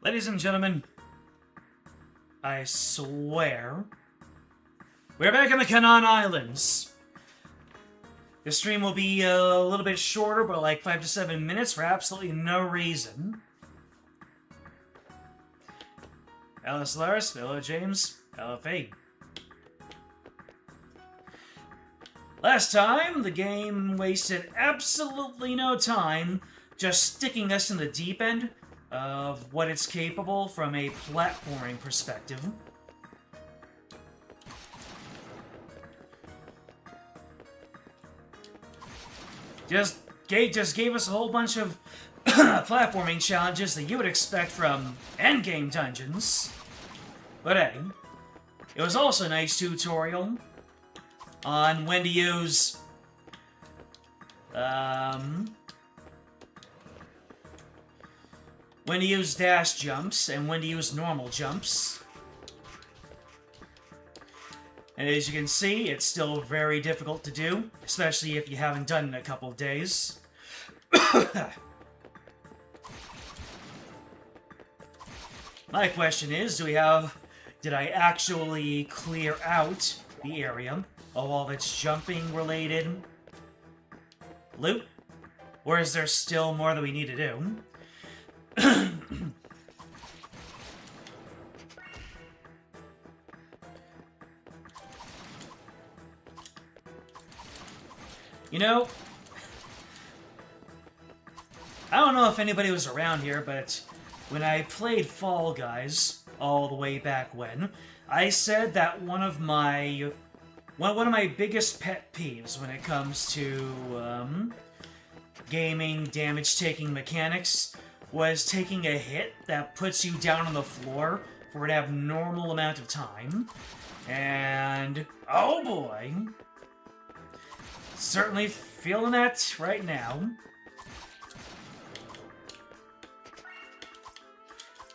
Ladies and gentlemen, I swear, we're back on the Canaan Islands. This stream will be a little bit shorter, but like 5 to 7 minutes for absolutely no reason. Alice Laris, hello James, LFA. Last time, the game wasted absolutely no time just sticking us in the deep end of what it's capable from a platforming perspective. Just gave us a whole bunch of platforming challenges that you would expect from endgame dungeons. But hey, it was also a nice tutorial on when to use dash jumps and when to use normal jumps. And as you can see, it's still very difficult to do, especially if you haven't done it in a couple of days. My question is, did I actually clear out the area of all of its jumping related loot? Or is there still more that we need to do? You know, I don't know if anybody was around here, but when I played Fall Guys all the way back when, I said that one of my biggest pet peeves when it comes to gaming damage-taking mechanics was taking a hit that puts you down on the floor for an abnormal amount of time. And, oh boy, certainly feeling that right now.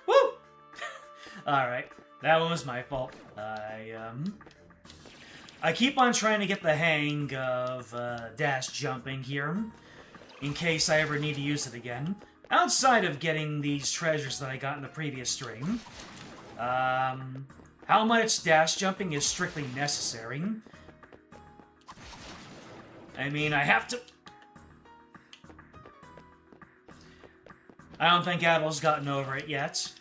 Woo! Alright, that one was my fault. I keep on trying to get the hang of dash jumping here, in case I ever need to use it again. Outside of getting these treasures that I got in the previous stream, how much dash jumping is strictly necessary? I mean, I have to... I don't think Adol's gotten over it yet.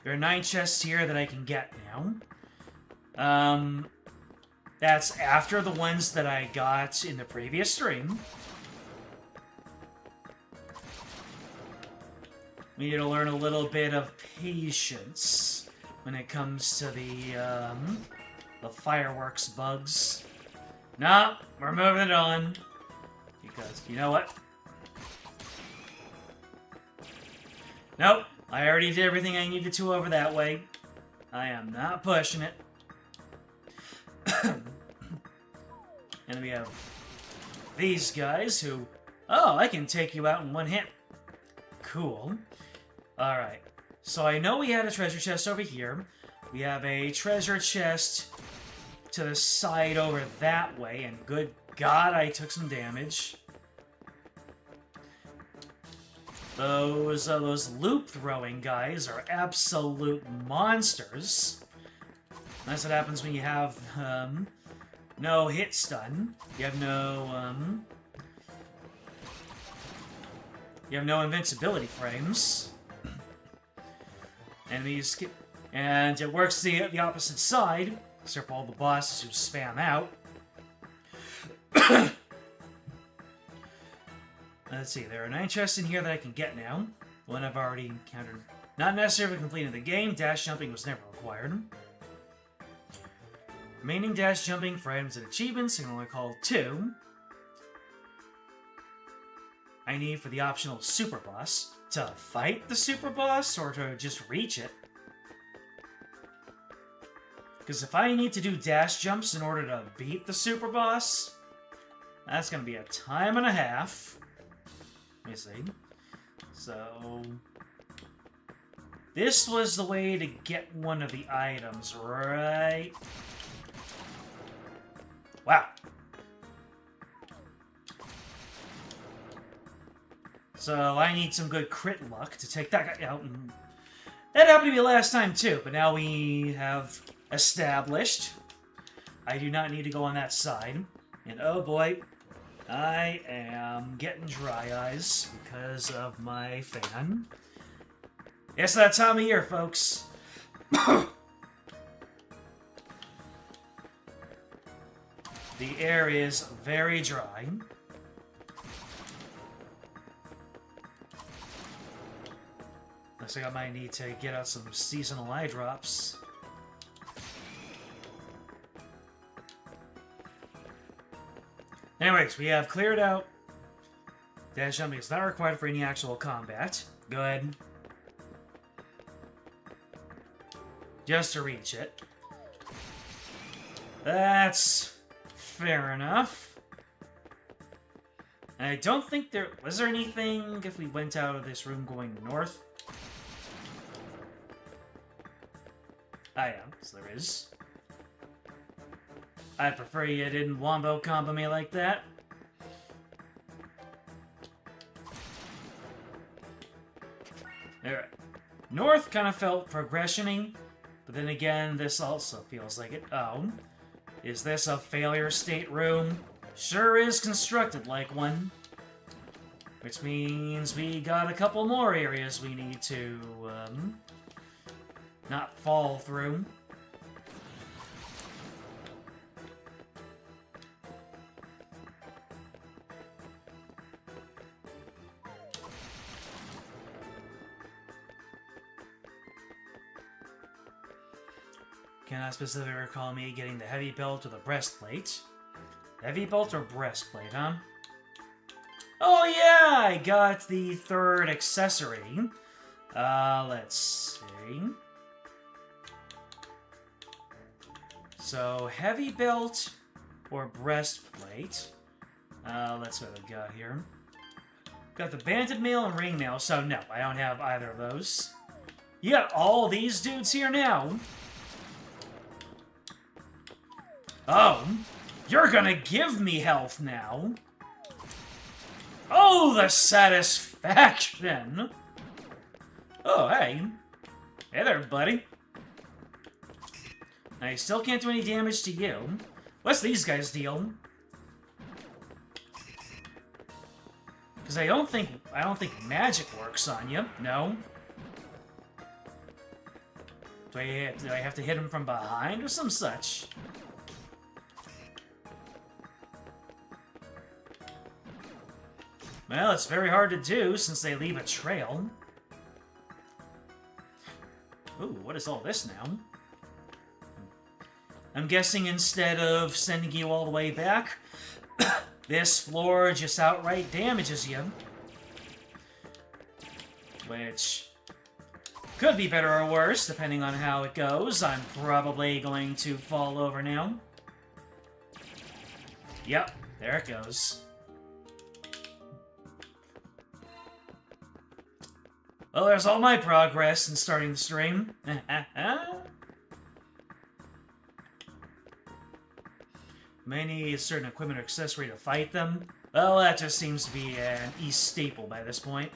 There are 9 chests here that I can get now. That's after the ones that I got in the previous stream. We need to learn a little bit of patience when it comes to the fireworks bugs. Nah, we're moving it on. Because, you know what? Nope, I already did everything I needed to over that way. I am not pushing it. And we have these guys who... Oh, I can take you out in one hit. Cool. Alright, so I know we had a treasure chest over here. We have a treasure chest to the side over that way, and good God, I took some damage. Those loop-throwing guys are absolute monsters. That's what happens when you have, no hit stun. You have no invincibility frames. Enemies skip, and it works the opposite side, except for all the bosses who spam out. Let's see, there are 9 chests in here that I can get now. One I've already encountered. Not necessarily completing the game, dash jumping was never required. Remaining dash jumping for items and achievements, I can only call 2. I need for the optional super boss. To fight the super boss, or to just reach it. Because if I need to do dash jumps in order to beat the super boss, that's going to be a time and a half. Let me see. So... this was the way to get one of the items, right? Wow. So I need some good crit luck to take that guy out. And that happened to be last time too, but now we have established I do not need to go on that side. And oh boy, I am getting dry eyes because of my fan. It's that time of year, folks. The air is very dry. Looks like I might need to get out some seasonal eye drops. Anyways, we have cleared out. Dash jumping is not required for any actual combat. Good. Just to reach it. That's fair enough. I don't think there... Was there anything if we went out of this room going north? Ah, yeah, so there is. I'd prefer you didn't wombo combo me like that. Alright. North kind of felt progressioning, but then again, this also feels like it. Oh. Is this a failure state room? Sure is constructed like one. Which means we got a couple more areas we need to, not fall through. Cannot specifically recall me getting the heavy belt or the breastplate. Heavy belt or breastplate, huh? Oh yeah, I got the third accessory. Let's see. So, heavy belt or breastplate. Let's see what we got here. Got the banded mail and ring mail, so no, I don't have either of those. You got all these dudes here now. Oh, you're gonna give me health now. Oh, the satisfaction! Oh, hey. Hey there, buddy. I still can't do any damage to you. What's these guys' deal? Because I don't think magic works on you. No. Do I have to hit him from behind or some such? Well, it's very hard to do since they leave a trail. Ooh, what is all this now? I'm guessing instead of sending you all the way back, this floor just outright damages you. Which could be better or worse, depending on how it goes. I'm probably going to fall over now. Yep, there it goes. Well, there's all my progress in starting the stream. May need a certain equipment or accessory to fight them. Well, that just seems to be an East staple by this point.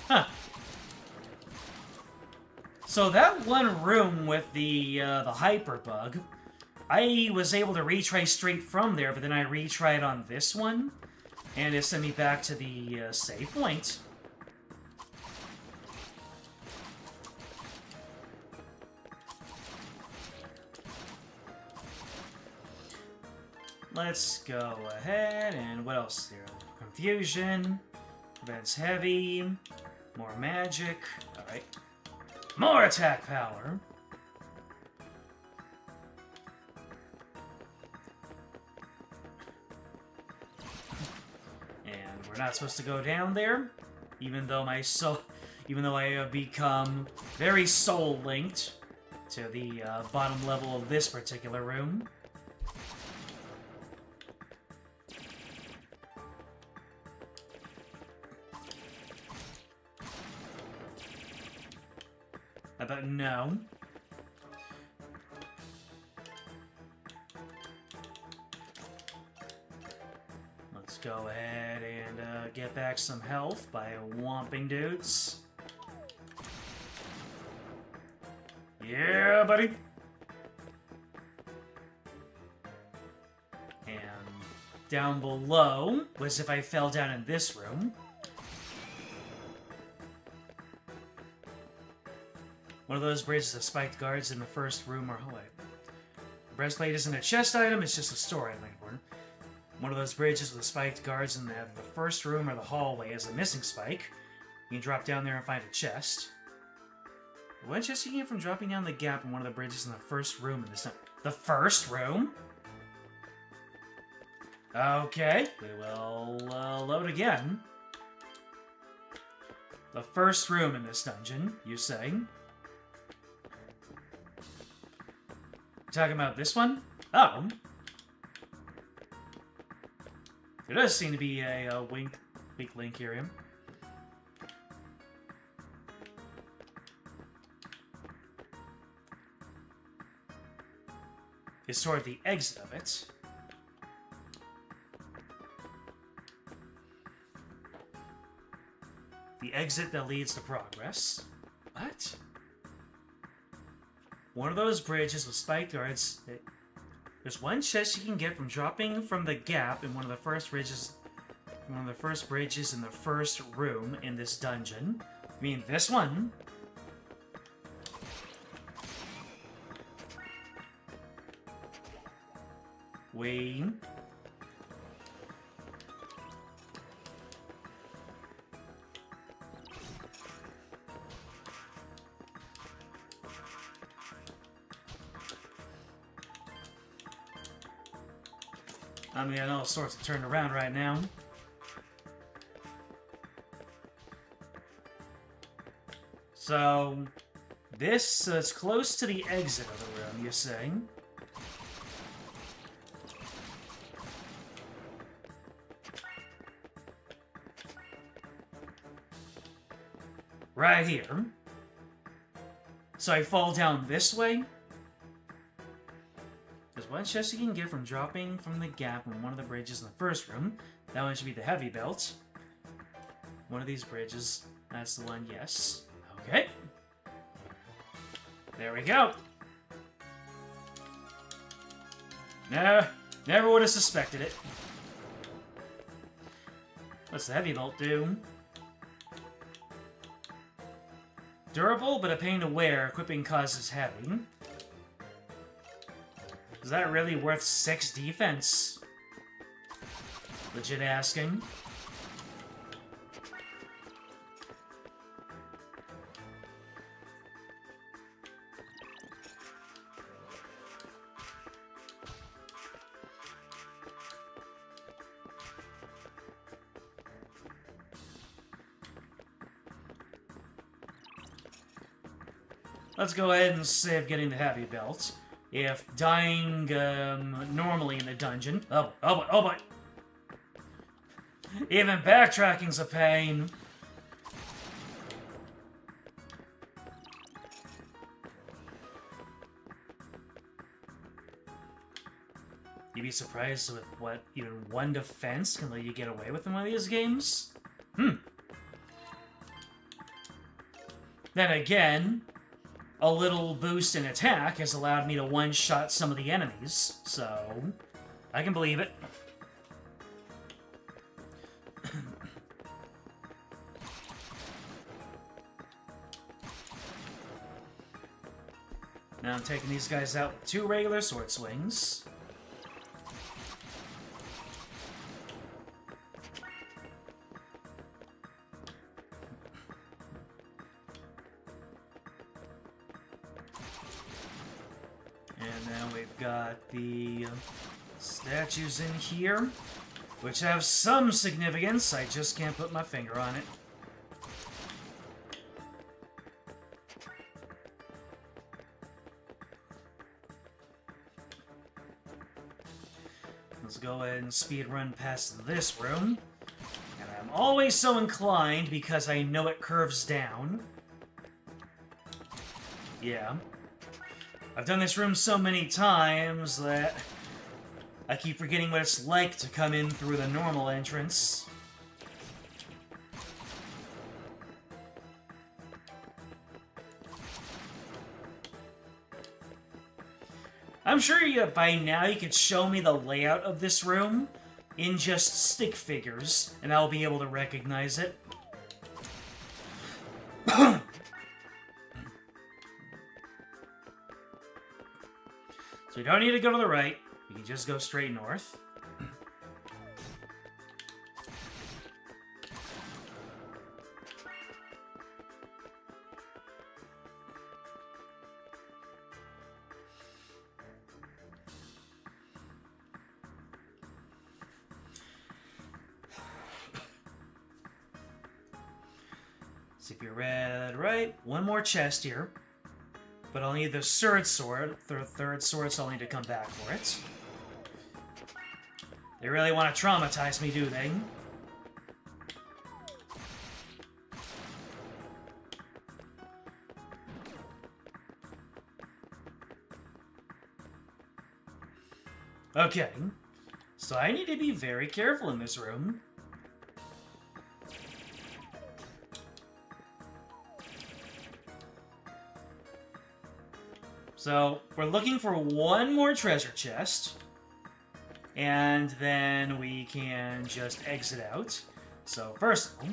Huh. So that one room with the hyper bug, I was able to retry straight from there, but then I retried on this one, and it sent me back to the save point. Let's go ahead, and what else is there? Confusion, prevents heavy, more magic, alright. More attack power! We're not supposed to go down there, even though I have become very soul-linked to the bottom level of this particular room. But no. go ahead and get back some health by whomping dudes. Yeah, buddy! And down below was if I fell down in this room. One of those bridges of spiked guards in the first room or hallway. Breastplate isn't a chest item, it's just a store item. One of those bridges with spiked guards in the first room or the hallway is a missing spike. You can drop down there and find a chest. What chest you get from dropping down the gap in one of the bridges in the first room in this... The first room? Okay, we will load again. The first room in this dungeon, you say? Talking about this one? Oh. There does seem to be a weak link here. It's toward the exit of it. The exit that leads to progress. What? One of those bridges with spiked guards. There's one chest you can get from dropping from the gap in one of the first bridges. One of the first bridges in the first room in this dungeon. I mean, this one. Wait. I mean, I know all sorts of turned around right now. So, this is close to the exit of the room, you're saying? Right here. So I fall down this way? There's one chest you can get from dropping from the gap in one of the bridges in the first room. That one should be the heavy belt. One of these bridges. That's the one, yes. Okay. There we go. Nah, never would have suspected it. What's the heavy belt do? Durable, but a pain to wear. Equipping causes heavy. Is that really worth 6 defense? Legit asking. Let's go ahead and save getting the heavy belt. If dying normally in the dungeon... Oh boy. Even backtracking's a pain. You'd be surprised with what even one defense can let you get away with in one of these games? Then again, a little boost in attack has allowed me to one-shot some of the enemies, so I can believe it. Now I'm taking these guys out with 2 regular sword swings. Got the statues in here, which have some significance. I just can't put my finger on it. Let's go ahead and speed run past this room. And I'm always so inclined because I know it curves down. Yeah. I've done this room so many times that I keep forgetting what it's like to come in through the normal entrance. I'm sure by now you could show me the layout of this room in just stick figures, and I'll be able to recognize it. So we don't need to go to the right. We can just go straight north. So if you read right, one more chest here. But I'll need the third sword. The third sword, so I'll need to come back for it. They really want to traumatize me, do they? Okay. So I need to be very careful in this room. So, we're looking for one more treasure chest. And then we can just exit out. So, first of all,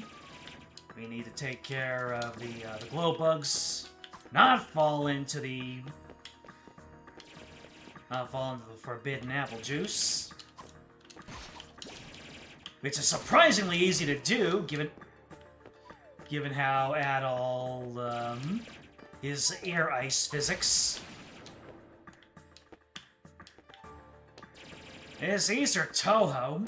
we need to take care of the glow bugs. Not fall into the forbidden apple juice. Which is surprisingly easy to do, given how Adol, his air-ice physics. Is Easter Toho?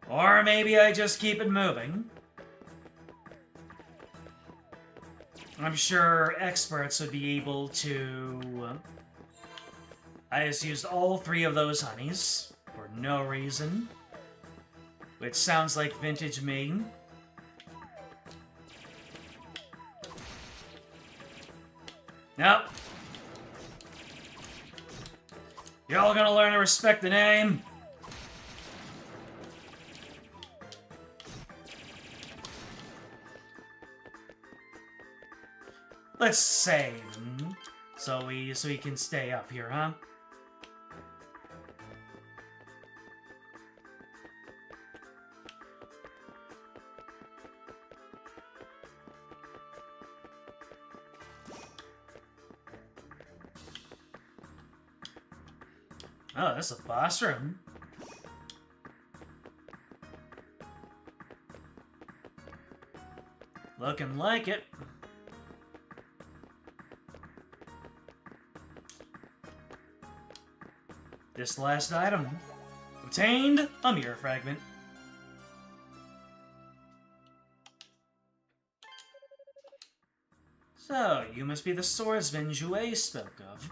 Or maybe I just keep it moving. I'm sure experts would be able to... I just used all 3 of those honeys for no reason. Which sounds like vintage me. Nope. You're all gonna learn to respect the name. Let's save. So we can stay up here, huh? Oh, that's a boss room. Looking like it. This last item. Obtained a mirror fragment. So, you must be the swordsman Jouet spoke of.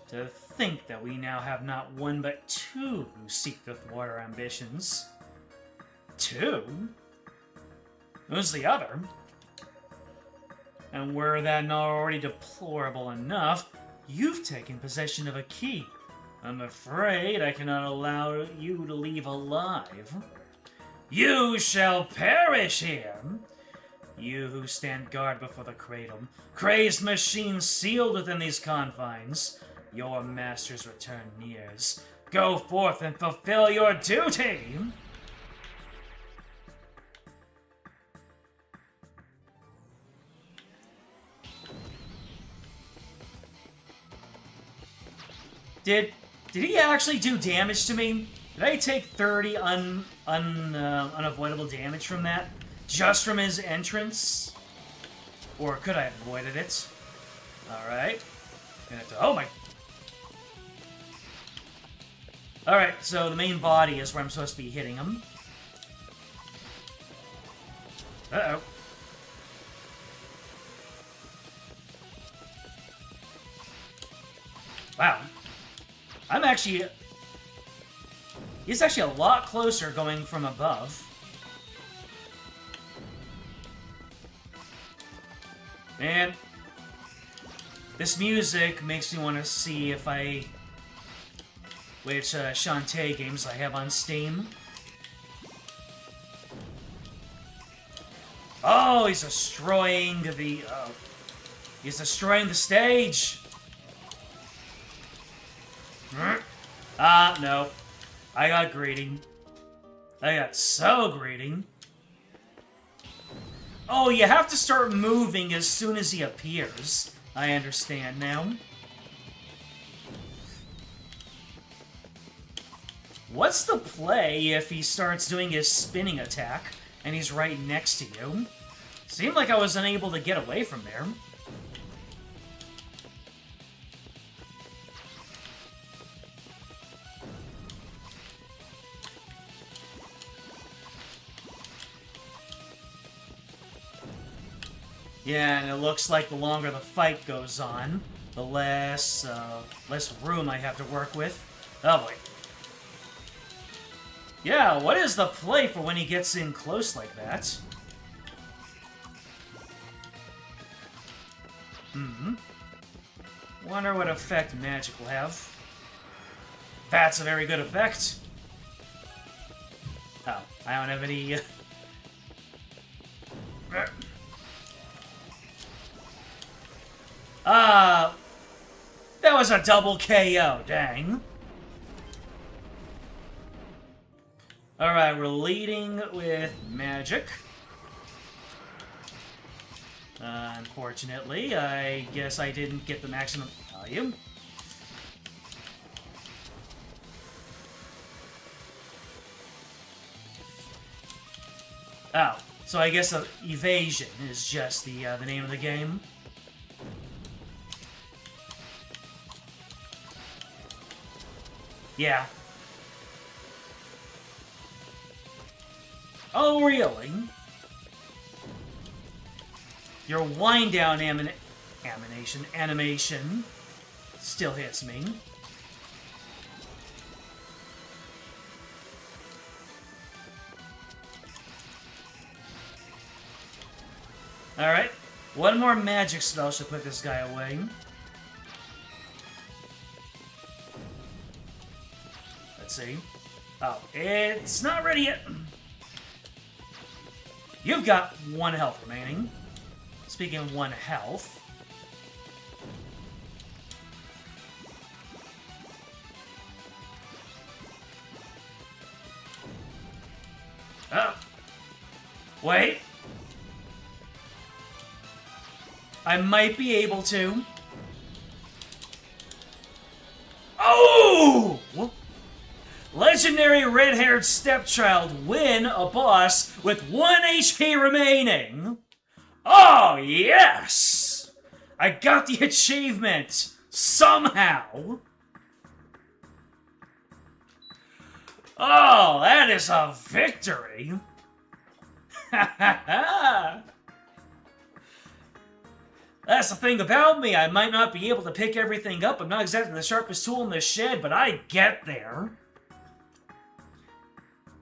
To think that we now have not one but 2 who seek to thwart our ambitions. 2? Who's the other? And were that not already deplorable enough, you've taken possession of a key. I'm afraid I cannot allow you to leave alive. You shall perish here! You who stand guard before the cradle, crazed machine sealed within these confines. Your master's return nears. Go forth and fulfill your duty! Did he actually do damage to me? Did I take 30 unavoidable damage from that? Just from his entrance? Or could I have avoided it? Alright. Oh my... Alright, so the main body is where I'm supposed to be hitting him. Uh-oh. Wow. I'm actually He's actually a lot closer going from above. Man, this music makes me want to see if which Shantae games I have on Steam. Oh, he's destroying the... he's destroying the stage! No. I got greedy. I got so greedy. Oh, you have to start moving as soon as he appears. I understand now. What's the play if he starts doing his spinning attack and he's right next to you? Seemed like I was unable to get away from there. Yeah, and it looks like the longer the fight goes on, the less room I have to work with. Oh boy. Yeah, what is the play for when he gets in close like that? Wonder what effect magic will have. That's a very good effect. Oh, I don't have any... that was a double KO, dang. Alright, we're leading with magic. Unfortunately, I guess I didn't get the maximum value. Oh, so I guess evasion is just the name of the game. Yeah. Oh, really? Your wind down animation still hits me. Alright. One more magic spell should put this guy away. Let's see. Oh, it's not ready yet. You've got 1 health remaining. Speaking of 1 health. Oh. Wait. I might be able to. Oh! Legendary red-haired stepchild win a boss with 1 HP remaining. Oh, yes! I got the achievement! Somehow! Oh, that is a victory! Ha ha ha! That's the thing about me, I might not be able to pick everything up. I'm not exactly the sharpest tool in the shed, but I get there.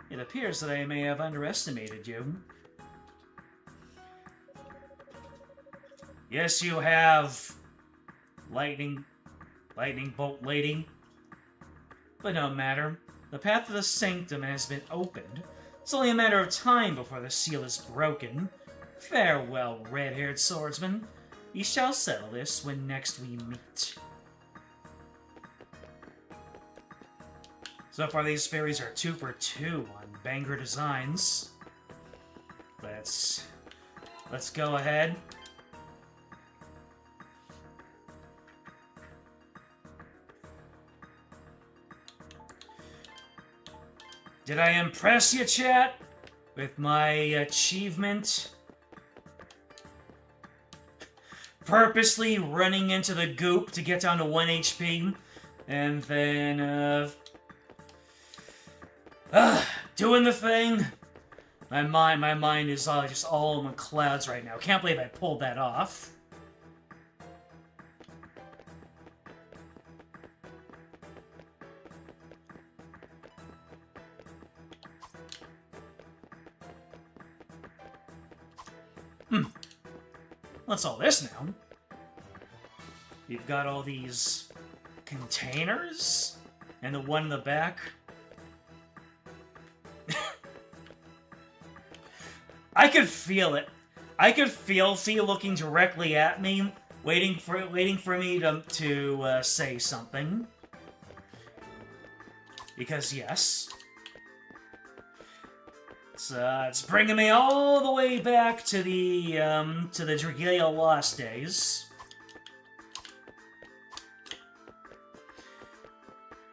It appears that I may have underestimated you. Yes, you have. Lightning bolt lady. But no matter. The path to the sanctum has been opened. It's only a matter of time before the seal is broken. Farewell, red-haired swordsman. We shall settle this when next we meet. So far, these fairies are 2 for 2 on banger designs. Let's go ahead. Did I impress you, chat? With my achievement? Purposely running into the goop to get down to 1 HP. And then, doing the thing. My mind is just all in the clouds right now. Can't believe I pulled that off. What's all this now? We've got all these containers, and the one in the back. I could feel it. I could feel Fee looking directly at me, waiting for me to say something. Because yes, it's bringing me all the way back to the Dragalia Lost days,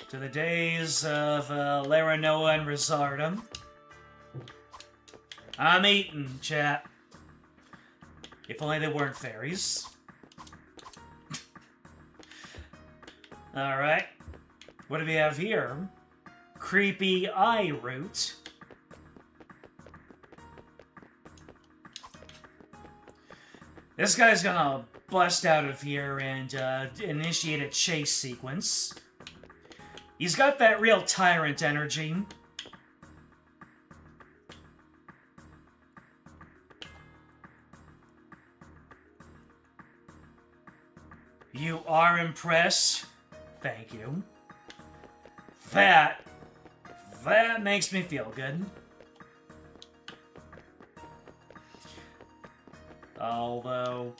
to the days of Laranoa and Rizarda. I'm eating, chat. If only they weren't fairies. Alright. What do we have here? Creepy eye root. This guy's gonna bust out of here and initiate a chase sequence. He's got that real tyrant energy. You are impressed? Thank you. That makes me feel good. Although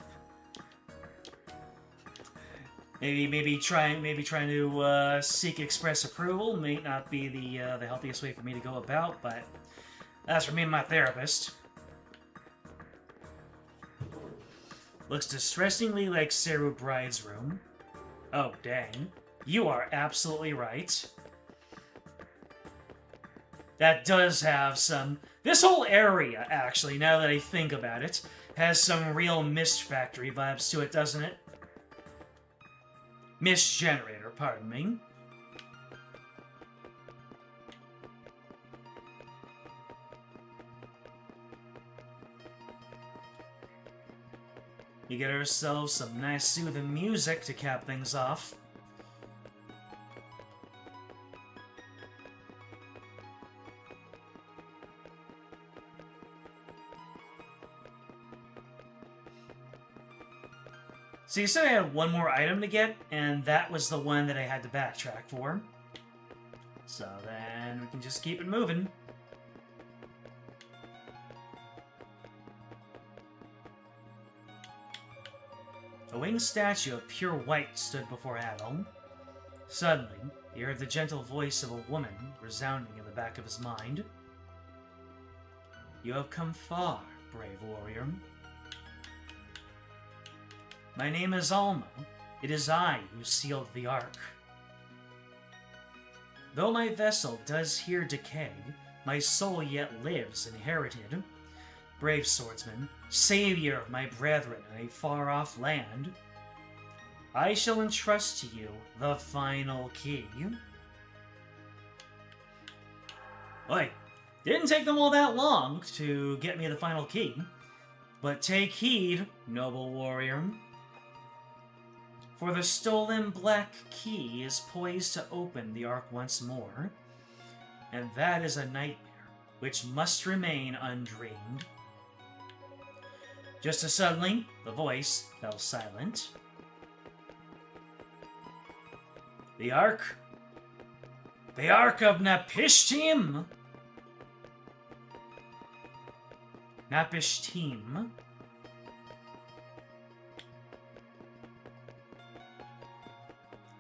maybe trying to seek express approval may not be the healthiest way for me to go about, but that's for me and my therapist. Looks distressingly like Saru Bride's room. Oh, dang. You are absolutely right. That does have some... This whole area, actually, now that I think about it, has some real Mist Factory vibes to it, doesn't it? Mist Generator, pardon me. We get ourselves some nice soothing music to cap things off. So you said I had one more item to get, and that was the one that I had to backtrack for. So then we can just keep it moving. A winged statue of pure white stood before Adol. Suddenly, he heard the gentle voice of a woman resounding in the back of his mind. You have come far, brave warrior. My name is Alma. It is I who sealed the Ark. Though my vessel does here decay, my soul yet lives inherited. Brave swordsman, savior of my brethren in a far-off land, I shall entrust to you the final key. Oi, didn't take them all that long to get me the final key. But take heed, noble warrior. For the stolen black key is poised to open the Ark once more, and that is a nightmare which must remain undreamed. Just as suddenly, the voice fell silent. The Ark of Napishtim! Napishtim?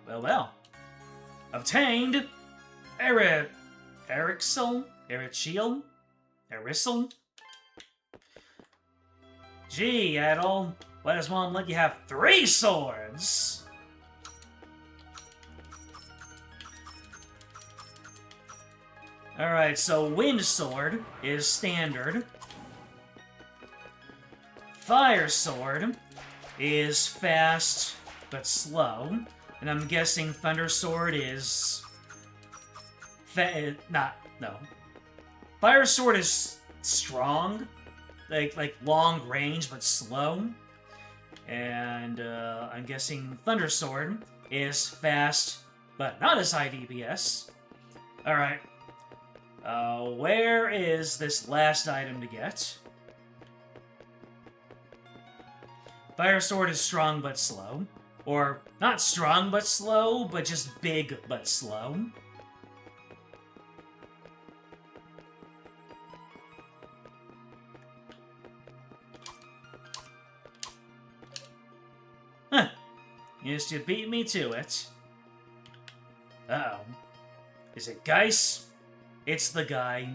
Well. Obtained! Ericsson? Gee, Adol, why does Mom let you have 3 swords? Alright, so Wind Sword is standard. Fire Sword is fast but slow. And I'm guessing Thunder Sword is... No. Fire Sword is strong. Like long range, but slow. And I'm guessing Thunder Sword is fast, but not as high DPS. Alright. Where is this last item to get? Fire Sword is strong but slow. Or, not strong but slow, but just big but slow. Huh. Used to beat me to it. Uh-oh. Is it Geis? It's the guy.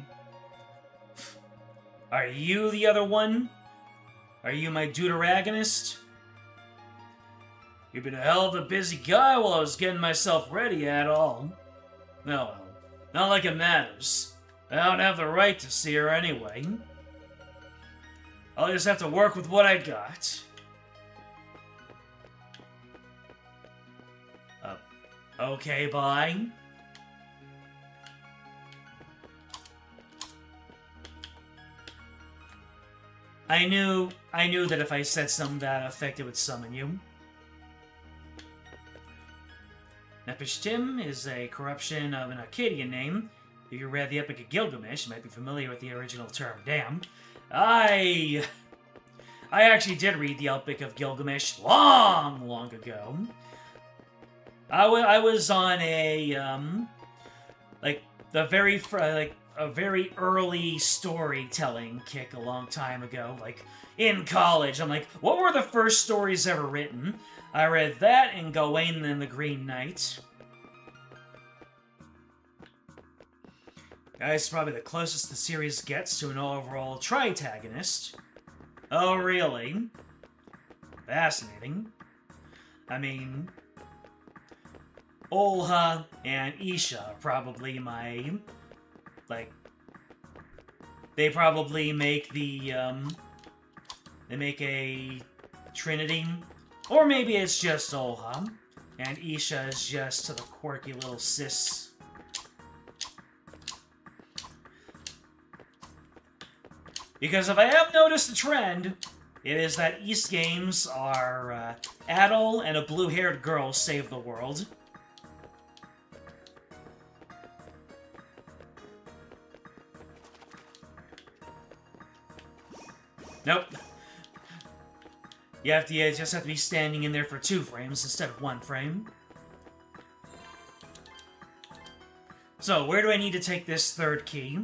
Are you the other one? Are you my deuteragonist? You've been a hell of a busy guy while I was getting myself ready, Adol. No, not like it matters. I don't have the right to see her anyway. I'll just have to work with what I got. Okay, bye. I knew that if I said something to that effect, it would summon you. Napishtim is a corruption of an Akkadian name. If you read the Epic of Gilgamesh, you might be familiar with the original term. Damn. I actually did read the Epic of Gilgamesh long ago. I was on a a very early storytelling kick a long time ago, like in college. I'm like, what were the first stories ever written? I read that and Gawain and the Green Knight. That's probably the closest the series gets to an overall tritagonist. Oh, really? Fascinating. I mean, Olha and Isha are probably my, they probably make the, they make a trinity. Or maybe it's just Olha, and Isha is just the quirky little sis. Because if I have noticed a trend, it is that East games are Adol and a blue-haired girl save the world. Nope. You just have to be standing in there for 2 frames instead of 1 frame. So, where do I need to take this 3rd key?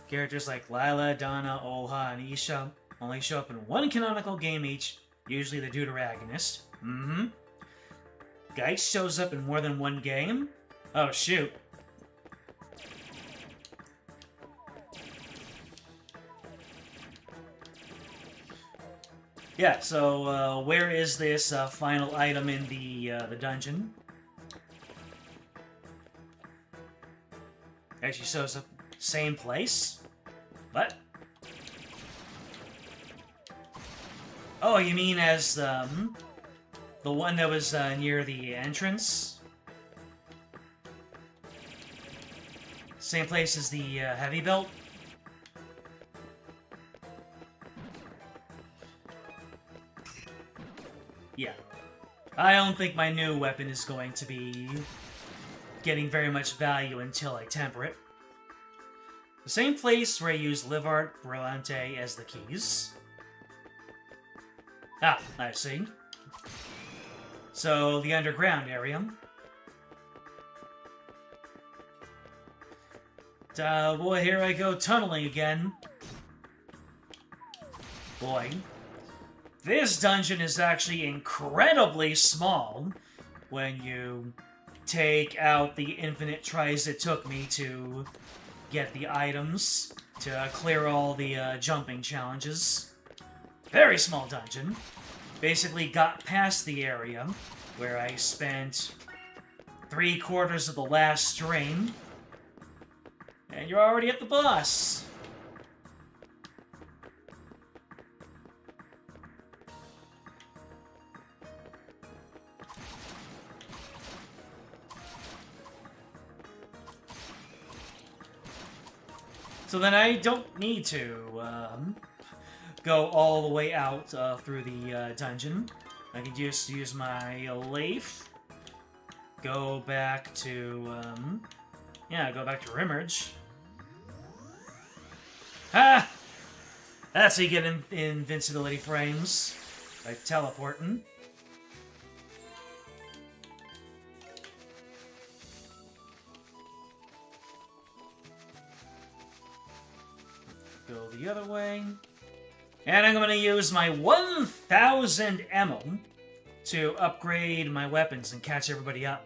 Characters like Lila, Donna, Olha, and Isha only show up in 1 canonical game each, usually the deuteragonist. Mm-hmm. Geist shows up in more than 1 game? Oh, shoot. Yeah, so, where is this final item in the dungeon? Actually shows up same place? What? Oh, you mean as, the one that was near the entrance? Same place as the heavy belt? Yeah. I don't think my new weapon is going to be getting very much value until I temper it. The same place where I use Livart, Brillante as the keys. Ah, I see. So, the underground area. Boy, here I go tunneling again. Boy. This dungeon is actually incredibly small when you take out the infinite tries it took me to get the items to clear all the jumping challenges. Very small dungeon. Basically got past the area where I spent 3/4 of the last stream, and you're already at the boss. So then I don't need to go all the way out through the dungeon. I can just use my Leaf go back to, yeah, go back to Rimmerge. Ha! That's how you get invincibility frames. By teleporting. Go the other way. And I'm going to use my 1000 ammo to upgrade my weapons and catch everybody up.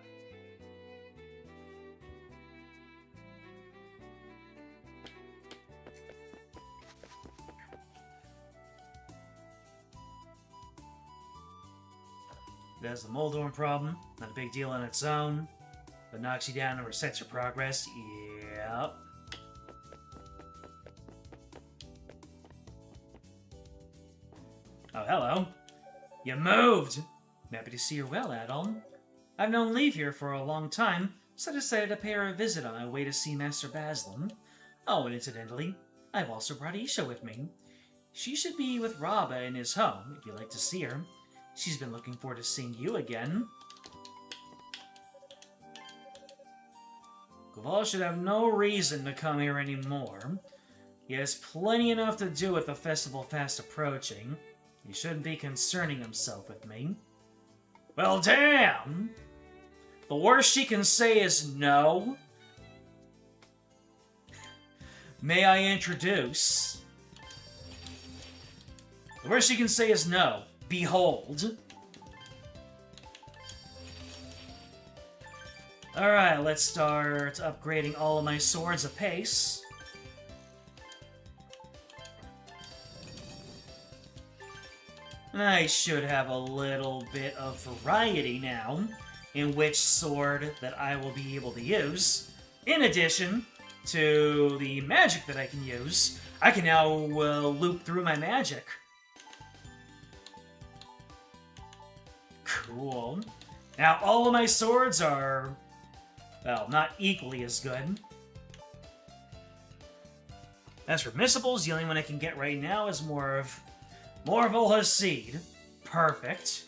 It has the Moldorm problem. Not a big deal on its own. But knocks you down and resets your progress. Yep. Oh, hello. You moved! I'm happy to see you well, Adol. I've known Leave here for a long time, so I decided to pay her a visit on my way to see Master Baslam. Oh, and incidentally, I've also brought Isha with me. She should be with Rabba in his home, if you'd like to see her. She's been looking forward to seeing you again. Guval should have no reason to come here anymore. He has plenty enough to do with the festival fast approaching. He shouldn't be concerning himself with me. Well, damn! The worst she can say is no. May I introduce? The worst she can say is no. Behold. Alright, let's start upgrading all of my swords apace. I should have a little bit of variety now in which sword that I will be able to use. In addition to the magic that I can use, I can now loop through my magic. Cool. Now, all of my swords are, well, not equally as good. As for missables, the only one I can get right now is more of Olha's Seed. Perfect.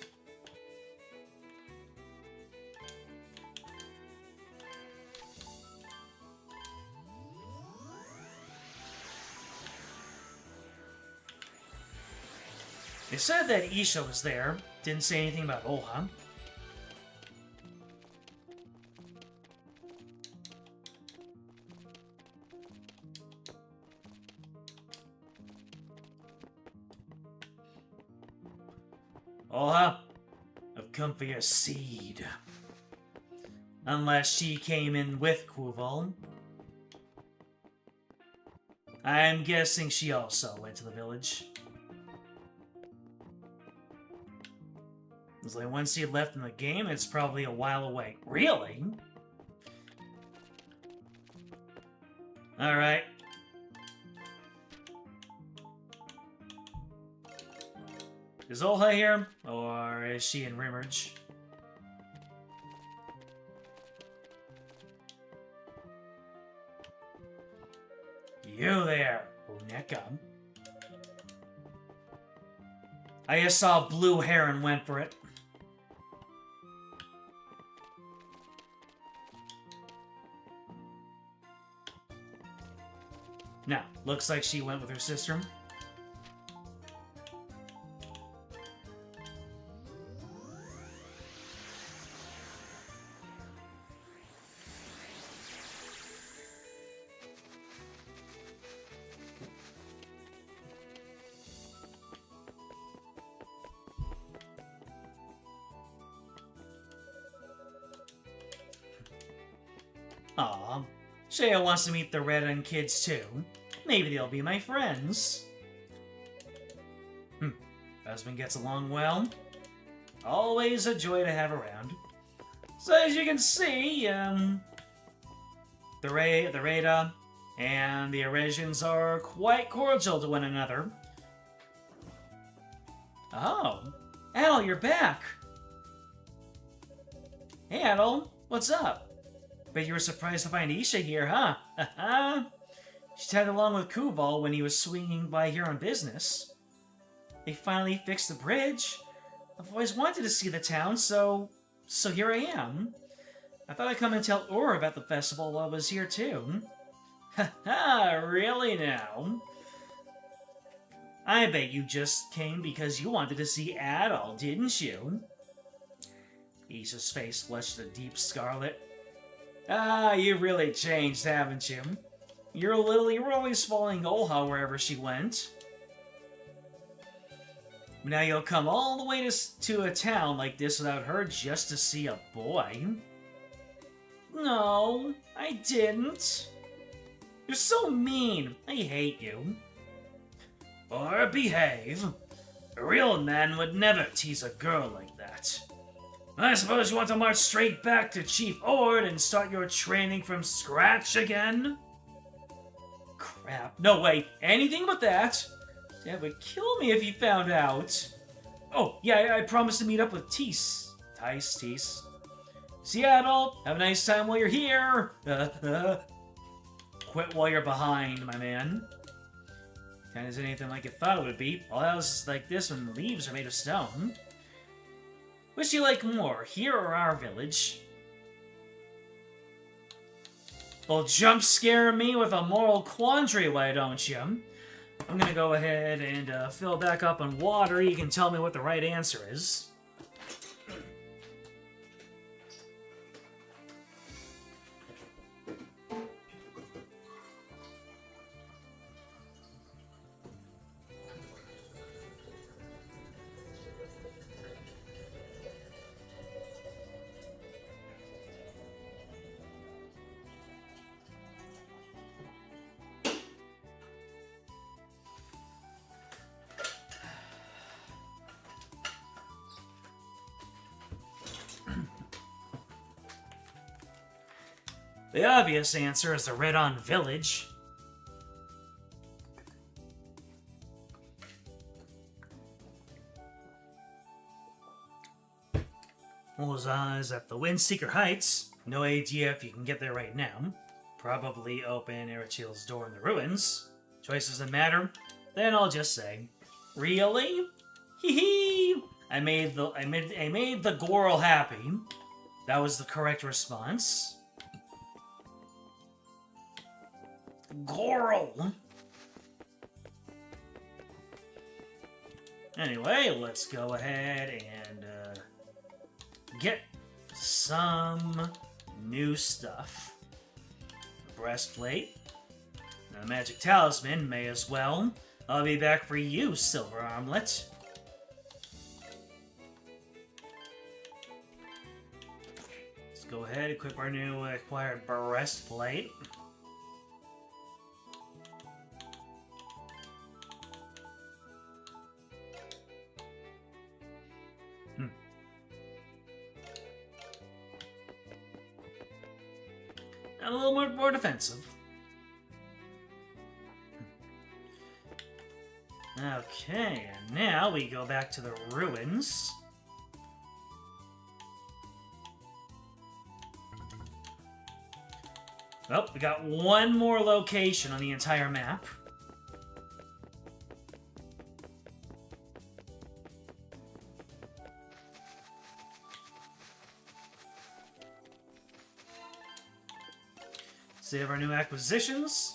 They said that Isha was there. Didn't say anything about Olha. Olha, I've come for your seed. Unless she came in with Quval. I'm guessing she also went to the village. There's only one seed left in the game, it's probably a while away. Really? Alright. Is Olha here? Or is she in Rimmerge? You there, Uneka. I just saw blue hair and went for it. Now, looks like she went with her sister. Aw, Shea wants to meet the Redden kids too. Maybe they'll be my friends. Husband gets along well. Always a joy to have around. So as you can see, the Reda and the Eresians are quite cordial to one another. Oh, Adol, you're back. Hey, Adol, what's up? Bet you were surprised to find Isha here, huh? Haha. She tagged along with Quval when he was swinging by here on business. They finally fixed the bridge. I've always wanted to see the town, so here I am. I thought I'd come and tell Ur about the festival while I was here too. Ha ha, really now? I bet you just came because you wanted to see Adol, didn't you? Isha's face flushed a deep scarlet. Ah, you've really changed, haven't you? You were always following Olha wherever she went. Now you'll come all the way to a town like this without her just to see a boy. No, I didn't. You're so mean. I hate you. Or behave. A real man would never tease a girl like that. I suppose you want to march straight back to Chief Ord and start your training from scratch again? Crap. No way. Anything but that. Dad would kill me if he found out. Oh, yeah, I promised to meet up with Tease. Tease. Seattle, have a nice time while you're here. Quit while you're behind, my man. Kinda isn't anything like I thought it would be. All houses like this when the leaves are made of stone. Which do you like more, here or our village? Well, jump scare me with a moral quandary, why don't you? I'm gonna go ahead and fill back up on water. You can tell me what the right answer is. The obvious answer is the Red-On Village. Ulza is at the Windseeker Heights. No idea if you can get there right now. Probably open Erichil's door in the ruins. Choice doesn't matter. Then I'll just say, really? Hee hee! I made the Goral happy. That was the correct response. Goral! Anyway, let's go ahead and get some new stuff. Breastplate. And a magic talisman, may as well. I'll be back for you, Silver Armlet. Let's go ahead and equip our new acquired breastplate. A little more defensive. Okay, and now we go back to the ruins. Oh, we got one more location on the entire map. Save our new acquisitions.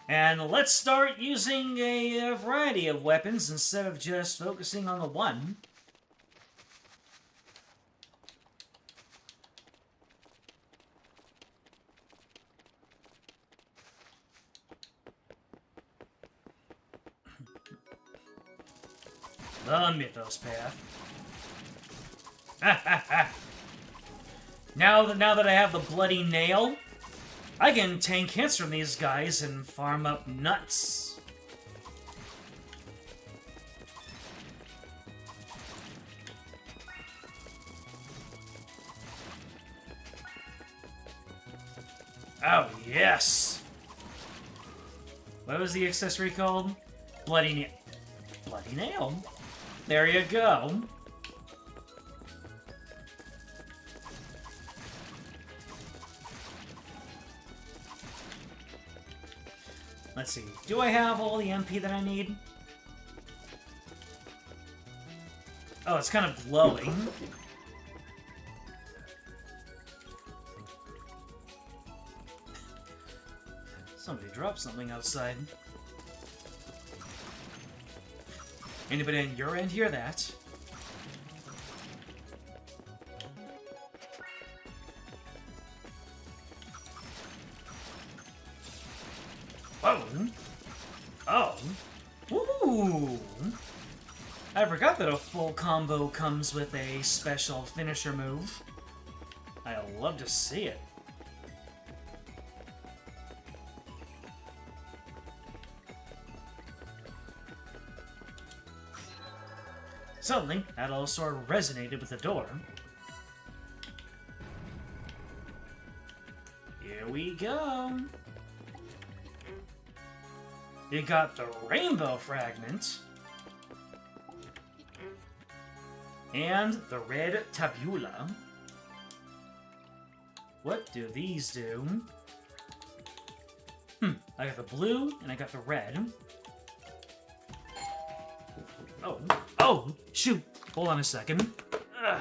And let's start using a variety of weapons instead of just focusing on the one. The Mythos Path. Ha ha ha! Now that I have the bloody nail, I can tank hits from these guys and farm up nuts. Oh, yes! What was the accessory called? Bloody nail. Bloody nail? There you go. Let's see. Do I have all the MP that I need? Oh, it's kind of glowing. Somebody dropped something outside. Anybody on your end hear that? Whoa! Oh! Ooh! I forgot that a full combo comes with a special finisher move. I love to see it. Suddenly, Adol sort of resonated with the door. Here we go. You got the rainbow fragment. And the red tabula. What do these do? I got the blue and I got the red. Oh. Oh! Shoot! Hold on a second. Ugh.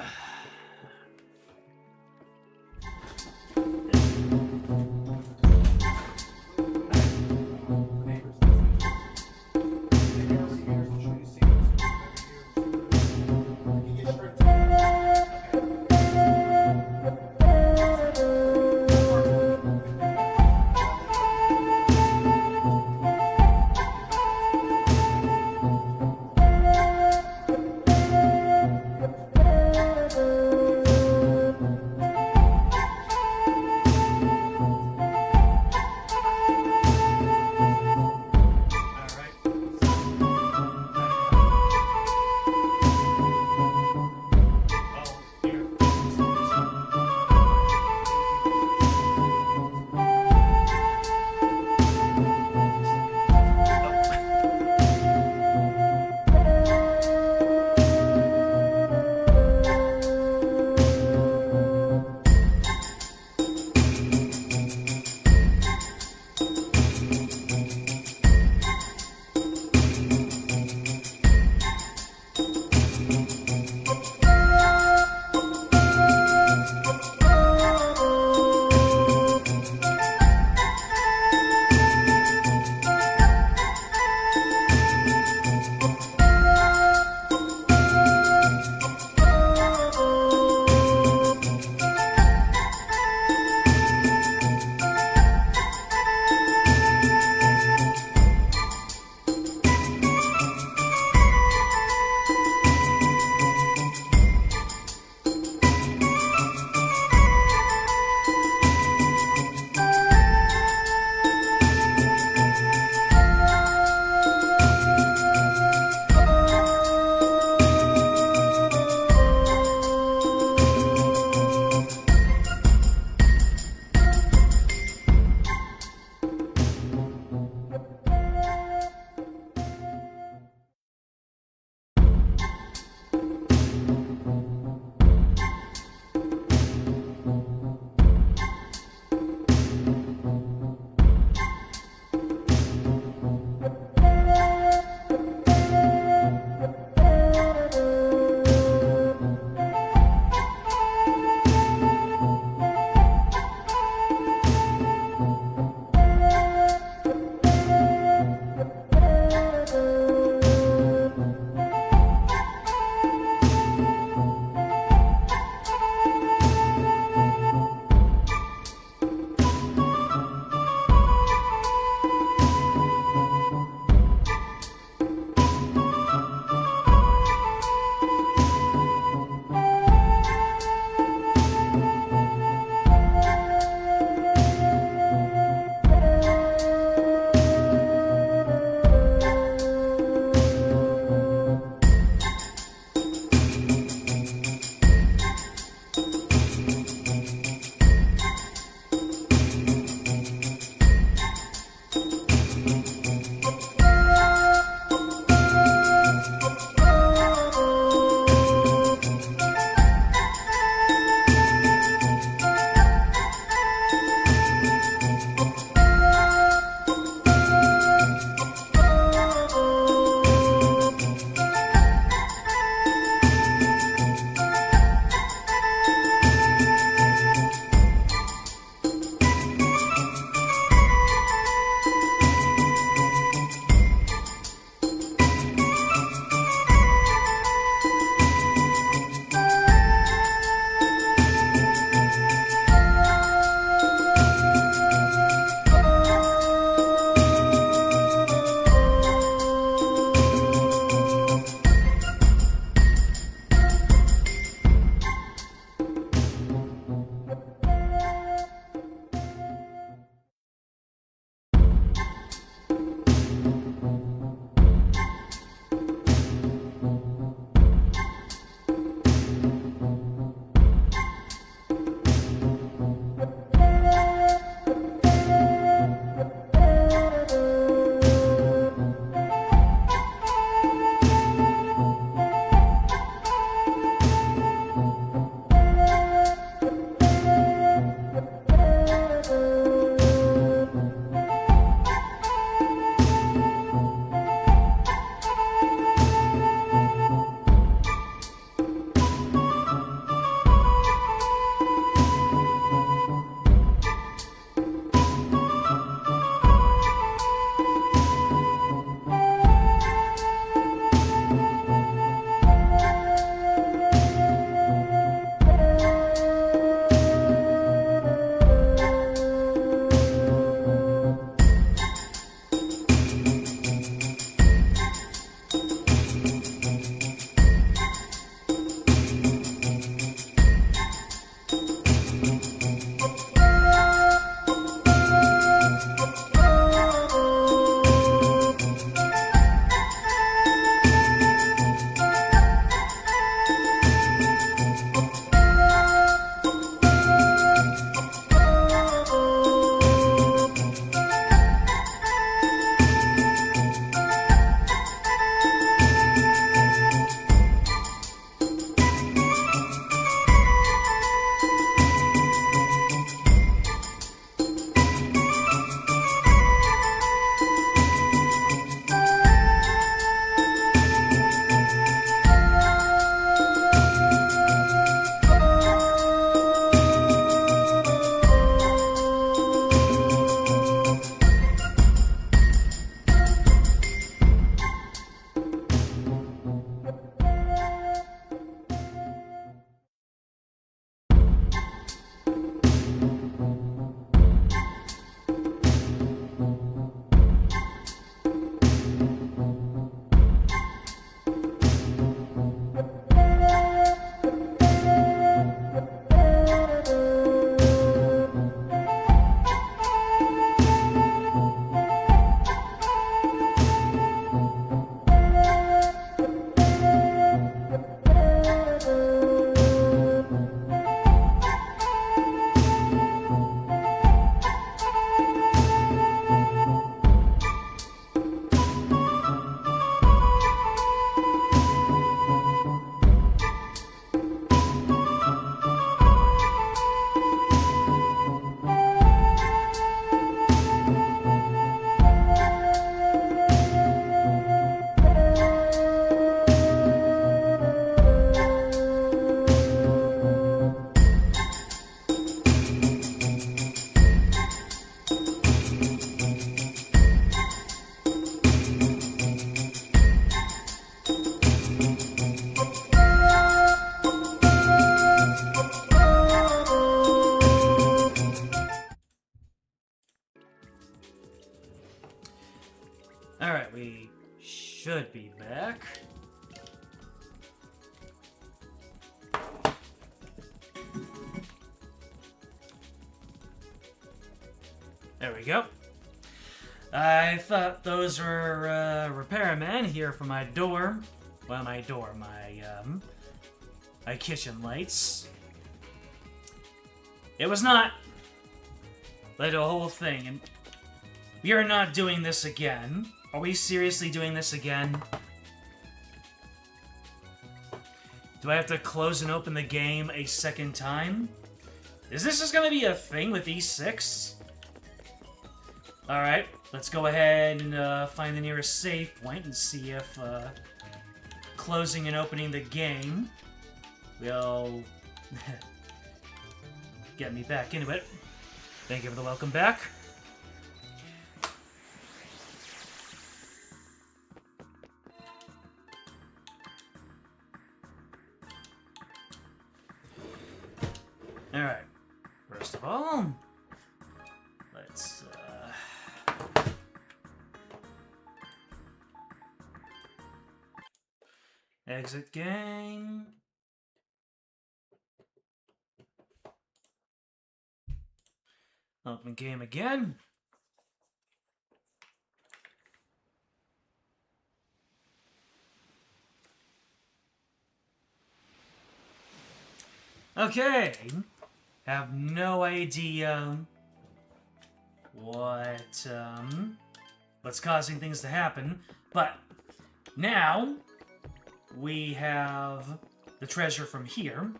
Alright, we should be back. There we go. I thought those were repairmen here for my door. Well, my kitchen lights. It was not. Led to a whole thing, and we are not doing this again. Are we seriously doing this again? Do I have to close and open the game a second time? Is this just gonna be a thing with E6? Alright, let's go ahead and find the nearest save point and see if closing and opening the game will get me back into it. Thank you for the welcome back. Alright, first of all, let's exit game. Open game again. Okay. Have no idea what's causing things to happen, but now we have the treasure from here,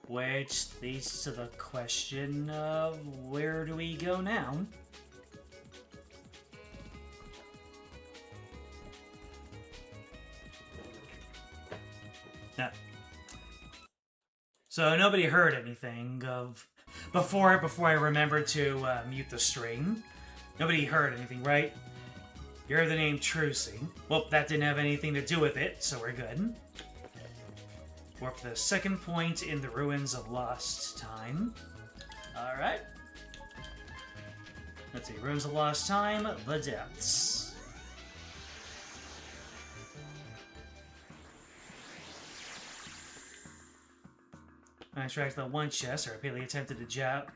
which leads to the question of where do we go now? Yeah. So nobody heard anything of before I remembered to mute the stream. Nobody heard anything, right? You heard the name Trucy. Well, that didn't have anything to do with it, so we're good. We're up to the second point in the Ruins of Lost Time. Alright. Let's see, Ruins of Lost Time, the Depths. I tracked the one chest I repeatedly attempted to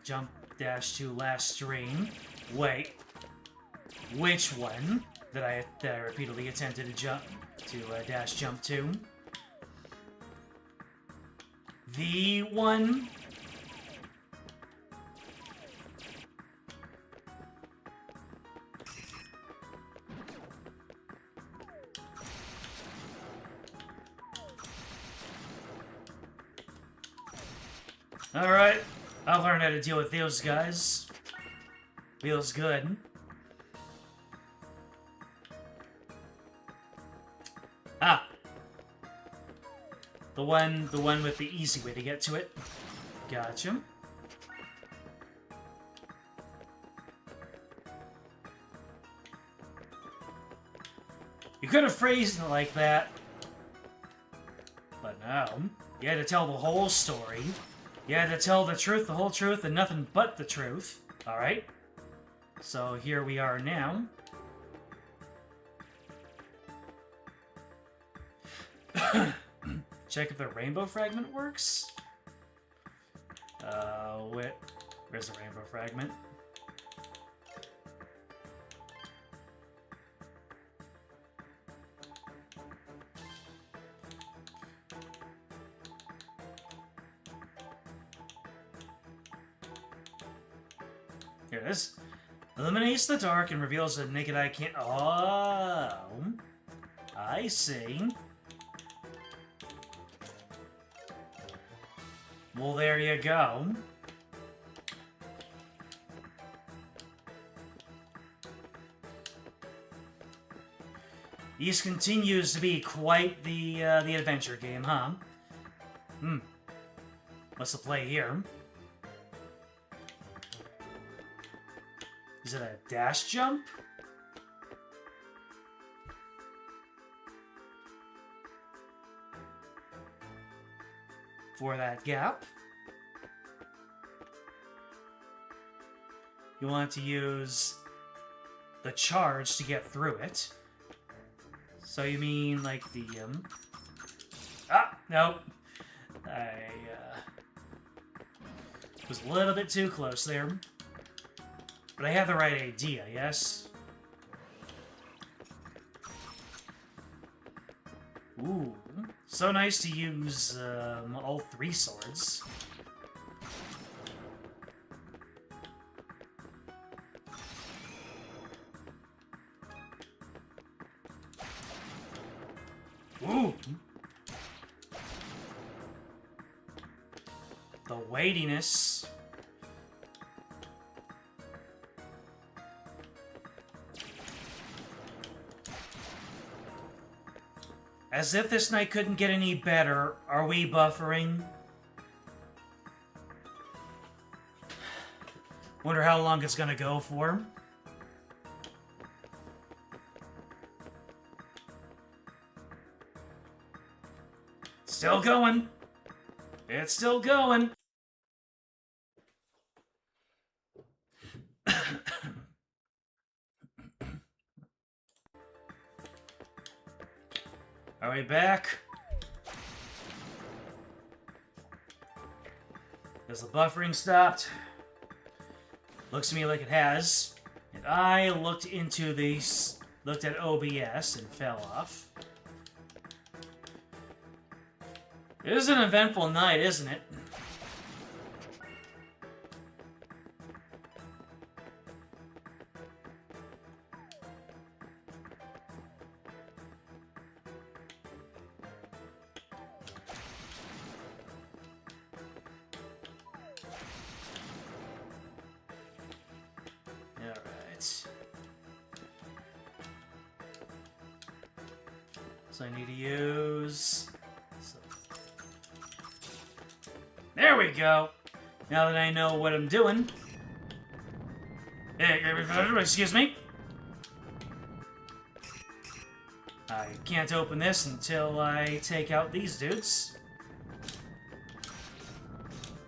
jump dash to last stream. Wait. Which one that I repeatedly attempted to dash jump to? The one. Alright, I'll learn how to deal with those guys. Feels good. Ah! The one with the easy way to get to it. Gotcha. You could have phrased it like that. But no. You had to tell the whole story. You had to tell the truth, the whole truth, and nothing but the truth. Alright? So here we are now. Check if the rainbow fragment works. Where's the rainbow fragment? Here it is. Illuminates the dark and reveals a naked eye can't. Oh, I see. Well, there you go. This continues to be quite the adventure game, huh? What's the play here? Is it a dash jump? For that gap? You want to use the charge to get through it. So you mean like the no. I was a little bit too close there. But I have the right idea, yes? Ooh. So nice to use all 3 swords. Ooh! The weightiness. As if this night couldn't get any better, are we buffering? Wonder how long it's gonna go for. Still going. It's still going. Are we back? Has the buffering stopped? Looks to me like it has. And I looked into these, looked at OBS and fell off. It is an eventful night, isn't it? So I need to use... There we go! Now that I know what I'm doing... Excuse me? I can't open this until I take out these dudes.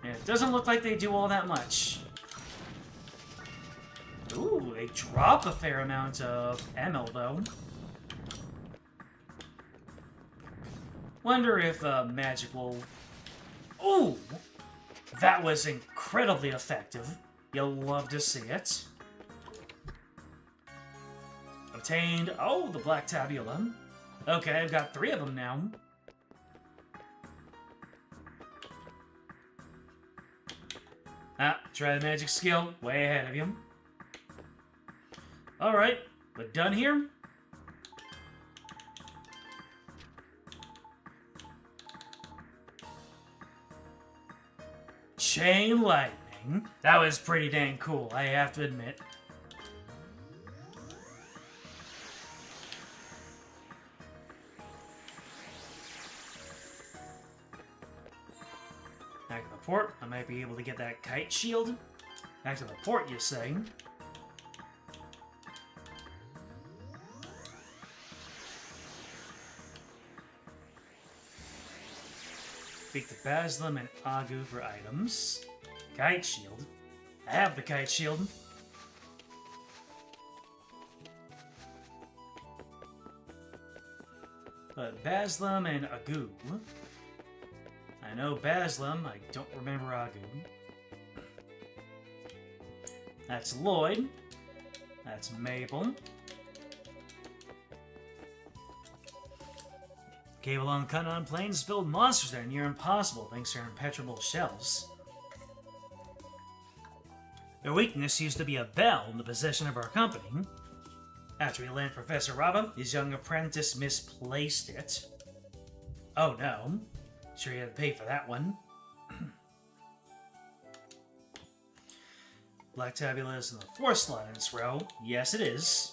And it doesn't look like they do all that much. Ooh, they drop a fair amount of ML, though. Wonder if magic will... Ooh! That was incredibly effective. You'll love to see it. Obtained... Oh, the black tabula. Okay, I've got 3 of them now. Try the magic skill. Way ahead of you. Alright, but done here? Chain lightning. That was pretty dang cool, I have to admit. Back to the port. I might be able to get that kite shield. Back to the port, you say? Speak to Baslam and Agu for items. Kite shield. I have the kite shield. But Baslam and Agu. I know Baslam, I don't remember Agu. That's Lloyd. That's Mabel. Cable on Cunon Plains build monsters that are near impossible thanks to their impenetrable shells. Their weakness used to be a bell in the possession of our company. After we landed Professor Rabba, his young apprentice misplaced it. Oh no. Sure you had to pay for that one. Black Tabula is in the 4th slot in this row. Yes, it is.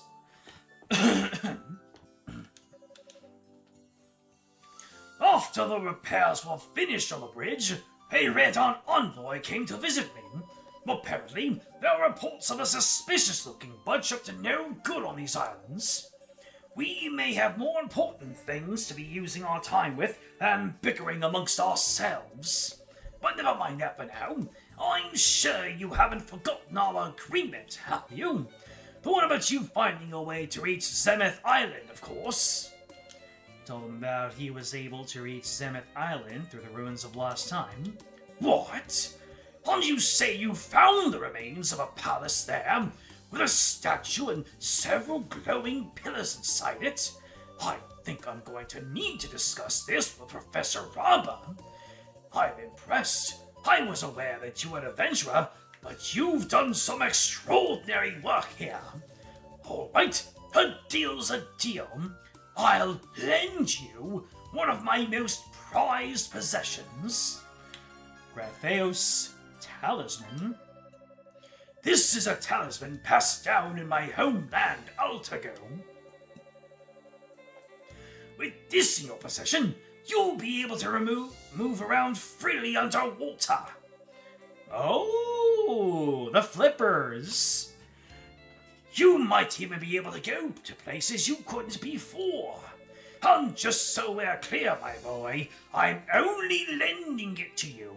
After the repairs were finished on the bridge, a Redon envoy came to visit me. Apparently, there are reports of a suspicious-looking bunch up to no good on these islands. We may have more important things to be using our time with than bickering amongst ourselves. But never mind that for now. I'm sure you haven't forgotten our agreement, have you? But what about you finding a way to reach Zemeth Island, of course? Told him about he was able to reach Zemeth Island through the ruins of lost time. What? And you say you found the remains of a palace there, with a statue and several glowing pillars inside it? I think I'm going to need to discuss this with Professor Rabba. I'm impressed. I was aware that you were an adventurer, but you've done some extraordinary work here. Alright, a deal's a deal. I'll lend you one of my most prized possessions. Grapheos Talisman. This is a talisman passed down in my homeland, Altago. With this in your possession, you'll be able to move around freely underwater. Oh, the flippers. You might even be able to go to places you couldn't before. And just so we're clear, my boy, I'm only lending it to you.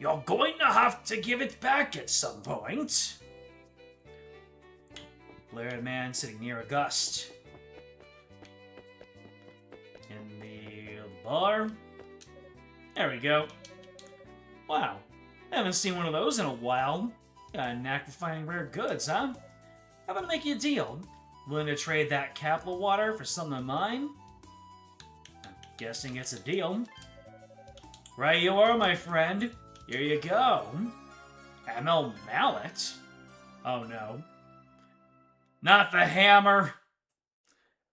You're going to have to give it back at some point. Blurred man sitting near a gust. In the bar. There we go. Wow. I haven't seen one of those in a while. Got a knack for finding rare goods, huh? How about I make you a deal? Willing to trade that capital water for something of mine? I'm guessing it's a deal. Right you are, my friend. Here you go. ML Mallet? Oh no. Not the hammer.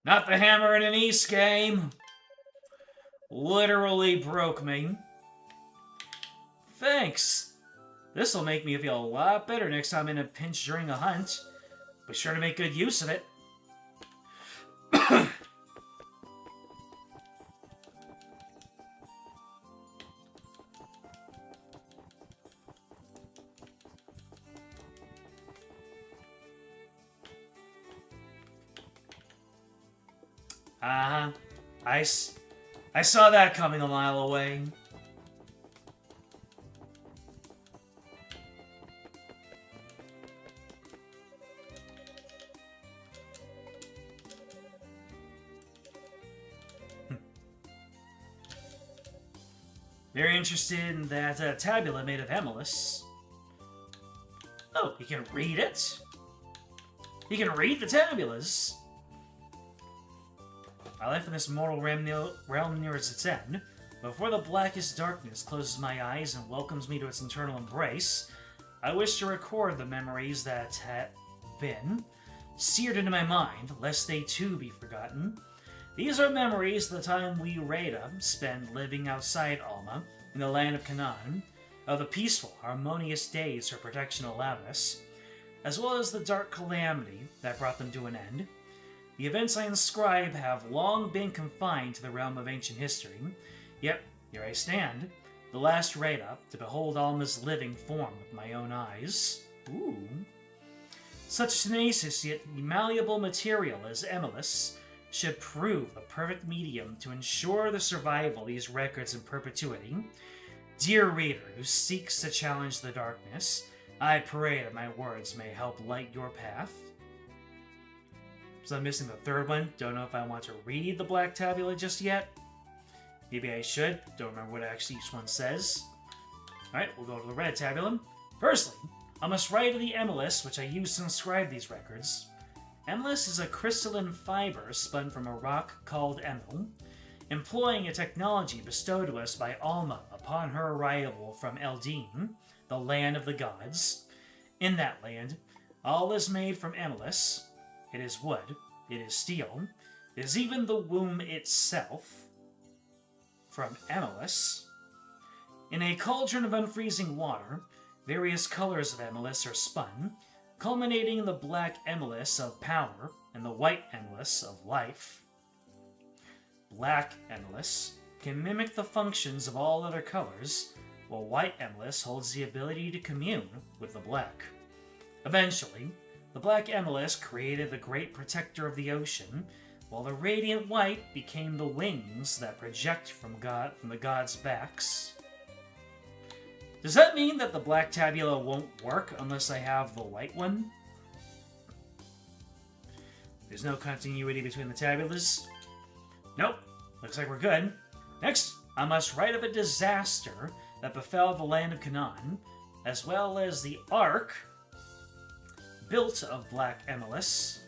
Not the hammer in an East game. Literally broke me. Thanks. This'll make me feel a lot better next time I'm in a pinch during a hunt. Be sure to make good use of it. I saw that coming a mile away. Very interested in that tabula made of Harmless. Oh, he can read it? He can read the tabulas. My life in this mortal realm nears its end. Before the blackest darkness closes my eyes and welcomes me to its eternal embrace, I wish to record the memories that have been seared into my mind, lest they too be forgotten. These are memories of the time we Rada spent living outside Alma, in the land of Canaan, of the peaceful, harmonious days her protection allowed us, as well as the dark calamity that brought them to an end. The events I inscribe have long been confined to the realm of ancient history, yet here I stand, the last Rada, to behold Alma's living form with my own eyes. Ooh. Such tenacious yet malleable material as Emilus should prove the perfect medium to ensure the survival of these records in perpetuity. Dear reader who seeks to challenge the darkness, I pray that my words may help light your path. So I'm missing the third one. Don't know if I want to read the black tabula just yet. Maybe I should. Don't remember what actually each one says. Alright, we'll go to the red tabulum. Firstly, I must write of the emilus, which I use to inscribe these records. Emilus is a crystalline fiber spun from a rock called Emil, employing a technology bestowed to us by Alma upon her arrival from Eldin, the land of the gods. In that land, all is made from Emilus. It is wood, it is steel, it is even the womb itself from Emilus. In a cauldron of unfreezing water, various colors of Emilus are spun, culminating in the black Emilus of power and the white Emilus of life. Black Emilus can mimic the functions of all other colors, while white Emilus holds the ability to commune with the black. Eventually, the black Emilus created the great protector of the ocean, while the radiant white became the wings that project from the gods' backs. Does that mean that the black tabula won't work unless I have the white one? There's no continuity between the tabulas. Nope. Looks like we're good. Next, I must write of a disaster that befell the land of Canaan, as well as the Ark, built of black emelis.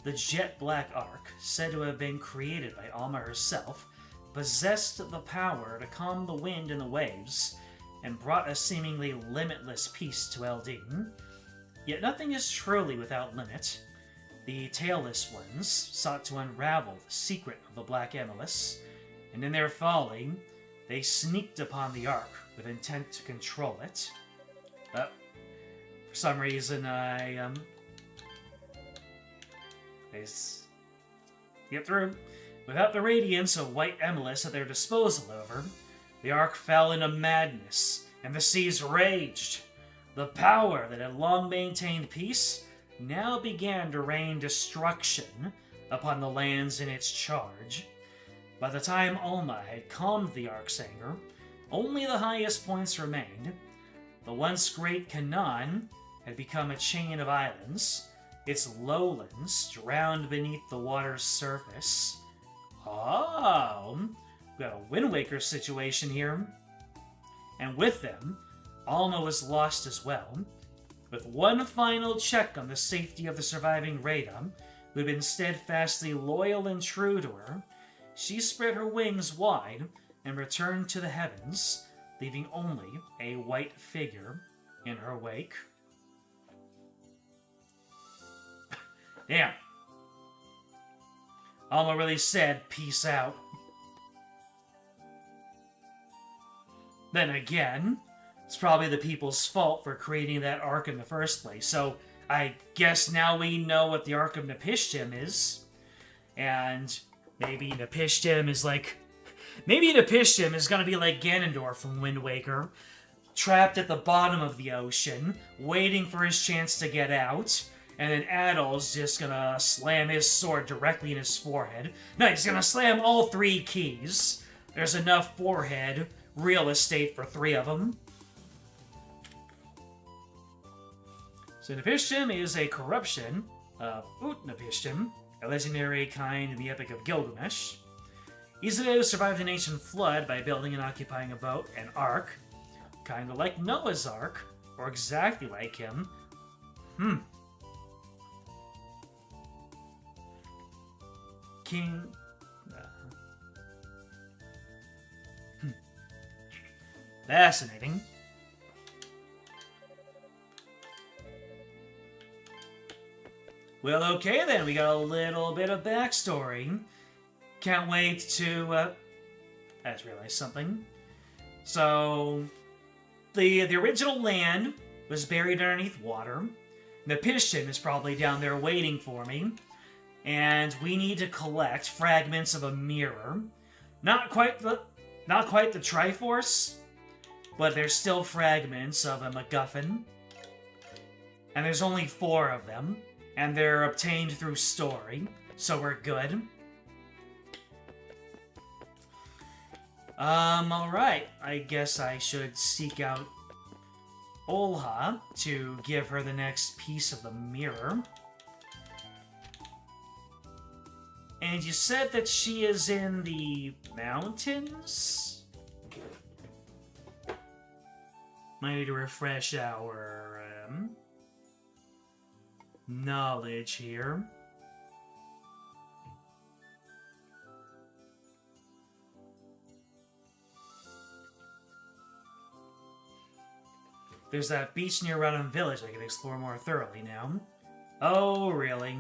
The jet black Ark, said to have been created by Alma herself, possessed the power to calm the wind and the waves, and brought a seemingly limitless peace to Eldin. Yet nothing is truly without limit. The tailless ones sought to unravel the secret of the black emelis, and in their folly, they sneaked upon the Ark with intent to control it. For some reason, I get through. Without the radiance of white emelis at their disposal, however, the Ark fell into madness, and the seas raged. The power that had long maintained peace now began to rain destruction upon the lands in its charge. By the time Alma had calmed the Ark's anger, only the highest points remained. The once great Canaan had become a chain of islands, its lowlands drowned beneath the water's surface. Oh, we've got a Wind Waker situation here. And with them, Alma was lost as well. With one final check on the safety of the surviving Rada, who had been steadfastly loyal and true to her, she spread her wings wide and returned to the heavens, leaving only a white figure in her wake. Damn. Alma really said, peace out. Then again, it's probably the people's fault for creating that Ark in the first place, so I guess now we know what the Ark of Napishtim is. And maybe Napishtim is like... Maybe Napishtim is gonna be like Ganondorf from Wind Waker, trapped at the bottom of the ocean, waiting for his chance to get out, and then Adol's just gonna slam his sword directly in his forehead. No, he's gonna slam all 3 keys. There's enough forehead real estate for 3 of them. So Napishtim is a corruption of Napishtim, a legendary kind in the Epic of Gilgamesh. Izadeh survived an ancient flood by building and occupying a boat and ark, kinda like Noah's Ark, or exactly like him. King... Fascinating. Well, okay then, we got a little bit of backstory. Can't wait to, I just realized something. So, the original land was buried underneath water. Napishtim is probably down there waiting for me. And we need to collect fragments of a mirror. Not quite the Triforce, but there's still fragments of a MacGuffin. And there's only 4 of them. And they're obtained through story, so we're good. Alright. I guess I should seek out Olha to give her the next piece of the mirror. And you said that she is in the mountains? Might need to refresh our knowledge here. There's that beach near Rodham Village I can explore more thoroughly now. Oh, really?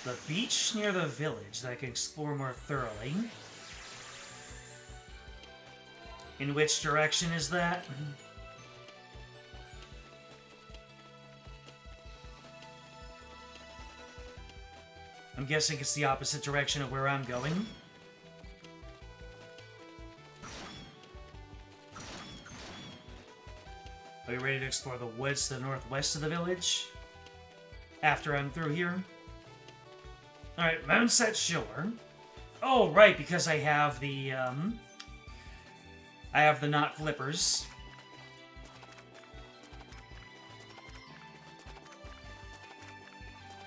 The beach near the village that I can explore more thoroughly. In which direction is that? I'm guessing it's the opposite direction of where I'm going. Are we ready to explore the woods to the northwest of the village? After I'm through here? Alright, Moonset Shore. Oh, right, because I have the knot flippers.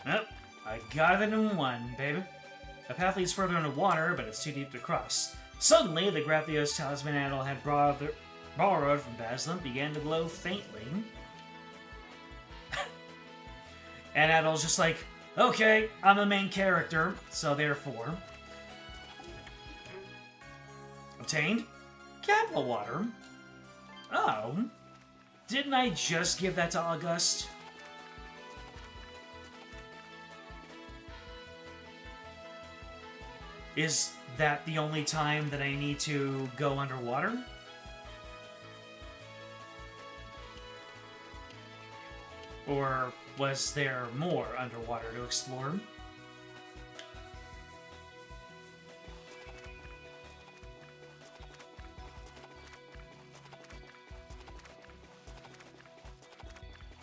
Oh, I got it in one, baby. The path leads further into water, but it's too deep to cross. Suddenly, the Graphios talisman Adol had borrowed from Basilisk began to glow faintly. And Adol's just like, okay, I'm the main character, so therefore... Obtained? Capital water? Oh. Didn't I just give that to August? Is that the only time that I need to go underwater? Or was there more underwater to explore?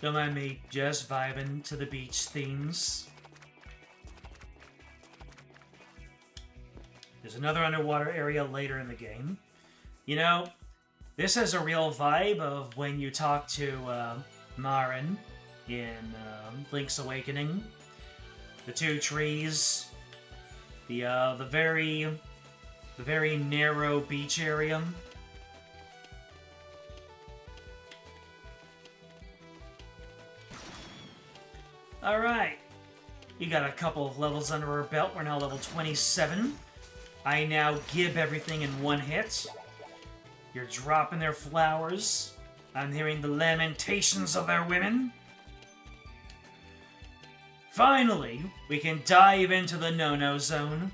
Don't mind me just vibing to the beach themes. There's another underwater area later in the game. You know, this has a real vibe of when you talk to Marin in Link's Awakening. The two trees, the very narrow beach area. All right, you got a couple of levels under our belt. We're now level 27. I now gib everything in one hit. You're dropping their flowers. I'm hearing the lamentations of their women. Finally, we can dive into the no-no zone.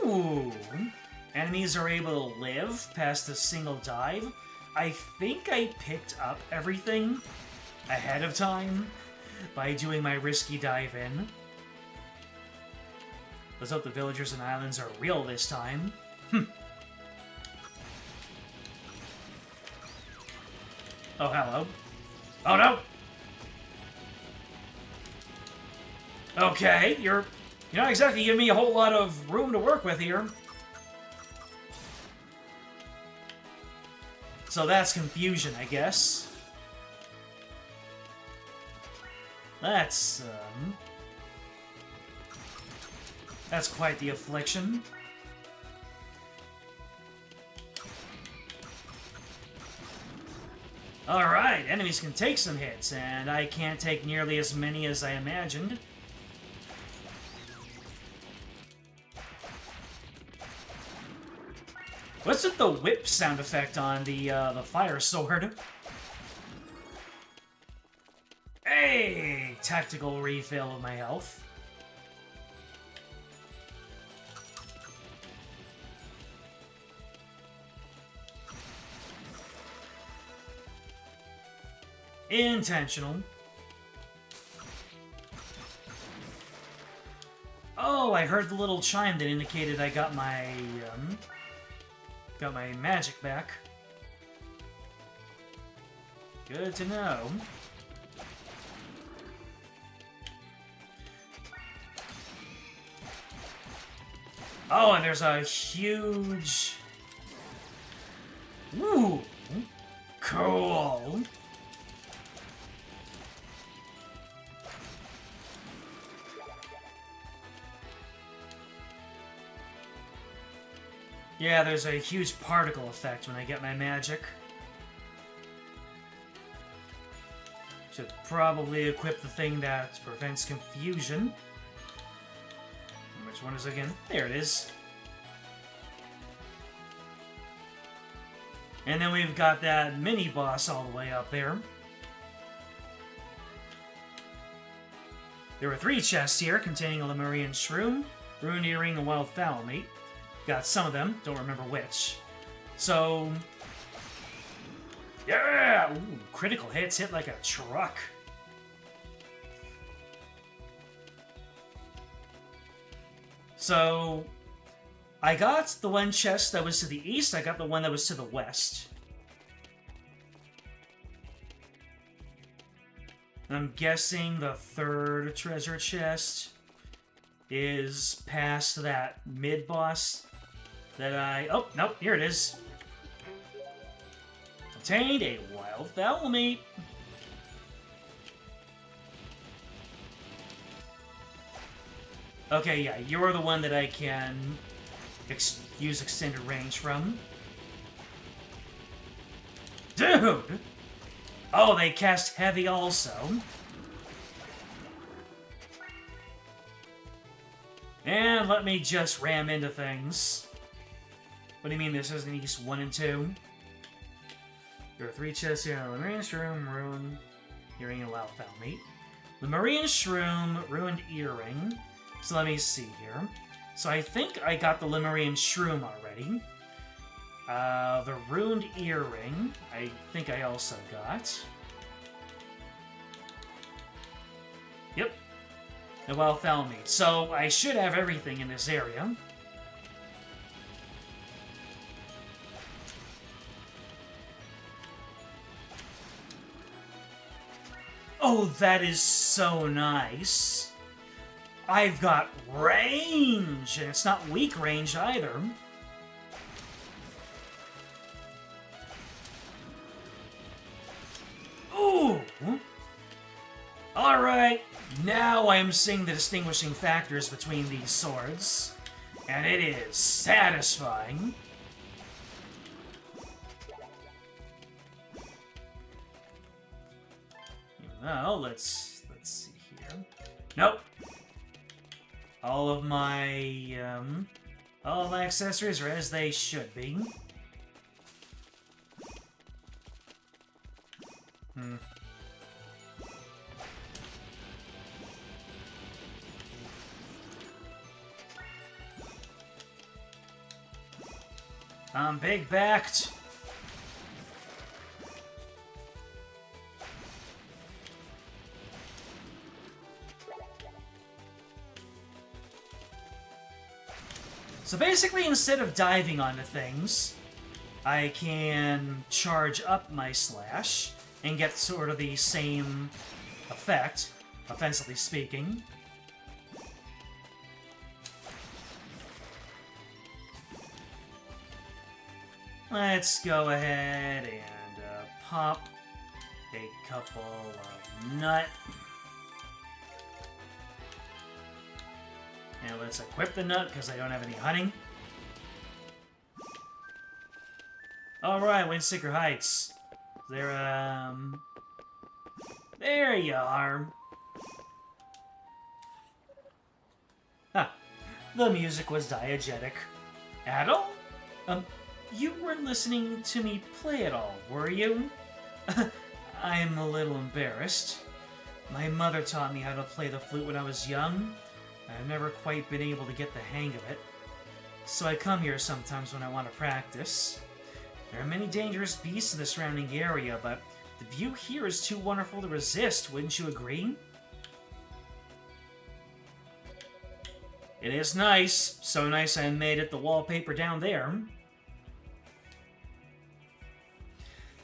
Ooh. Enemies are able to live past a single dive. I think I picked up everything ahead of time by doing my risky dive in. Let's hope the villagers and islands are real this time. Oh, hello. Oh, no! Okay, you're not exactly giving me a whole lot of room to work with here. So that's confusion, I guess. That's quite the affliction. Alright, enemies can take some hits, and I can't take nearly as many as I imagined. What's with the whip sound effect on the fire sword? Hey! Tactical refill of my health. Intentional. Oh, I heard the little chime that indicated I got my magic back. Good to know. Oh, and there's a huge... Ooh! Cool! Yeah, there's a huge particle effect when I get my magic. Should probably equip the thing that prevents confusion. Which one is it again? There it is. And then we've got that mini-boss all the way up there. There were 3 chests here containing a Lemurian shroom, ruined earring, and wild fowl meat. Got some of them, don't remember which. So... yeah! Ooh, critical hits hit like a truck. So... I got the one chest that was to the east, I got the one that was to the west. I'm guessing the 3rd treasure chest is past that mid-boss that I... oh, nope, here it is. Obtained a wild fowl meat. Okay, yeah, you're the one that I can use extended range from. Dude! Oh, they cast heavy also. And let me just ram into things. What do you mean this isn't East 1 and 2? There are 3 chests here. Lemurian Shroom, Ruined Earring, and Loud Foul Meat. Lemurian Shroom, Ruined Earring. So let me see here. So I think I got the Lemurian Shroom already. The Ruined Earring, I think I also got. Yep. The Wild Foul Meat. So I should have everything in this area. Oh, that is so nice. I've got range, and it's not weak range either. Ooh! Alright, now I'm seeing the distinguishing factors between these swords, and it is satisfying. Now, let's see here. Nope. All of my accessories are as they should be. I'm big-backed. So basically, instead of diving onto things, I can charge up my slash and get sort of the same effect, offensively speaking. Let's go ahead and pop a couple of nut. And let's equip the nut, because I don't have any honey. Alright, Windseeker Heights. There you are. Huh. The music was diegetic. Adol? You weren't listening to me play at all, were you? I'm a little embarrassed. My mother taught me how to play the flute when I was young. I've never quite been able to get the hang of it. So I come here sometimes when I want to practice. There are many dangerous beasts in the surrounding area, but the view here is too wonderful to resist, wouldn't you agree? It is nice. So nice I made it the wallpaper down there.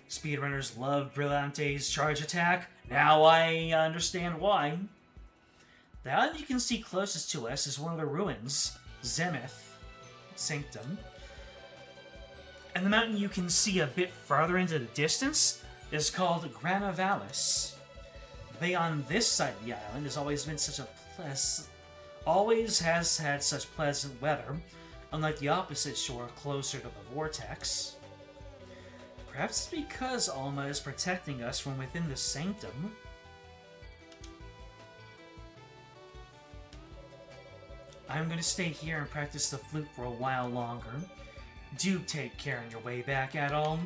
Speedrunners love Brillante's charge attack. Now I understand why. The island you can see closest to us is one of the ruins, Zenith Sanctum. And the mountain you can see a bit farther into the distance is called Granavallis. The bay on this side of the island has always been such a always has had such pleasant weather, unlike the opposite shore closer to the vortex. Perhaps it's because Alma is protecting us from within the sanctum. I'm going to stay here and practice the flute for a while longer. Do take care on your way back, Adol.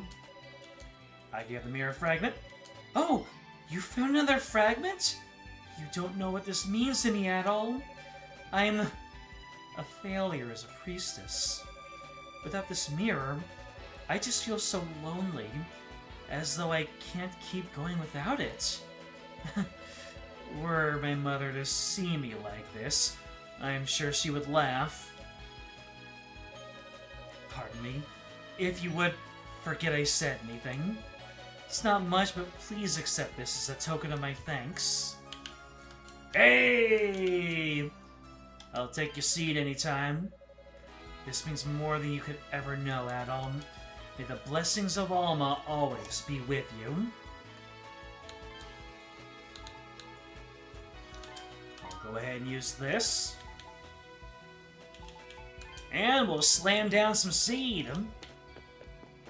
I do have the mirror fragment. Oh, you found another fragment? You don't know what this means to me, Adol. I'm a failure as a priestess. Without this mirror, I just feel so lonely, as though I can't keep going without it. Were my mother to see me like this, I'm sure she would laugh. Pardon me. If you would, forget I said anything. It's not much, but please accept this as a token of my thanks. Hey! I'll take your seat anytime. This means more than you could ever know, Adol. May the blessings of Alma always be with you. I'll go ahead and use this. And we'll slam down some seed.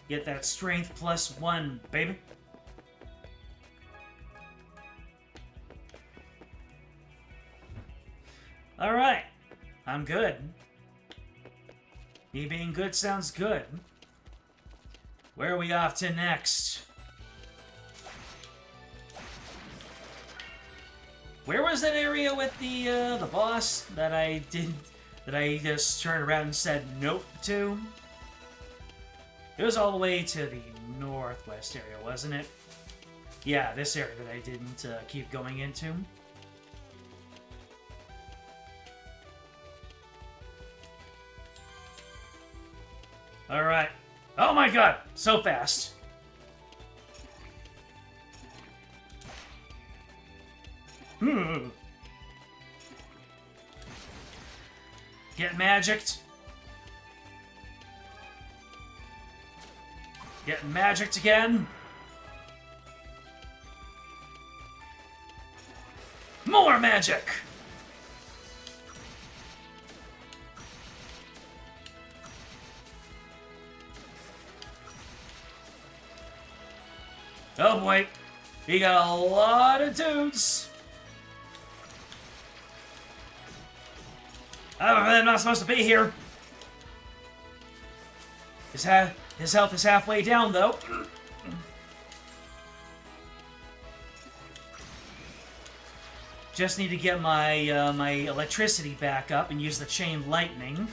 Get that strength +1, baby. Alright. I'm good. Me being good sounds good. Where are we off to next? Where was that area with the boss that I just turned around and said nope to? It was all the way to the northwest area, wasn't it? Yeah, this area that I didn't keep going into. Alright. Oh my god! So fast. Get magicked. Get magicked again. More magic! Oh boy, we got a lot of dudes. I'm not supposed to be here. His health is halfway down, though. Just need to get my my electricity back up and use the chain lightning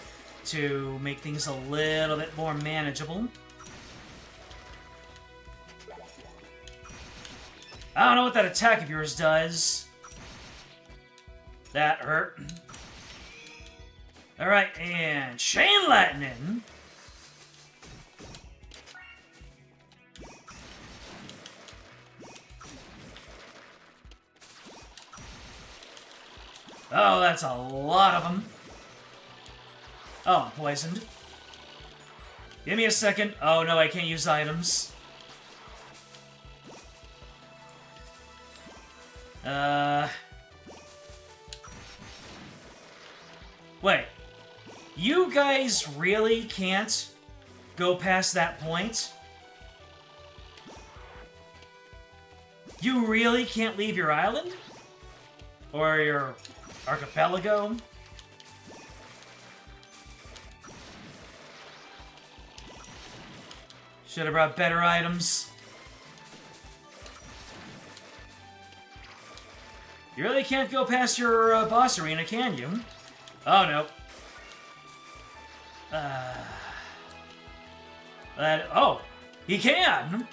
to make things a little bit more manageable. I don't know what that attack of yours does. That hurt. Alright, and chain lightning. Oh, that's a lot of them. Oh, I'm poisoned. Give me a second. Oh no, I can't use items. Wait. You guys really can't go past that point? You really can't leave your island? Or your archipelago? Should have brought better items. You really can't go past your boss arena, can you? Oh, no. Oh, he can!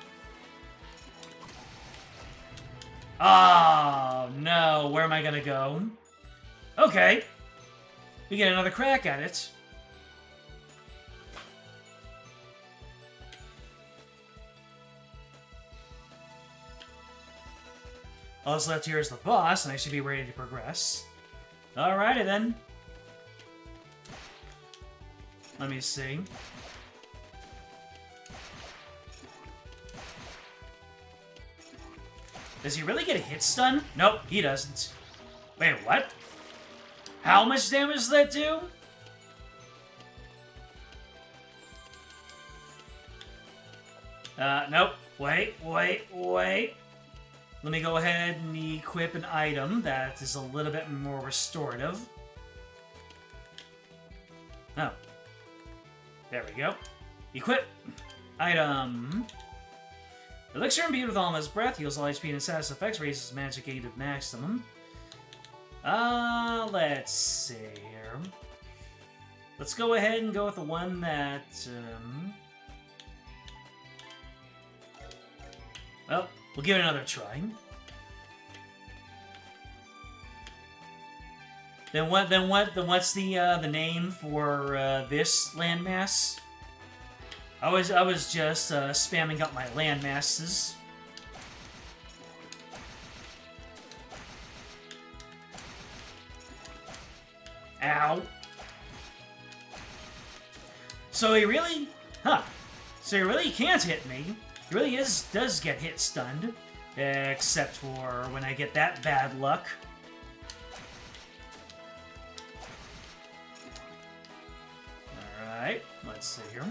Oh, no. Where am I gonna go? Okay. We get another crack at it. All that's left here is the boss, and I should be ready to progress. Alrighty then. Let me see. Does he really get a hit stun? Nope, he doesn't. Wait, what? How much damage does that do? Nope. Wait. Let me go ahead and equip an item that is a little bit more restorative. Oh. There we go. Equip. Item. Elixir imbued with Alma's breath, heals all HP and status effects, raises magic aid to maximum. Let's see here. Let's go ahead and go with the one that, well, we'll give it another try. Then what's the name for this landmass? I was just spamming up my landmasses. Ow. So he really, so he really can't hit me. He really does get hit stunned, except for when I get that bad luck. Let's see here.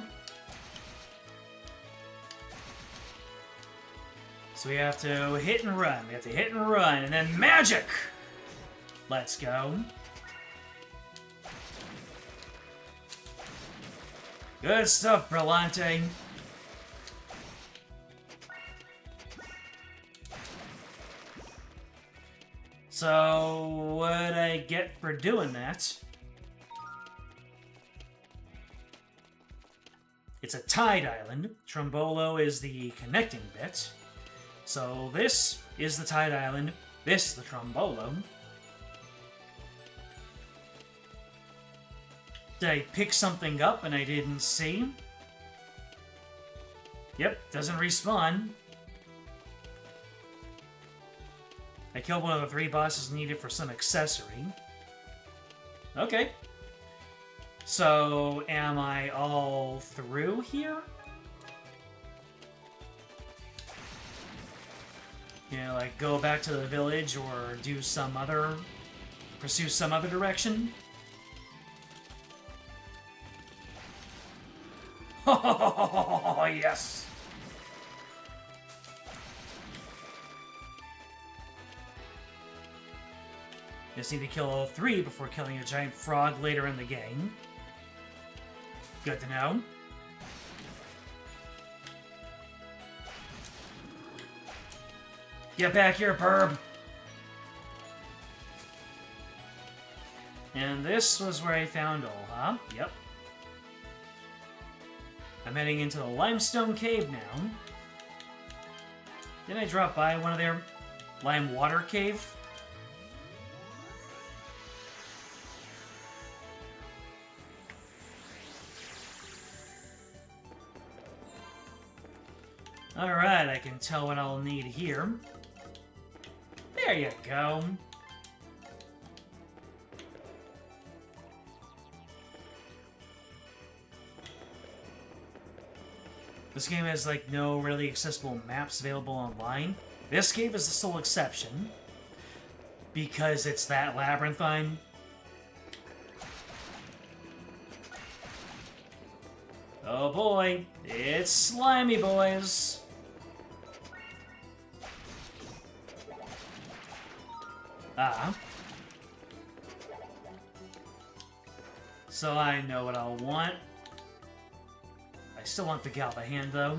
So we have to hit and run. We have to hit and run, and then magic! Let's go. Good stuff, Brillante. So, what'd I get for doing that? It's a tied island. Trombolo is the connecting bit. So this is the tied island. This is the Trombolo. Did I pick something up and I didn't see? Yep, doesn't respawn. I killed one of the 3 bosses needed for some accessory. Okay. So, am I all through here? You know, like, go back to the village or do some other... pursue some other direction? Oh, yes! Just need to kill all 3 before killing a giant frog later in the game. Good to know. Get back here, perb! And this was where I found Adol, huh? Yep. I'm heading into the limestone cave now. Didn't I drop by one of their lime water cave? Alright, I can tell what I'll need here. There you go. This game has, like, no really accessible maps available online. This cave is the sole exception. Because it's that labyrinthine. Oh boy, it's slimy, boys. So I know what I'll want. I still want the Galba hand, though.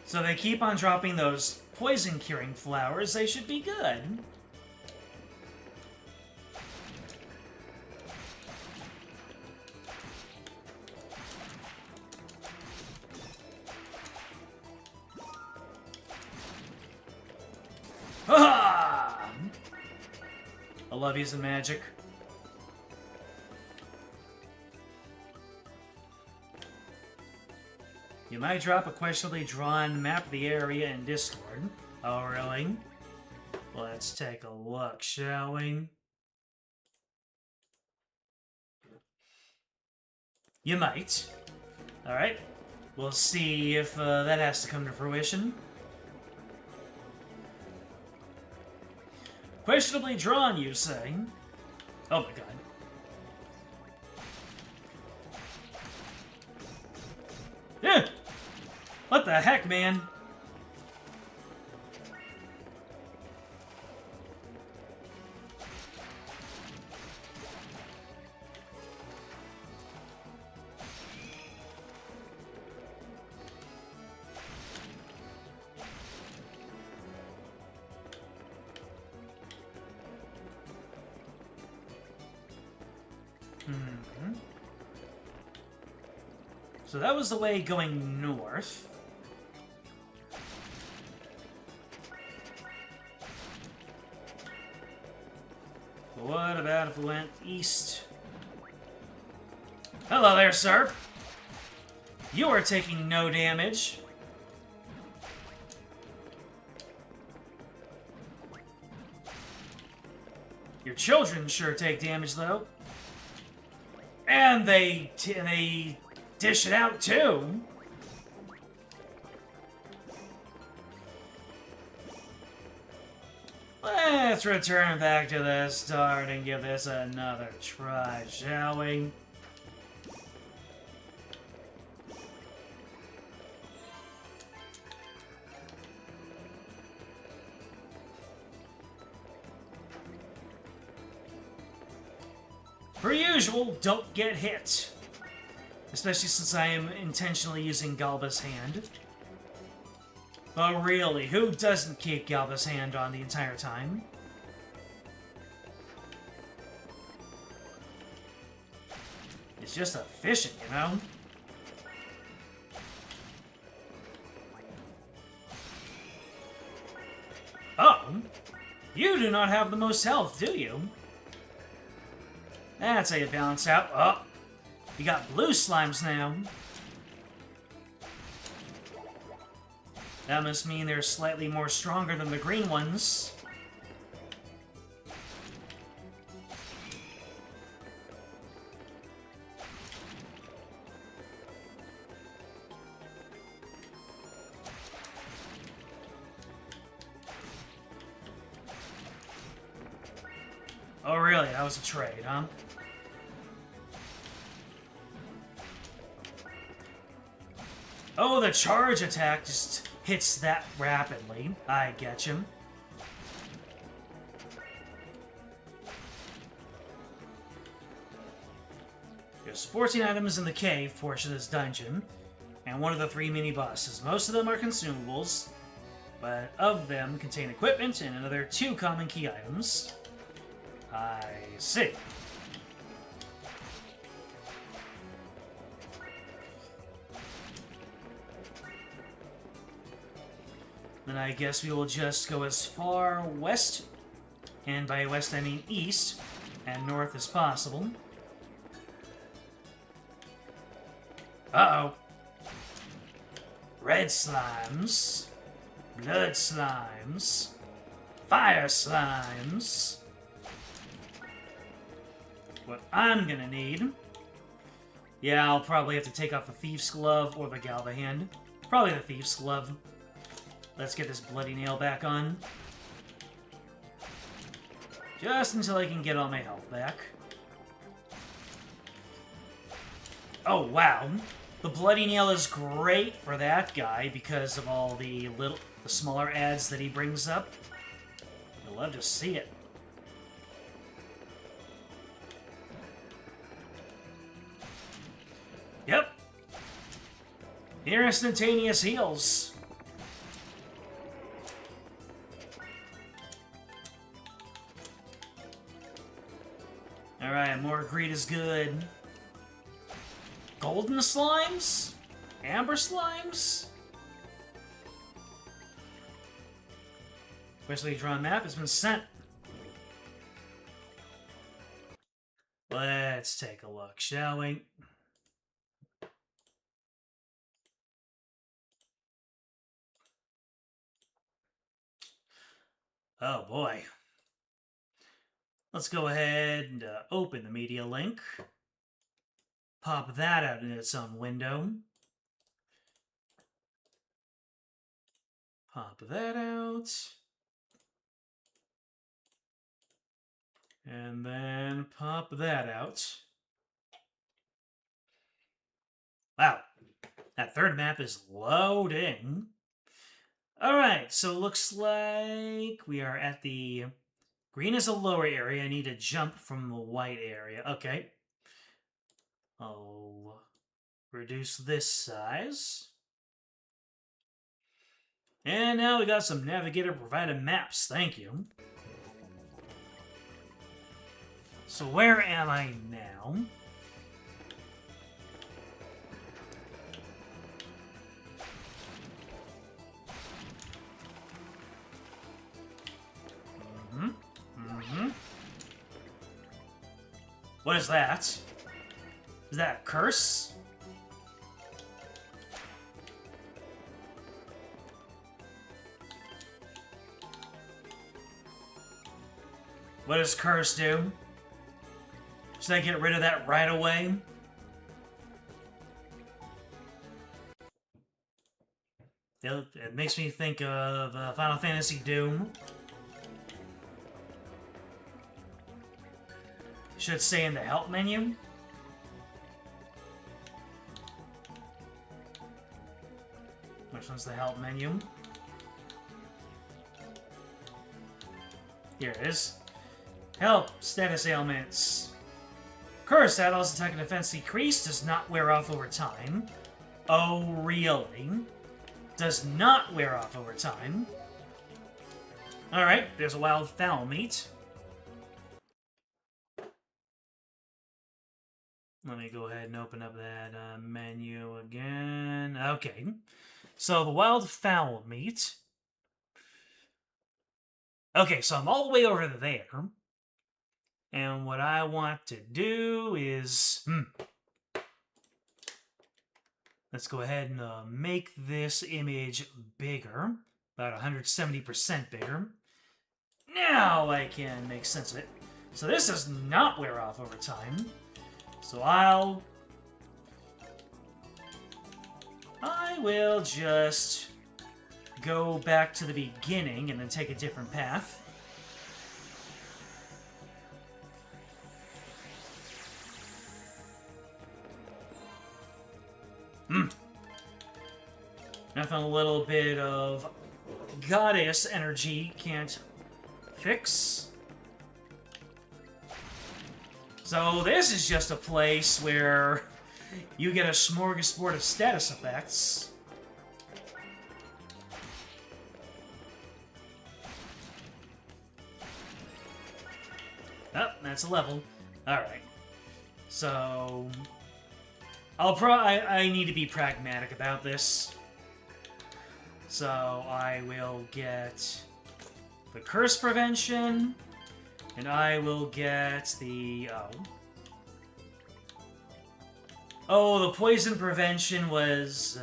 So they keep on dropping those poison-curing flowers. They should be good. I love using magic. You might drop a questionably drawn map of the area in Discord. Oh, really? Let's take a look, shall we? You might. Alright. We'll see if that has to come to fruition. Questionably drawn, you say? Oh my god. Yeah! What the heck, man? So that was the way going north. But what about if we went east? Hello there, sir. You are taking no damage. Your children sure take damage, though. And they dish it out, too. Let's return back to the start and give this another try, shall we? Per usual, don't get hit. Especially since I am intentionally using Galba's hand. But really, who doesn't keep Galba's hand on the entire time? It's just efficient, you know? Oh! You do not have the most health, do you? That's how you balance out. Oh! You got blue slimes now. That must mean they're slightly more stronger than the green ones. Oh really? That was a trade, huh? Oh, the charge attack just hits that rapidly. I get you. There's 14 items in the cave portion of this dungeon, and one of the 3 mini-bosses. Most of them are consumables, but of them contain equipment and another 2 common key items. I see. Then I guess we will just go as far west, and by west I mean east, and north as possible. Uh-oh. Red slimes, blood slimes, fire slimes. What I'm gonna need... Yeah, I'll probably have to take off the Thief's Glove or the Galba Hand. Probably the Thief's Glove. Let's get this bloody nail back on. Just until I can get all my health back. Oh, wow. The bloody nail is great for that guy because of all the smaller ads that he brings up. I'd love to see it. Yep. Near instantaneous heals. Alright, more greed is good. Golden slimes? Amber slimes? Specially drawn map has been sent. Let's take a look, shall we? Oh boy. Let's go ahead and open the media link. Pop that out in its own window. Pop that out. And then pop that out. Wow. That third map is loading. Alright, so looks like we are at the... Green is a lower area. I need to jump from the white area. Okay. I'll reduce this size. And now we got some navigator-provided maps. Thank you. So where am I now? What is that? Is that a curse? What does curse do? Should I get rid of that right away? It makes me think of Final Fantasy Doom. Should say in the help menu. Which one's the help menu? Here it is. Help. Status ailments. Curse. Adol's attack and defense decrease. Does not wear off over time. Oh, really? Does not wear off over time. Alright, there's a wild fowl meat. Let me go ahead and open up that menu again. Okay. So, the wild fowl meat. Okay, so I'm all the way over there. And what I want to do is... Let's go ahead and make this image bigger. About 170% bigger. Now I can make sense of it. So this does not wear off over time. So I will just go back to the beginning and then take a different path. Nothing a little bit of goddess energy can't fix. So this is just a place where you get a smorgasbord of status effects. Oh, that's a level. Alright. So... I need to be pragmatic about this. So I will get the curse prevention, and I will get the... Oh, the poison prevention was...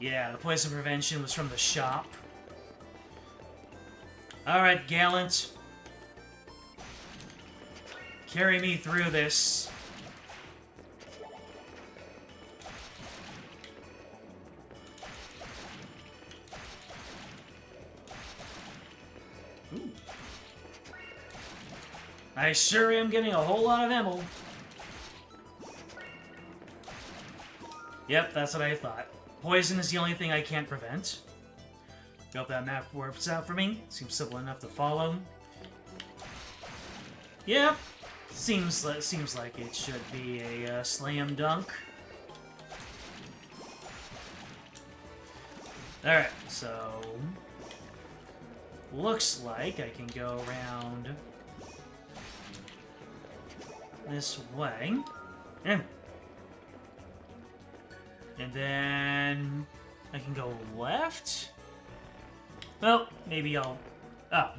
Yeah, the poison prevention was from the shop. Alright, Gallant. Carry me through this. Ooh. I sure am getting a whole lot of ammo. Yep, that's what I thought. Poison is the only thing I can't prevent. Hope that map works out for me. Seems simple enough to follow. Yep. Seems like it should be a slam dunk. Alright, so... Looks like I can go around... this way. And then... I can go left? Well, maybe I'll... Oh.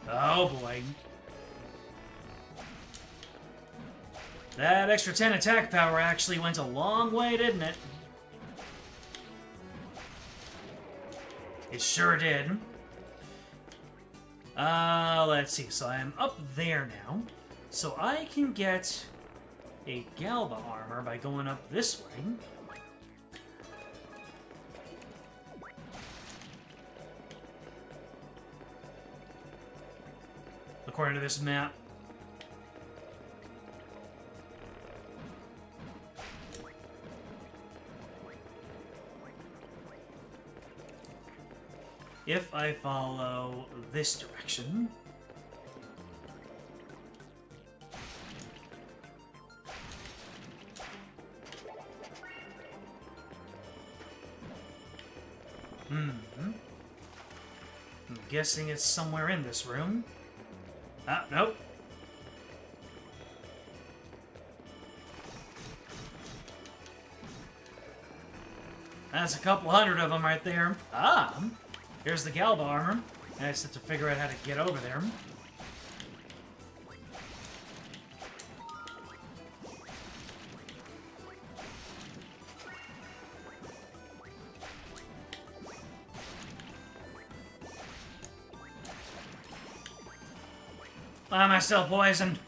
Oh boy. That extra 10 attack power actually went a long way, didn't it? It sure did. Let's see. So I'm up there now. So I can get a Galba armor by going up this way. According to this map. If I follow this direction... I'm guessing it's somewhere in this room. Ah, nope. That's a couple hundred of them right there. Ah! Here's the Galba armor. I just have to figure out how to get over there. Why am I still poisoned?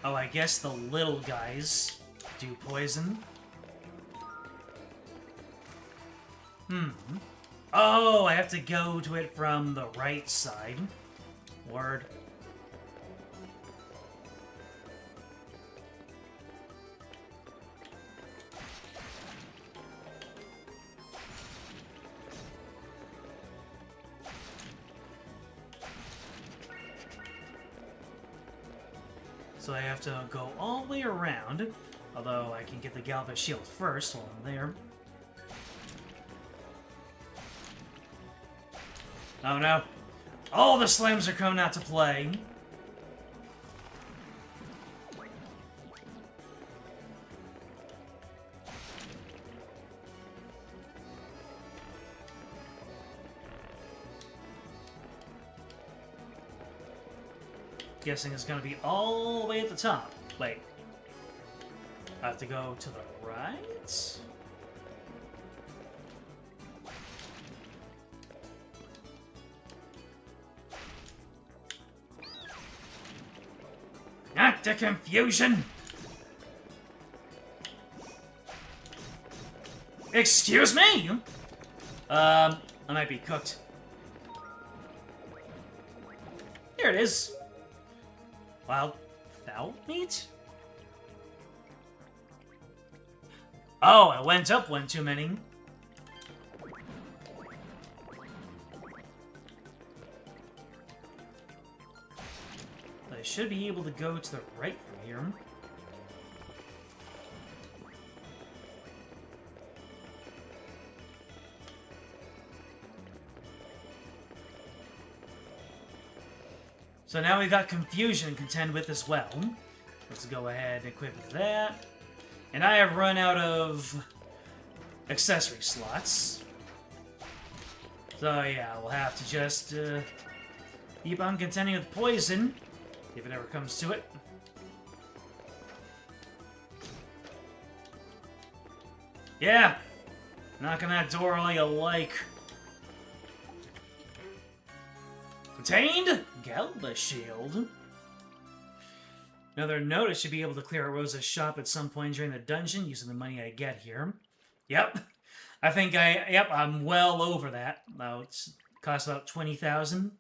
Oh, I guess the little guys do poison. Oh, I have to go to it from the right side. Word. So I have to go all the way around, although I can get the Galva shield first while I'm there. Oh no. All the slams are coming out to play. Guessing it's gonna be all the way at the top. Wait. I have to go to the right? Not the confusion! Excuse me? I might be cooked. Here it is. Wild fowl meat? Oh, I went up one too many. I should be able to go to the right from here. So now we've got confusion to contend with as well. Let's go ahead and equip that. And I have run out of accessory slots. So yeah, we'll have to just keep on contending with poison, if it ever comes to it. Yeah! Knock on that door all you like. Obtained! Galba shield. Another note, I should be able to clear out Rosa's shop at some point during the dungeon using the money I get here. Yep. I think I'm well over that. It costs about 20,000.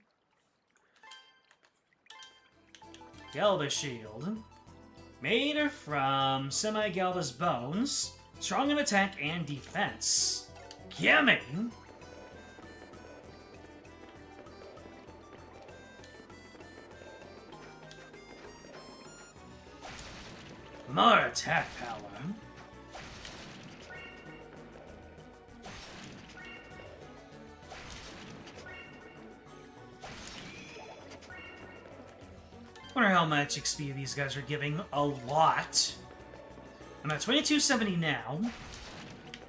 Galba shield. Made from Semi-Galba's bones. Strong in attack and defense. Gimme! More attack power. Wonder how much XP these guys are giving. A lot. I'm at 2270 now.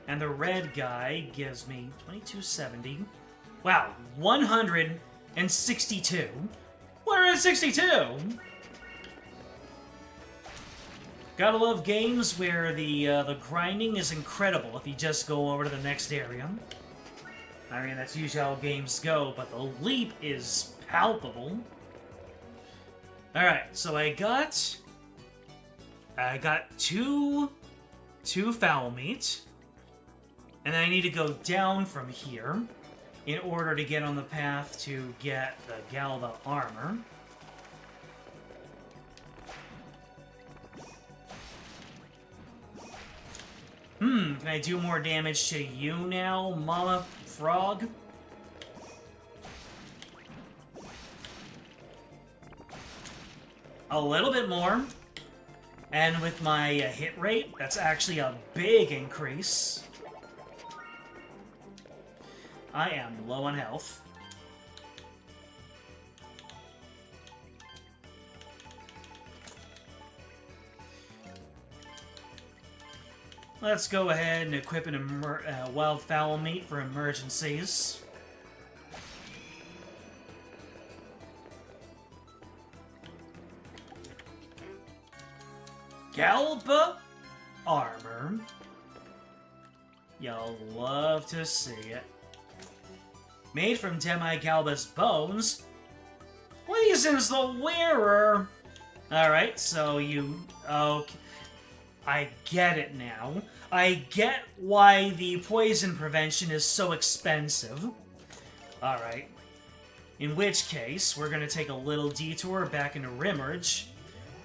And the red guy gives me 2270. Wow, 162. 162! Gotta love games where the grinding is incredible if you just go over to the next area. I mean, that's usually how games go, but the leap is palpable. Alright, so I got two fowl meat, and then I need to go down from here in order to get on the path to get the Galva armor. Can I do more damage to you now, Mama Frog? A little bit more. And with my hit rate, that's actually a big increase. I am low on health. Let's go ahead and equip an wild fowl meat for emergencies. Galba armor. You'll love to see it. Made from Semi-Galba's bones. Pleases the wearer. Alright, so you... Okay. I get it now. I get why the poison prevention is so expensive. Alright. In which case, we're gonna take a little detour back into Rimmerge.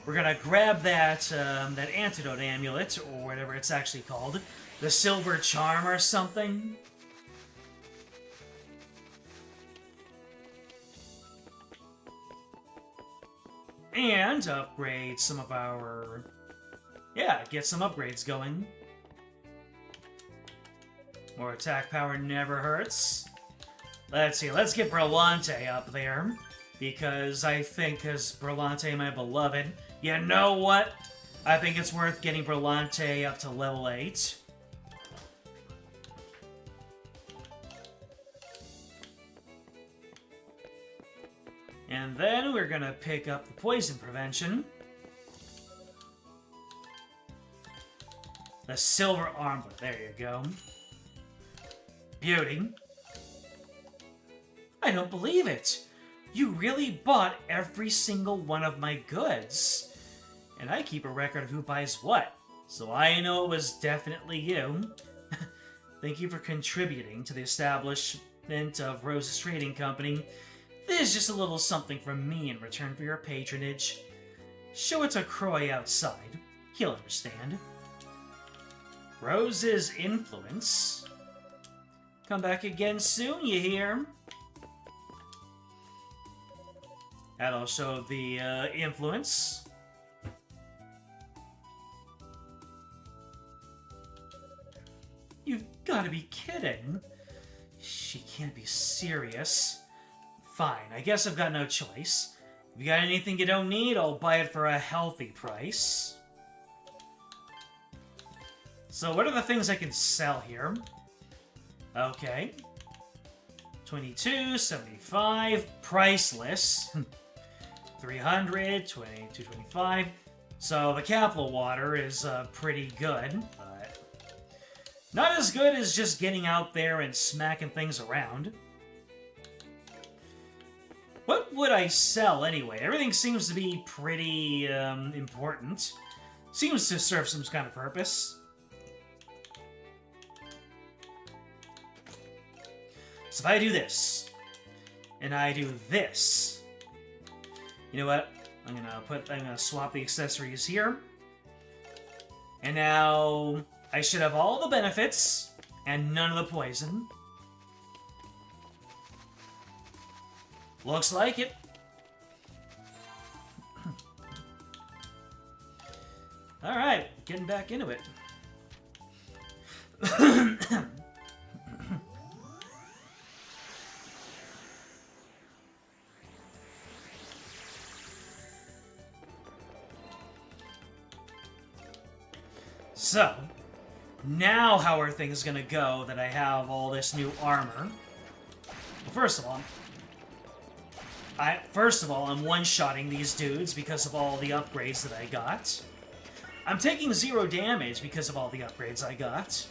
We're gonna grab that, that antidote amulet, or whatever it's actually called. The Silver Charm or something. And upgrade some of our... Yeah, get some upgrades going. More attack power never hurts. Let's see, let's get Brillante up there. Because I think, as Brillante, my beloved... You know what? I think it's worth getting Brillante up to level 8. And then we're gonna pick up the poison prevention. The silver armlet, there you go. Beauty. I don't believe it! You really bought every single one of my goods. And I keep a record of who buys what, so I know it was definitely you. Thank you for contributing to the establishment of Rose's Trading Company. This is just a little something from me in return for your patronage. Show it to Croy outside. He'll understand. Rose's influence. Come back again soon, you hear? That'll show the influence. You've got to be kidding. She can't be serious. Fine, I guess I've got no choice. If you got anything you don't need, I'll buy it for a healthy price. So what are the things I can sell here? Okay. 22.75, priceless. 300, 225. So the capital water is pretty good, but not as good as just getting out there and smacking things around. What would I sell anyway? Everything seems to be pretty important. Seems to serve some kind of purpose. So if I do this, and I do this, you know what? I'm gonna swap the accessories here. And now I should have all the benefits and none of the poison. Looks like it. Alright, getting back into it. So, now how are things gonna go that I have all this new armor? Well, first of all, I'm one-shotting these dudes because of all the upgrades that I got. I'm taking 0 damage because of all the upgrades I got.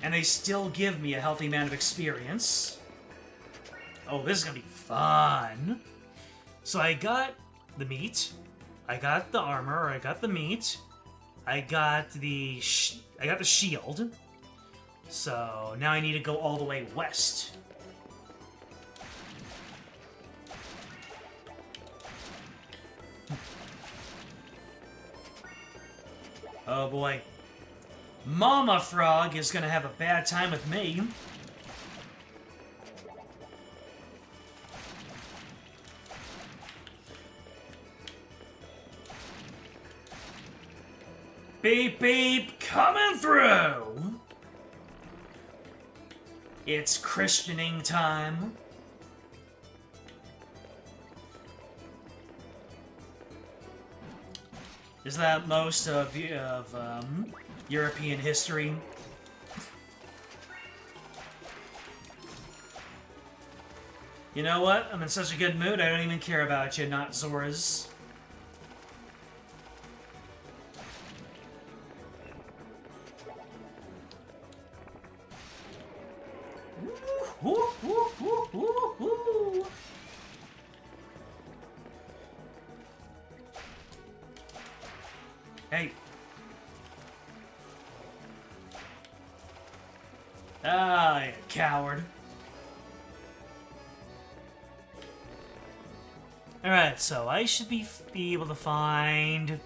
And they still give me a healthy amount of experience. Oh, this is gonna be fun. So I got the meat, I got the armor, or I got the meat, I got the shield. So now I need to go all the way west. Oh boy. Mama Frog is gonna have a bad time with me. Beep beep, coming through! It's Christianing time. Is that most of European history? You know what? I'm in such a good mood, I don't even care about you, not Zora's. Ah, you coward. Alright, so I should be able to find...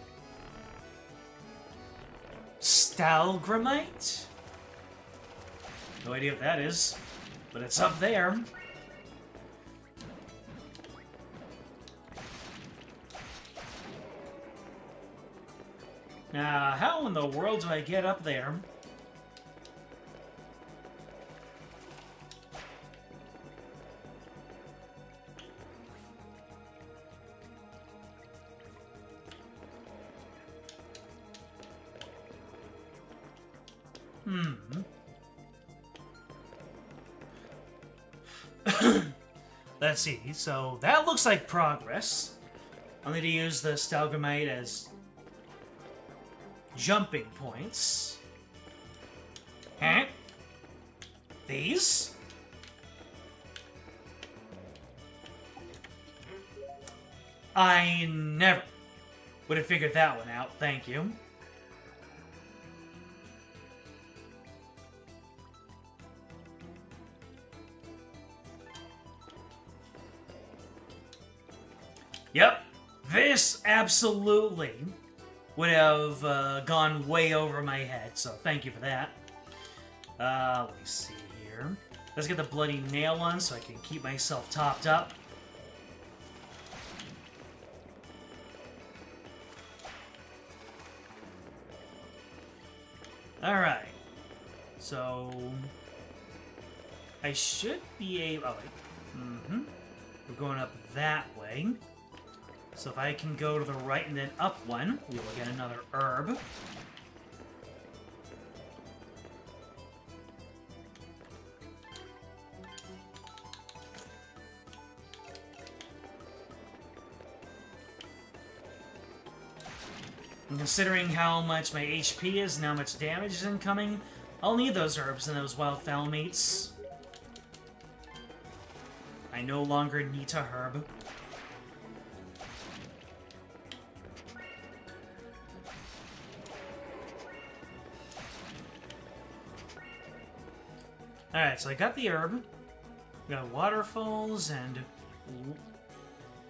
Stalagmite? No idea what that is, but it's up there. Now, how in the world do I get up there? Let's see, so that looks like progress. I'll need to use the stalagmite as jumping points. Huh? These? I never would have figured that one out, thank you. Yep, this absolutely would have gone way over my head, so thank you for that. Let me see here. Let's get the bloody nail on so I can keep myself topped up. Alright. So... I should be able... Oh, wait. We're going up that way. So if I can go to the right and then up one, we will get another herb. And considering how much my HP is and how much damage is incoming, I'll need those herbs and those wild fowl meats. I no longer need a herb. Alright, so I got the herb. We got waterfalls and...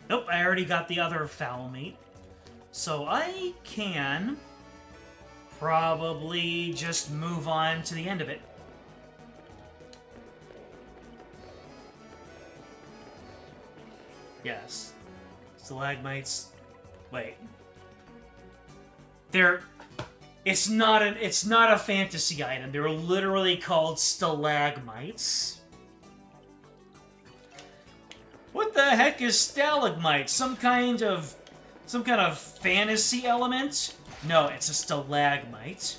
Nope, I already got the other fowl meat. So I can probably just move on to the end of it. Yes. Stalagmites. Wait. They're... It's not a fantasy item. They're literally called stalagmites. What the heck is stalagmite? Some kind of fantasy element? No, it's a stalagmite.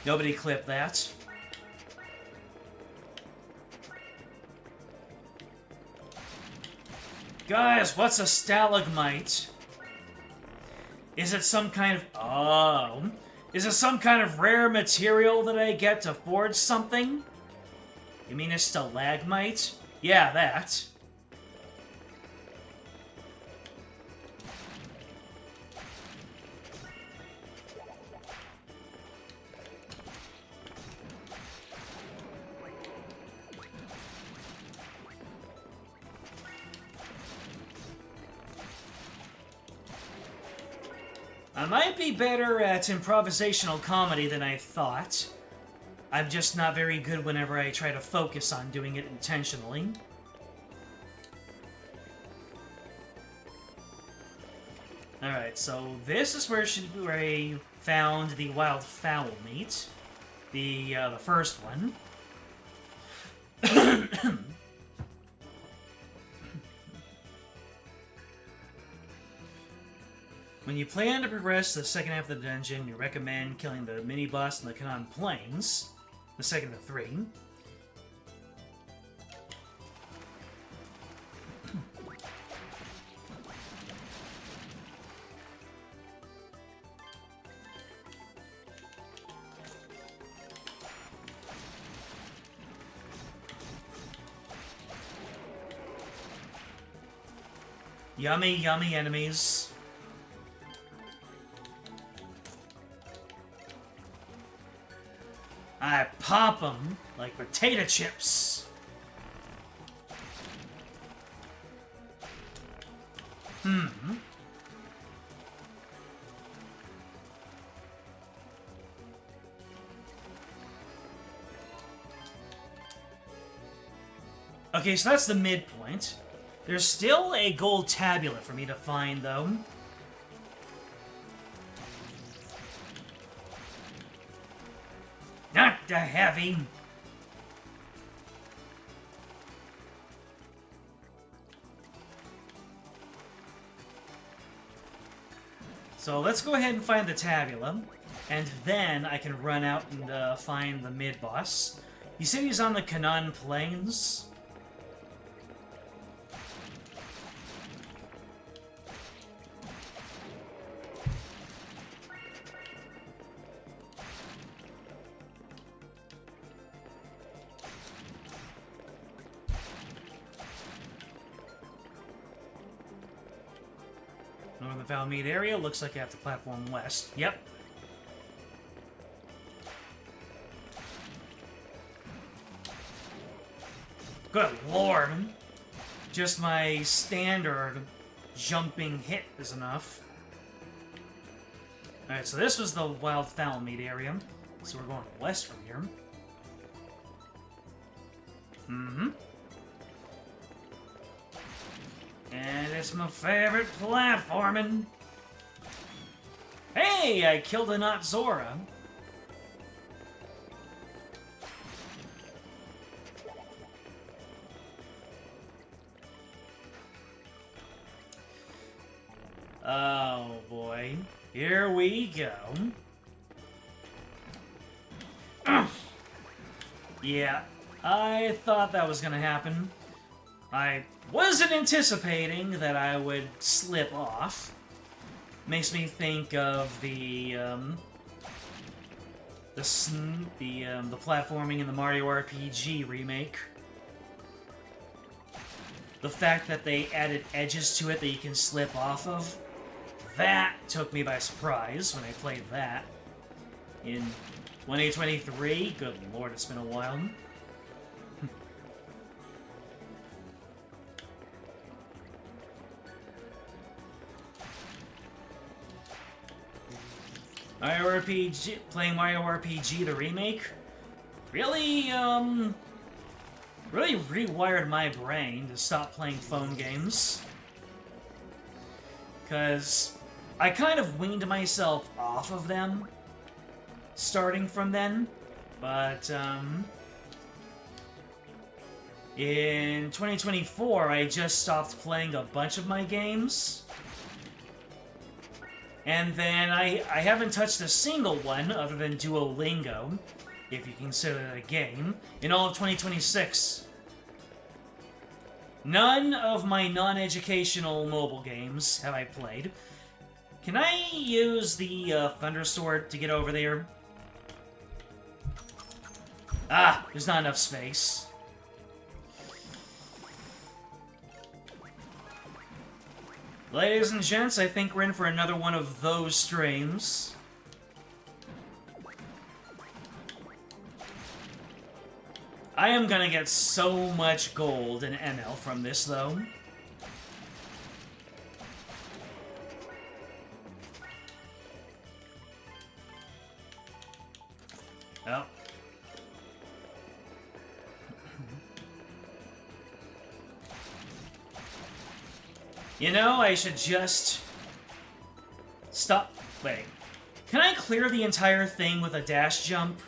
Nobody clip that. Guys, what's a stalagmite? Is it some kind of... Oh. Is it some kind of rare material that I get to forge something? You mean a stalagmite? Yeah, that. I might be better at improvisational comedy than I thought. I'm just not very good whenever I try to focus on doing it intentionally. Alright, so this is where I found the wild fowl meat. The first one. When you plan to progress to the second half of the dungeon, we recommend killing the mini-boss in the Canaan Plains, the second of three. Yummy, yummy enemies. I pop them like potato chips. Okay, so that's the midpoint. There's still a gold tabula for me to find, though. Not the heavy. So let's go ahead and find the tabula, and then I can run out and find the mid-boss. You said he's on the Canaan Plains? Northern Valmead area, looks like I have to platform west. Yep. Good lord. Just my standard jumping hit is enough. Alright, so this was the Wild Valmead area. So we're going west from here. And it's my favorite platforming. Hey, I killed a Not Zora. Oh boy. Here we go. Yeah, I thought that was gonna happen. I wasn't anticipating that I would slip off. Makes me think of the platforming in the Mario RPG remake. The fact that they added edges to it that you can slip off of, that took me by surprise when I played that in 2023. Good lord, it's been a while. Playing Mario RPG the remake really rewired my brain to stop playing phone games. Because I kind of weaned myself off of them starting from then, but in 2024 I just stopped playing a bunch of my games. And then I haven't touched a single one, other than Duolingo, if you consider it a game, in all of 2026. None of my non-educational mobile games have I played. Can I use the Thunder Sword to get over there? Ah, there's not enough space. Ladies and gents, I think we're in for another one of those streams. I am gonna get so much gold and ML from this, though. Oh. You know, I should just stop. Wait. Can I clear the entire thing with a dash jump?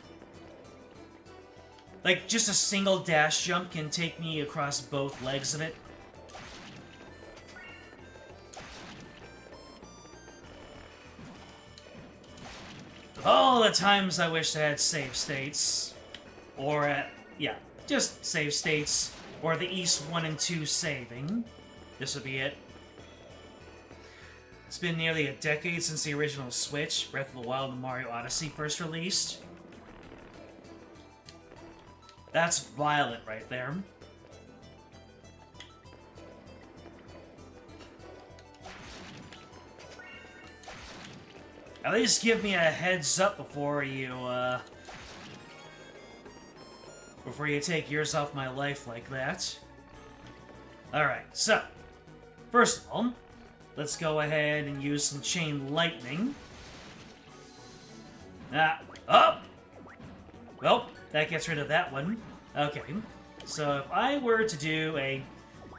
Like, just a single dash jump can take me across both legs of it? All the times I wish I had save states. Or, yeah, just save states. Or the East 1 and 2 saving. This would be it. It's been nearly a decade since the original Switch, Breath of the Wild and Mario Odyssey first released. That's Violet right there. At least give me a heads up before you, before you take yours off my life like that. Alright, so, first of all, let's go ahead and use some chain lightning. Oh! Well, that gets rid of that one. Okay, so if I were to do a...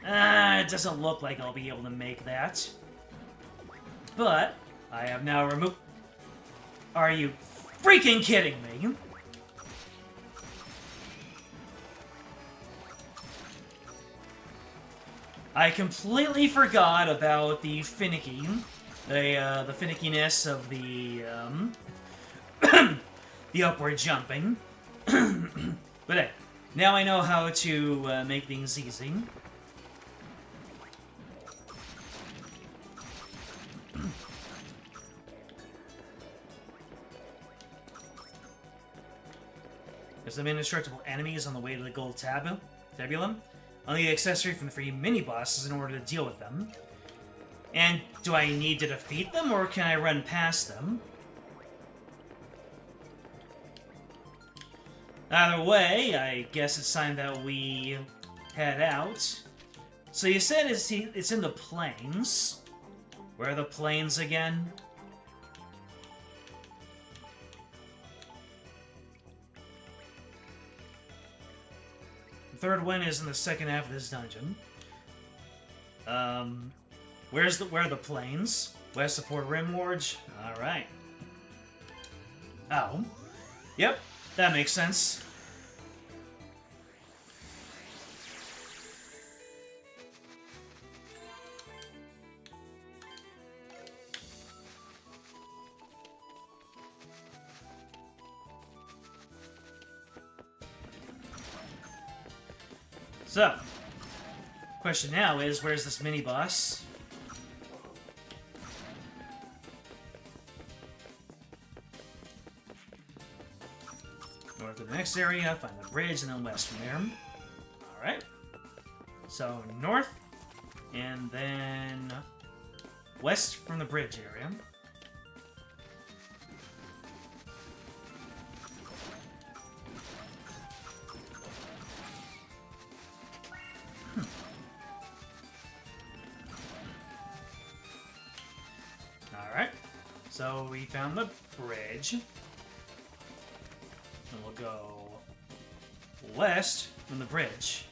it doesn't look like I'll be able to make that. But, I have now removed... Are you freaking kidding me? I completely forgot about the finicky, the finickiness of the the upward jumping. But hey, now I know how to make things easy. There's some indestructible enemies on the way to the gold tabulum. Only the accessory from the free mini-bosses in order to deal with them. And do I need to defeat them, or can I run past them? Either way, I guess it's time that we head out. So you said it's in the plains. Where are the plains again? The third one is in the second half of this dungeon. Where are the plains? West of Port Rimward? Alright. Oh. Yep, that makes sense. So, question now is, where's this mini-boss? North of the next area, find the bridge, and then west from there. Alright. So, north, and then west from the bridge area. Alright, so we found the bridge. And we'll go west from the bridge.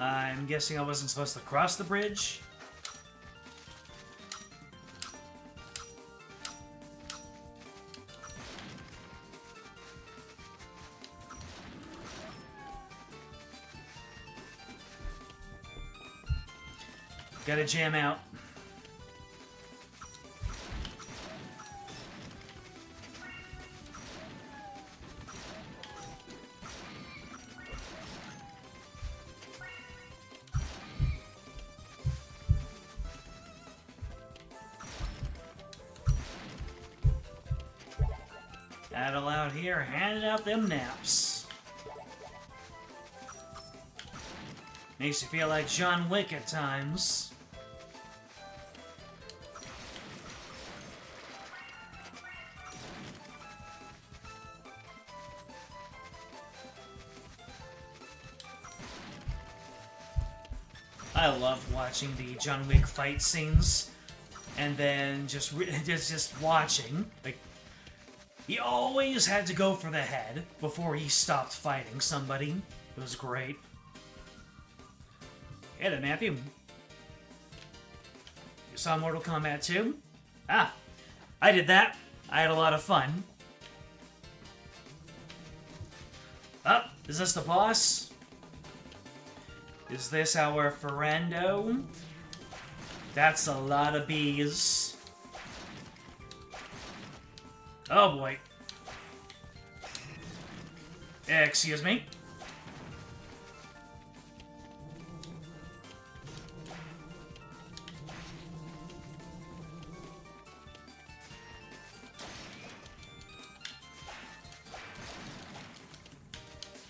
I'm guessing I wasn't supposed to cross the bridge. Gotta jam out. Adol out here, handing out them naps. Makes you feel like John Wick at times. I love watching the John Wick fight scenes, and then just watching. Like, he always had to go for the head before he stopped fighting somebody. It was great. Hey there, Matthew. You saw Mortal Kombat 2? Ah, I did that. I had a lot of fun. Oh, is this the boss? Is this our Ferrando? That's a lot of bees. Oh boy. Excuse me.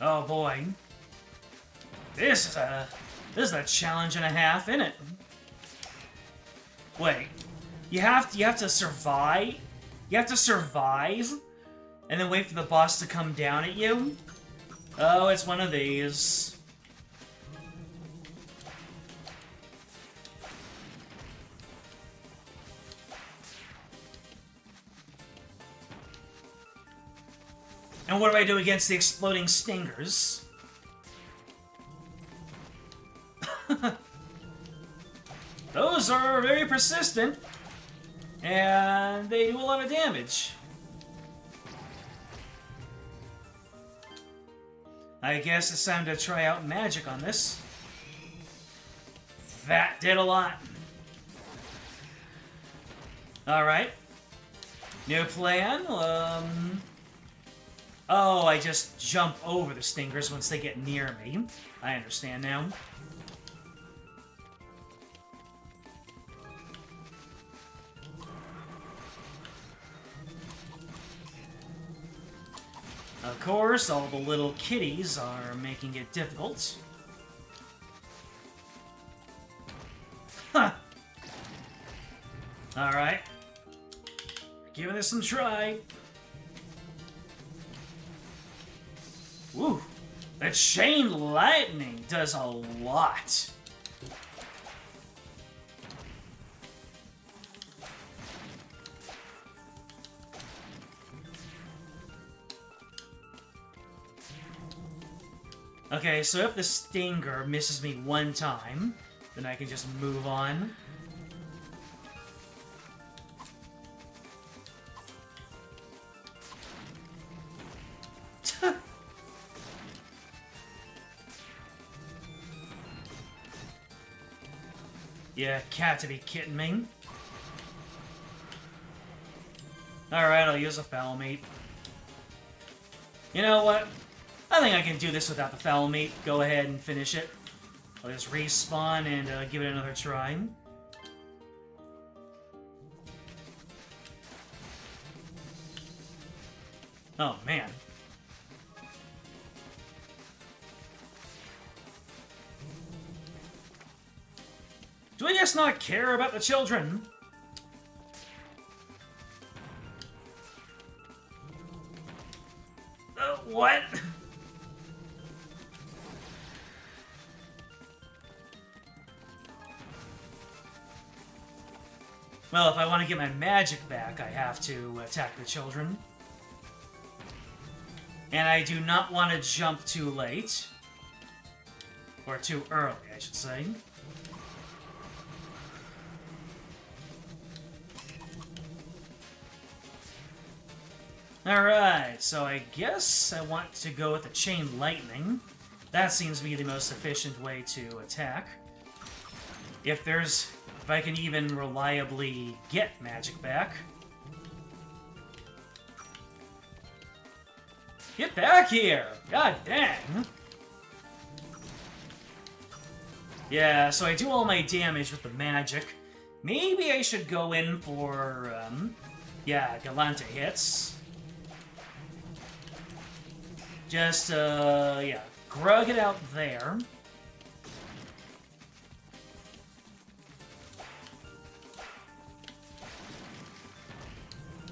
Oh boy. This is a challenge and a half, isn't it? Wait, you have to survive. You have to survive, and then wait for the boss to come down at you. Oh, it's one of these. And what do I do against the exploding stingers? Those are very persistent, and they do a lot of damage. I guess it's time to try out magic on this. That did a lot. Alright. New plan. Oh, I just jump over the stingers once they get near me. I understand now. Of course, all the little kitties are making it difficult. Huh. Alright. Giving this some try. Woo! That chain lightning does a lot. Okay, so if the stinger misses me one time, then I can just move on. Yeah, cat to be kidding me. Alright, I'll use a foul meat. You know what? I think I can do this without the foul meat. Go ahead and finish it. I'll just respawn and give it another try. Oh, man. Do we just not care about the children? What? Well, if I want to get my magic back, I have to attack the children. And I do not want to jump too late. Or too early, I should say. Alright, so I guess I want to go with the chain lightning. That seems to be the most efficient way to attack. If I can even reliably get magic back. Get back here! God dang! Yeah, so I do all my damage with the magic. Maybe I should go in for, yeah, Galante hits. Just, yeah, grug it out there.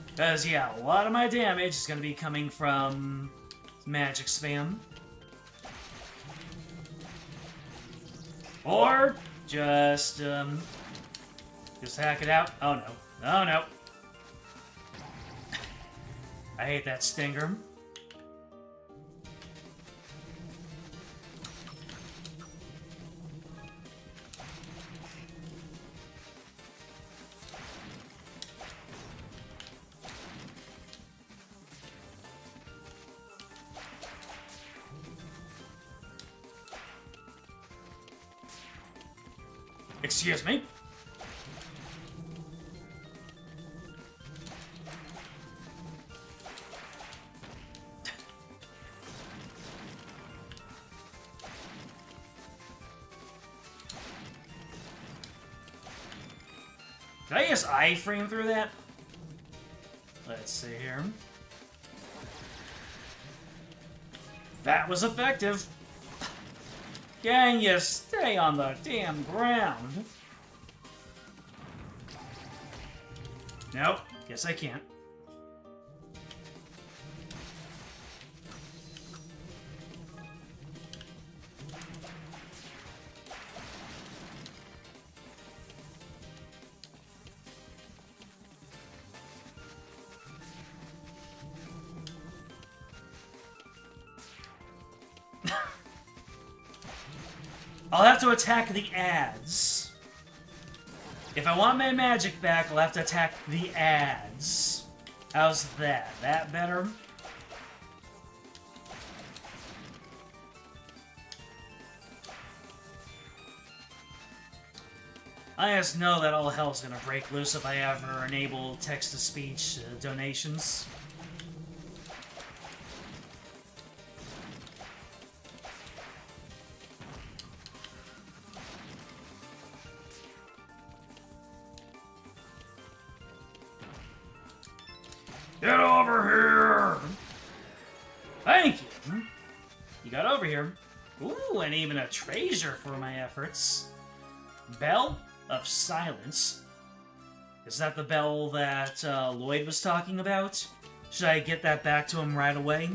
Because, yeah, a lot of my damage is going to be coming from magic spam. Or just hack it out. Oh, no. Oh, no. I hate that stinger. Excuse me? Did I just iframe through that? Let's see here. That was effective. Can you stay on the damn ground? Nope. Guess I can't. I'll have to attack the ads. If I want my magic back, I'll have to attack the ads. How's that? That better? I just know that all hell's gonna break loose if I ever enable text-to-speech donations. Get over here! Thank you! You got over here. Ooh, and even a treasure for my efforts. Bell of Silence. Is that the bell that Lloyd was talking about? Should I get that back to him right away?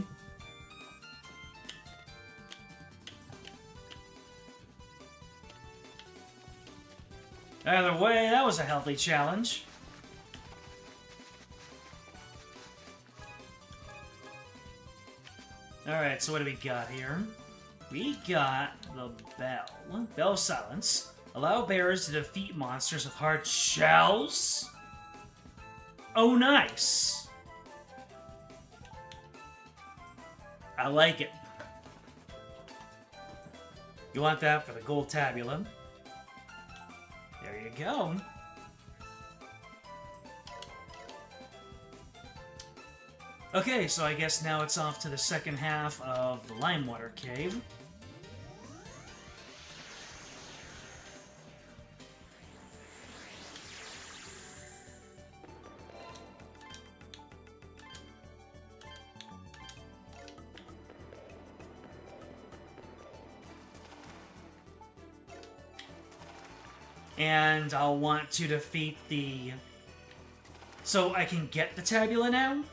Either way, that was a healthy challenge. Alright, so what do we got here? We got the Bell. Bell of Silence. Allow bearers to defeat monsters with hard shells? Oh, nice! I like it. You want that for the gold tabula. There you go. Okay, so I guess now it's off to the second half of the Limewater Cave. And I'll want to defeat the... So I can get the tabula now?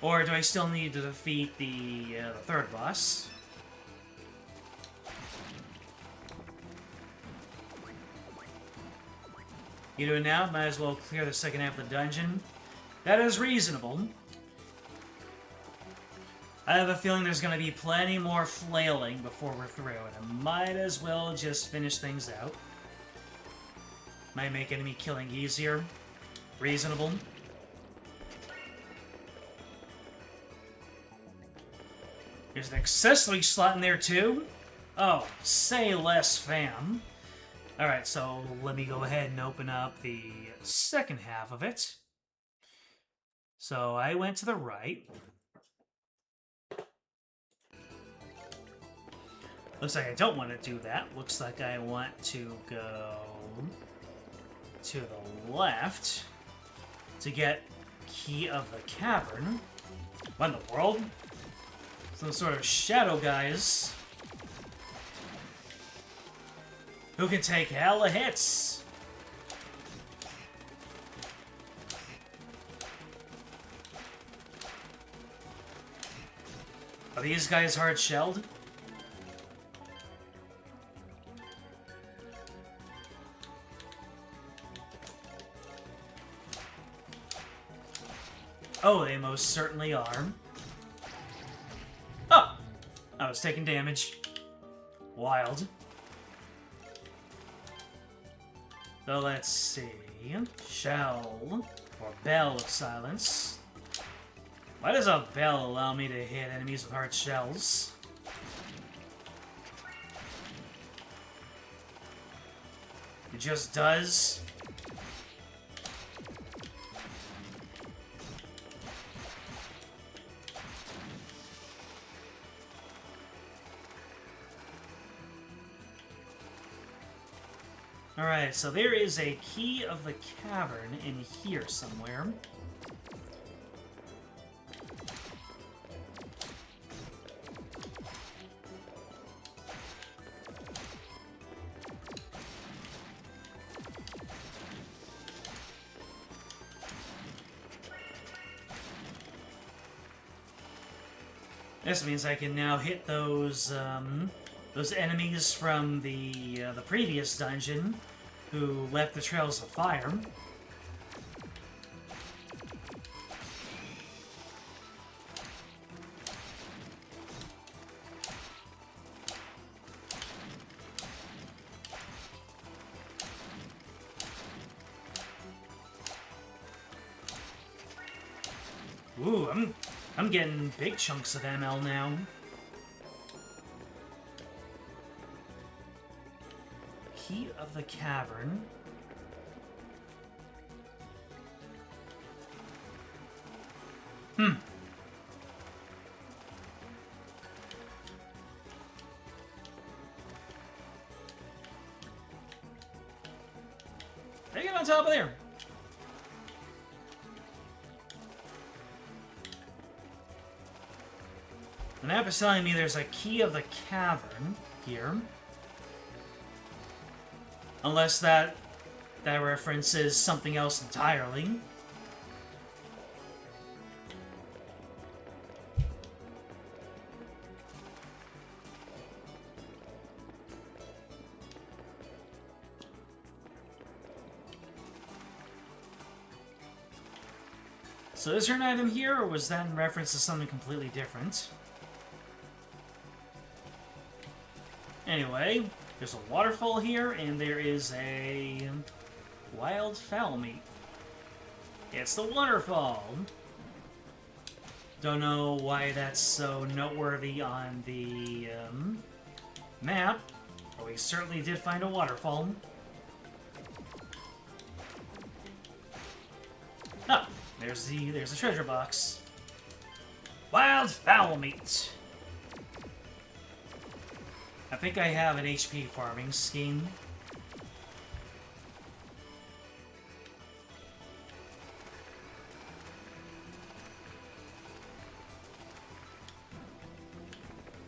Or do I still need to defeat the third boss? You do it now? Might as well clear the second half of the dungeon. That is reasonable. I have a feeling there's going to be plenty more flailing before we're through, and I might as well just finish things out. Might make enemy killing easier. Reasonable. There's an accessory slot in there, too? Oh, say less, fam. Alright, so let me go ahead and open up the second half of it. So I went to the right. Looks like I don't want to do that. Looks like I want to go to the left to get Key of the Cavern. What in the world? Some sort of shadow guys who can take hella hits. Are these guys hard-shelled? Oh, they most certainly are. Oh! I was taking damage. Wild. So let's see. Shell or Bell of Silence. Why does a bell allow me to hit enemies with hard shells? It just does. Alright, so there is a Key of the Cavern in here somewhere. This means I can now hit those enemies from the previous dungeon who left the trails of fire. Ooh, I'm getting big chunks of ML now. Key of the cavern. Take it on top of there. The map is telling me there's a key of the cavern here. Unless that references something else entirely. So is there an item here, or was that in reference to something completely different? Anyway, there's a waterfall here, and there is a wild fowl meat. It's the waterfall. Don't know why that's so noteworthy on the map, but we certainly did find a waterfall. Oh, there's the treasure box. Wild fowl meat. I think I have an HP farming scheme.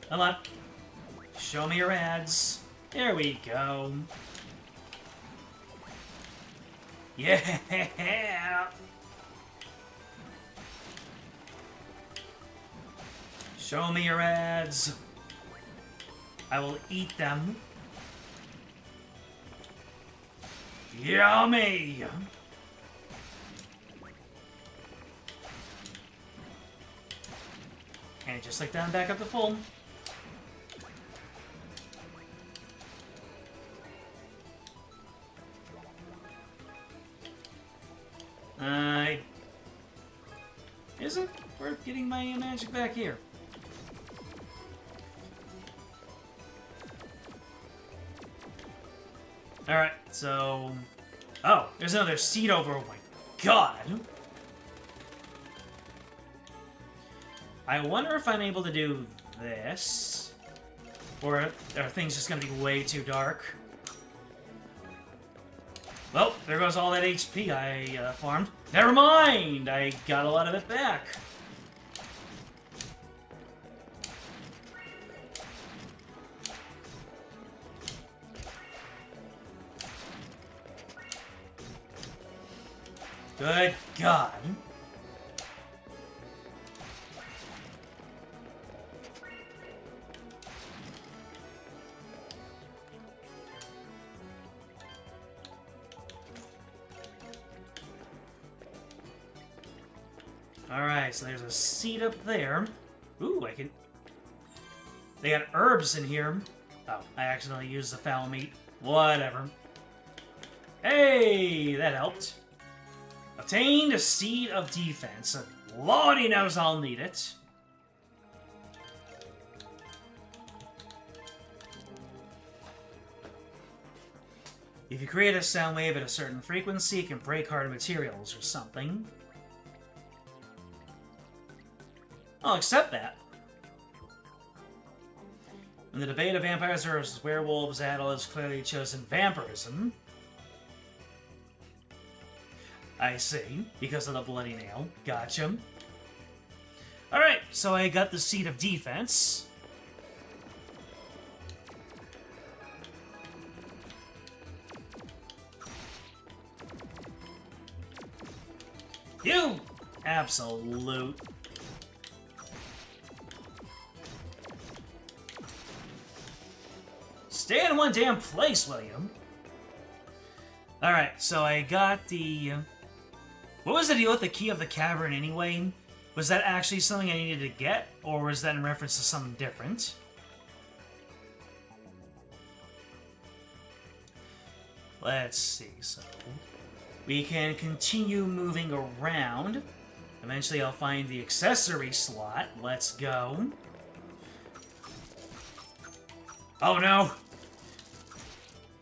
Come on. Show me your ads. There we go. Yeah! Show me your ads. I will eat them. Yummy! And just like that, I'm back up to full. Is it worth getting my magic back here? Alright, so... Oh, there's another seed over. Oh my god! I wonder if I'm able to do this. Or are things just gonna be way too dark? Well, there goes all that HP I farmed. Never mind! I got a lot of it back. Good God. Alright, so there's a seed up there. Ooh, I can... They got herbs in here. Oh, I accidentally used the fowl meat. Whatever. Hey, that helped. Obtained a seed of defense. Lordy knows I'll need it. If you create a sound wave at a certain frequency, it can break hard materials or something. I'll accept that. In the debate of vampires versus werewolves, Adol has clearly chosen vampirism. I see, because of the bloody nail. Gotcha. Alright, so I got the seed of defense. You absolute Stay in one damn place, William. Alright, so I got the... What was the deal with the key of the cavern anyway? Was that actually something I needed to get, or was that in reference to something different? Let's see, so... We can continue moving around. Eventually I'll find the accessory slot. Let's go. Oh no!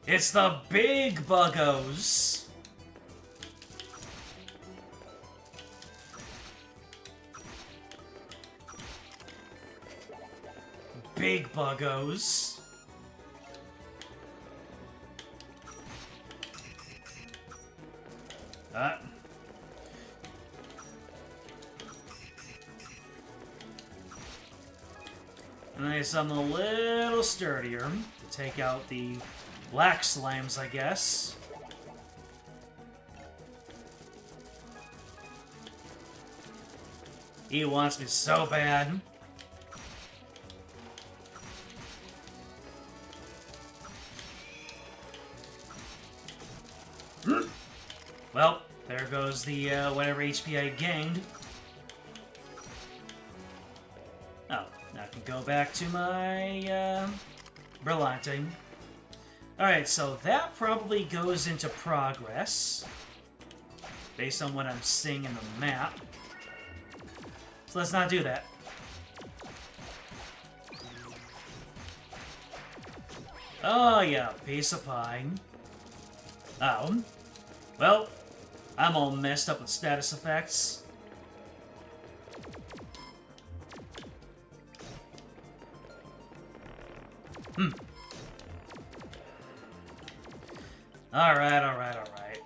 It's the big buggos! Big buggos. Nice, I'm a little sturdier to take out the black slimes, I guess. He wants me so bad. Well, there goes the whatever HP I gained. Oh, now I can go back to my Brillante. Alright, so that probably goes into progress, based on what I'm seeing in the map. So let's not do that. Oh yeah, piece of pie. Oh. Well, I'm all messed up with status effects. Alright, alright, alright.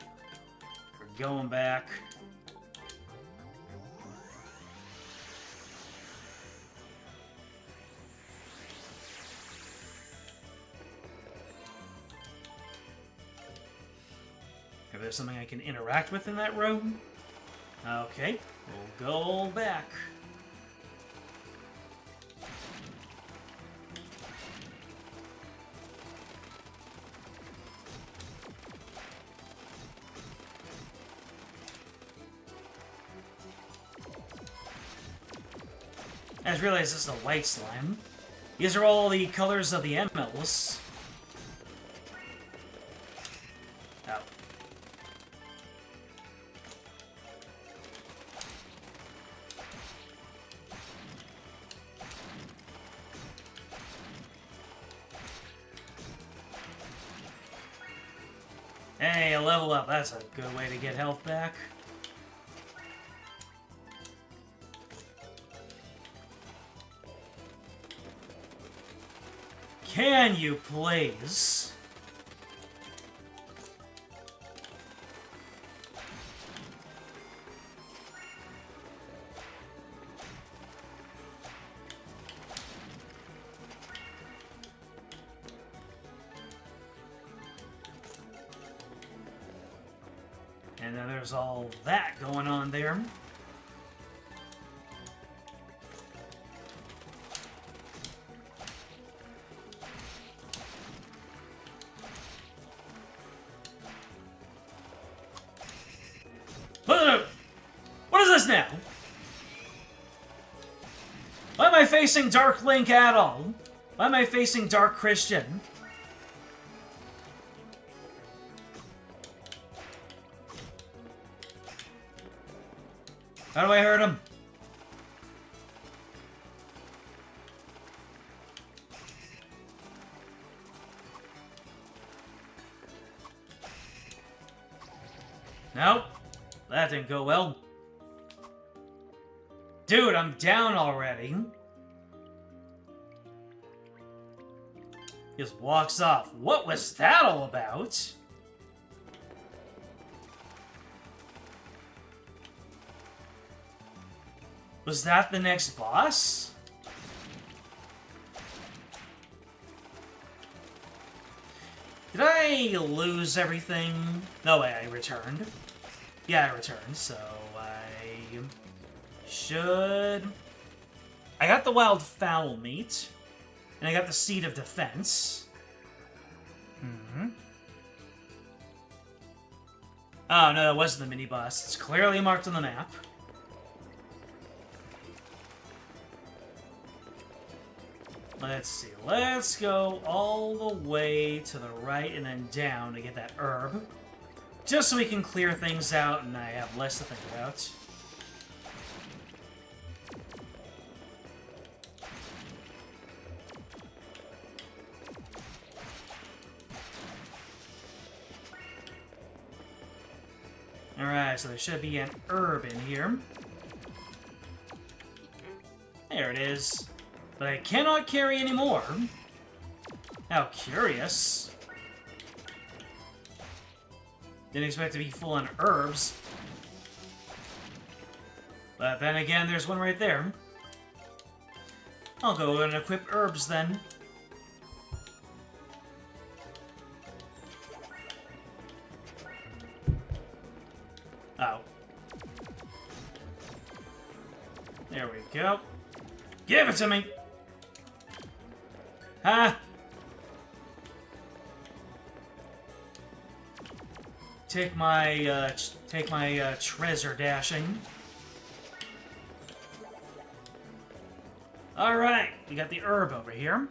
We're going back. If there's something I can interact with in that room. Okay, we'll go back. I just realized this is a white slime. These are all the colors of the MLs. Oh. Hey, a level up. That's a good way to get health back. Can you please? And then there's all that going on there. What is this now? Why am I facing Dark Link Adol? Why am I facing Dark Christian? How do I hurt him? Nope. That didn't go well. Dude, I'm down already. He just walks off. What was that all about? Was that the next boss? Did I lose everything? No way, I returned. Yeah, I returned, so I should... I got the wild fowl meat, and I got the seed of defense. Oh, no, that wasn't the mini-boss. It's clearly marked on the map. Let's see. Let's go all the way to the right and then down to get that herb. Just so we can clear things out and I have less to think about. Alright, so there should be an herb in here. There it is. But I cannot carry any more. How curious. Didn't expect to be full on herbs. But then again, there's one right there. I'll go and equip herbs then. Oh. There we go. Give it to me! Huh? Take my treasure dashing. Alright, we got the herb over here.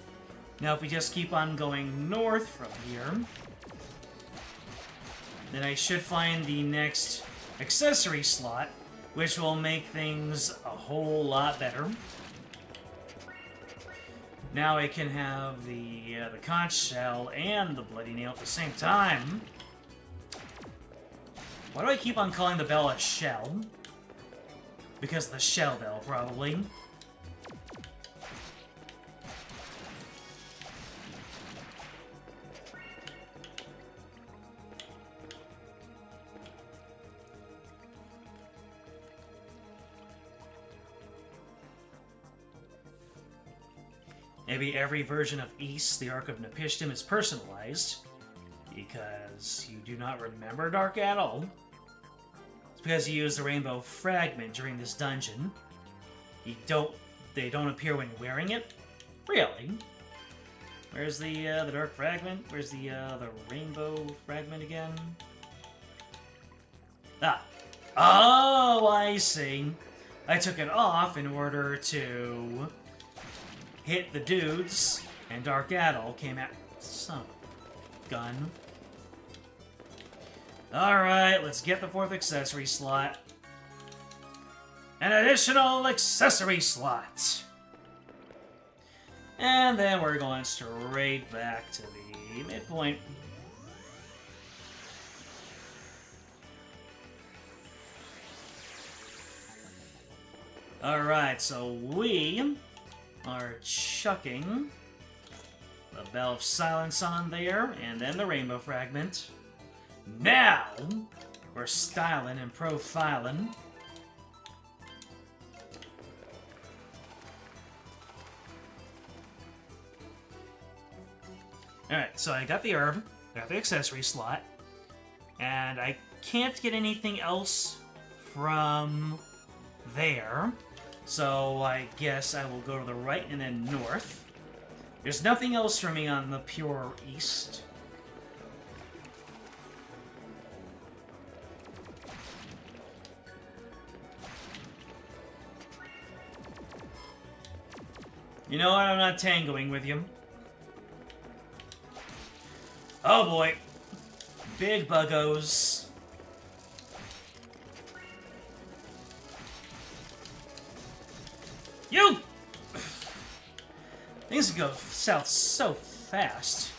Now if we just keep on going north from here, then I should find the next accessory slot, which will make things a whole lot better. Now I can have the conch shell and the bloody nail at the same time. Why do I keep on calling the bell a shell? Because of the shell bell, probably. Maybe every version of East, the Ark of Napishtim, is personalized, because you do not remember Dark Adol. It's because you used the rainbow fragment during this dungeon. They don't appear when wearing it? Really? Where's the dark fragment? Where's the rainbow fragment again? Ah. Oh, I see. I took it off in order to hit the dudes, and Dark Adol came out. Son of a gun. Alright, let's get the fourth accessory slot. An additional accessory slot! And then we're going straight back to the midpoint. Alright, so we are chucking the Bell of Silence on there, and then the Rainbow Fragment. Now, we're styling and profiling. Alright, so I got the herb, got the accessory slot, and I can't get anything else from there. So I guess I will go to the right and then north. There's nothing else for me on the pure east. You know what? I'm not tangoing with you. Oh boy. Big buggos. You! Things go south so fast.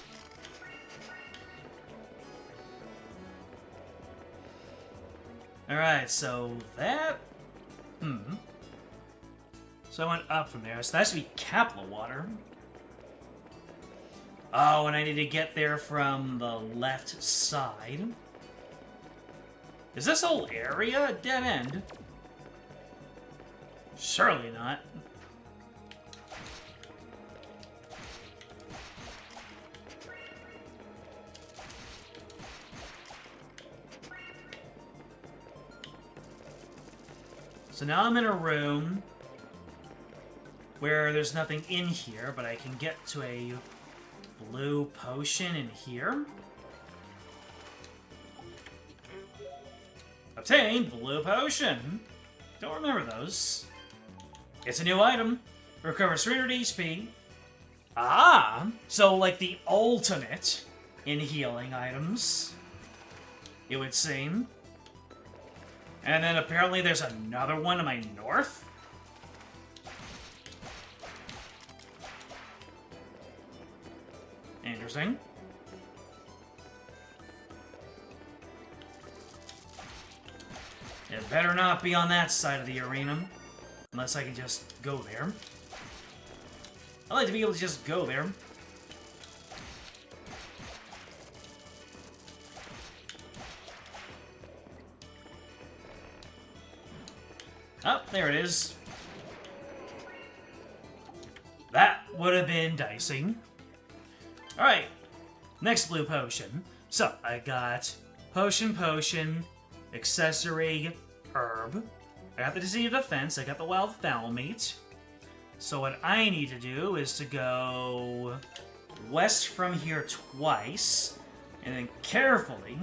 Alright, so that... So I went up from there. So that should be Kapla water. Oh, and I need to get there from the left side. Is this whole area a dead end? Surely not. So now I'm in a room where there's nothing in here, but I can get to a blue potion in here. Obtain blue potion. Don't remember those. It's a new item. Recovers 300 HP. Ah! So, like the ultimate in healing items, it would seem. And then apparently there's another one to my north? Interesting. It better not be on that side of the arena. Unless I can just go there. I like to be able to just go there. Oh, there it is. That would have been dicey. Alright, next blue potion. So, I got potion, accessory, herb. I got the disease defense, I got the wild fowl meat. So what I need to do is to go west from here twice, and then carefully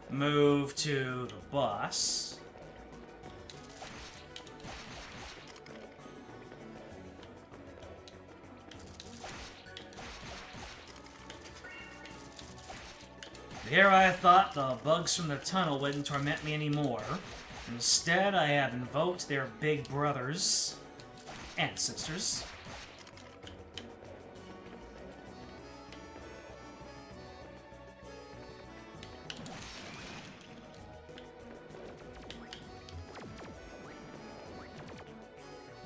move to the boss. Here I thought the bugs from the tunnel wouldn't torment me anymore. Instead, I have invoked their big brothers and sisters.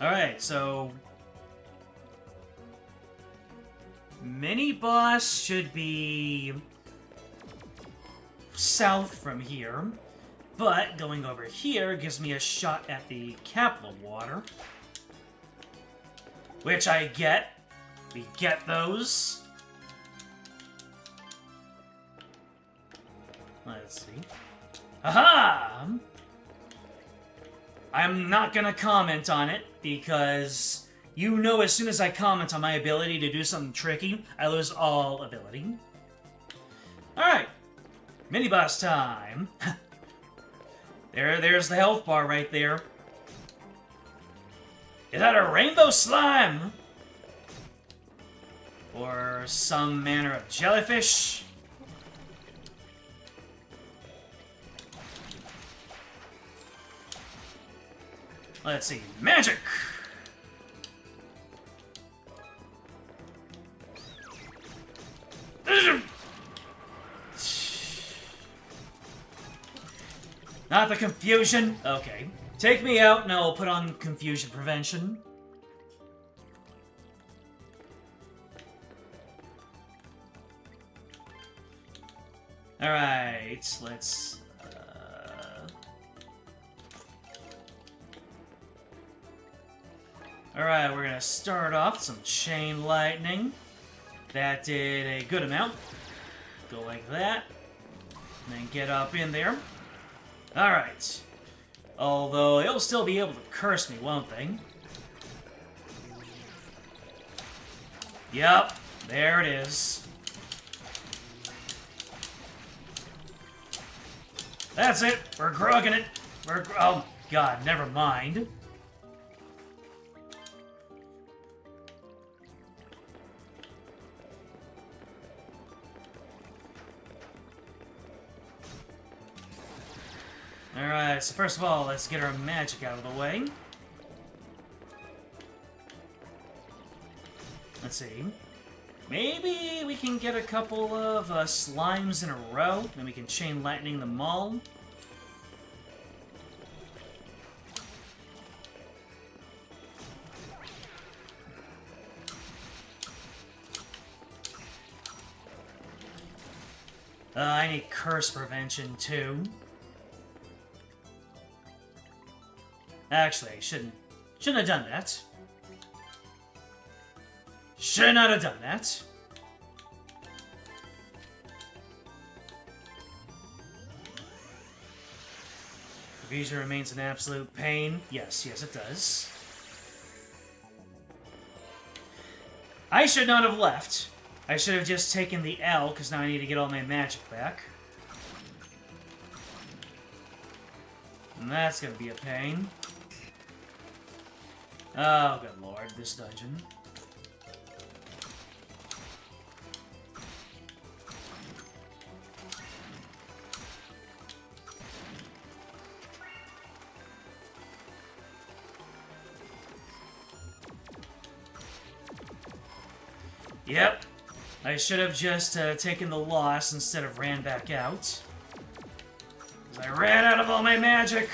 Alright, so mini-boss should be south from here, but going over here gives me a shot at the capital water, which I get. We get those. Let's see. Aha! I'm not gonna comment on it, because you know as soon as I comment on my ability to do something tricky, I lose all ability. Alright. Mini-boss time. There's the health bar right there. Is that a rainbow slime? Or some manner of jellyfish? Let's see. Magic! Not the confusion? Okay. Take me out and I'll put on confusion prevention. Alright, let's... Alright, we're gonna start off with some chain lightning. That did a good amount. Go like that. And then get up in there. Alright. Although, they'll still be able to curse me, won't they? Yep, there it is. That's it! We're grogging it! Oh, God, never mind. Alright, so first of all, let's get our magic out of the way. Let's see. Maybe we can get a couple of slimes in a row, and we can chain lightning them all. I need curse prevention, too. Actually, I shouldn't have done that. Should not have done that. Confusion remains an absolute pain. Yes, yes it does. I should not have left. I should have just taken the L, because now I need to get all my magic back. And that's gonna be a pain. Oh, good lord, this dungeon. Yep. I should have just taken the loss instead of ran back out. 'Cause I ran out of all my magic.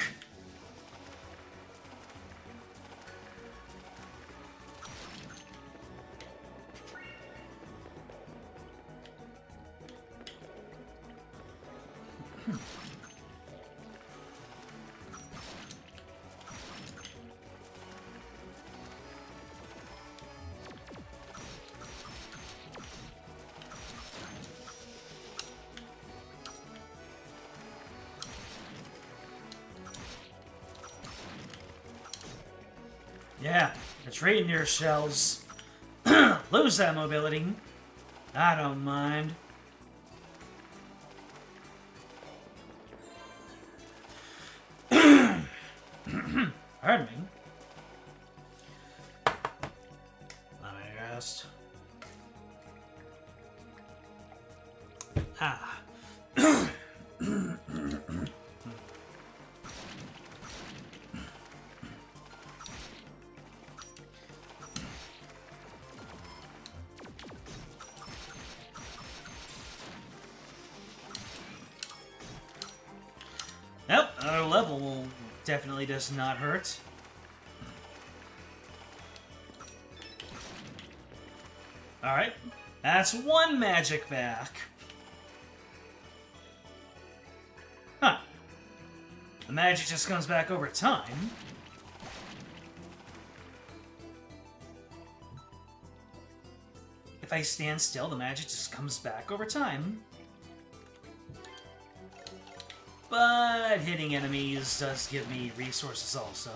Yeah, the reindeer shells lose that mobility. I don't mind. Pardon me. Let me rest. Ah. Nope, another level definitely does not hurt. Alright, that's one magic back. Huh. The magic just comes back over time. If I stand still, the magic just comes back over time. But hitting enemies does give me resources also.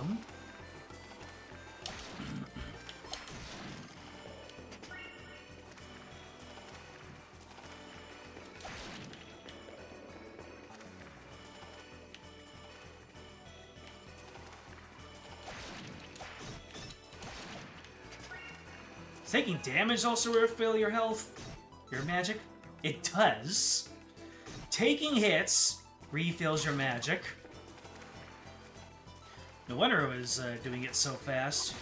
Taking damage also refill your health? Your magic? It does. Taking hits refills your magic. No wonder it was doing it so fast.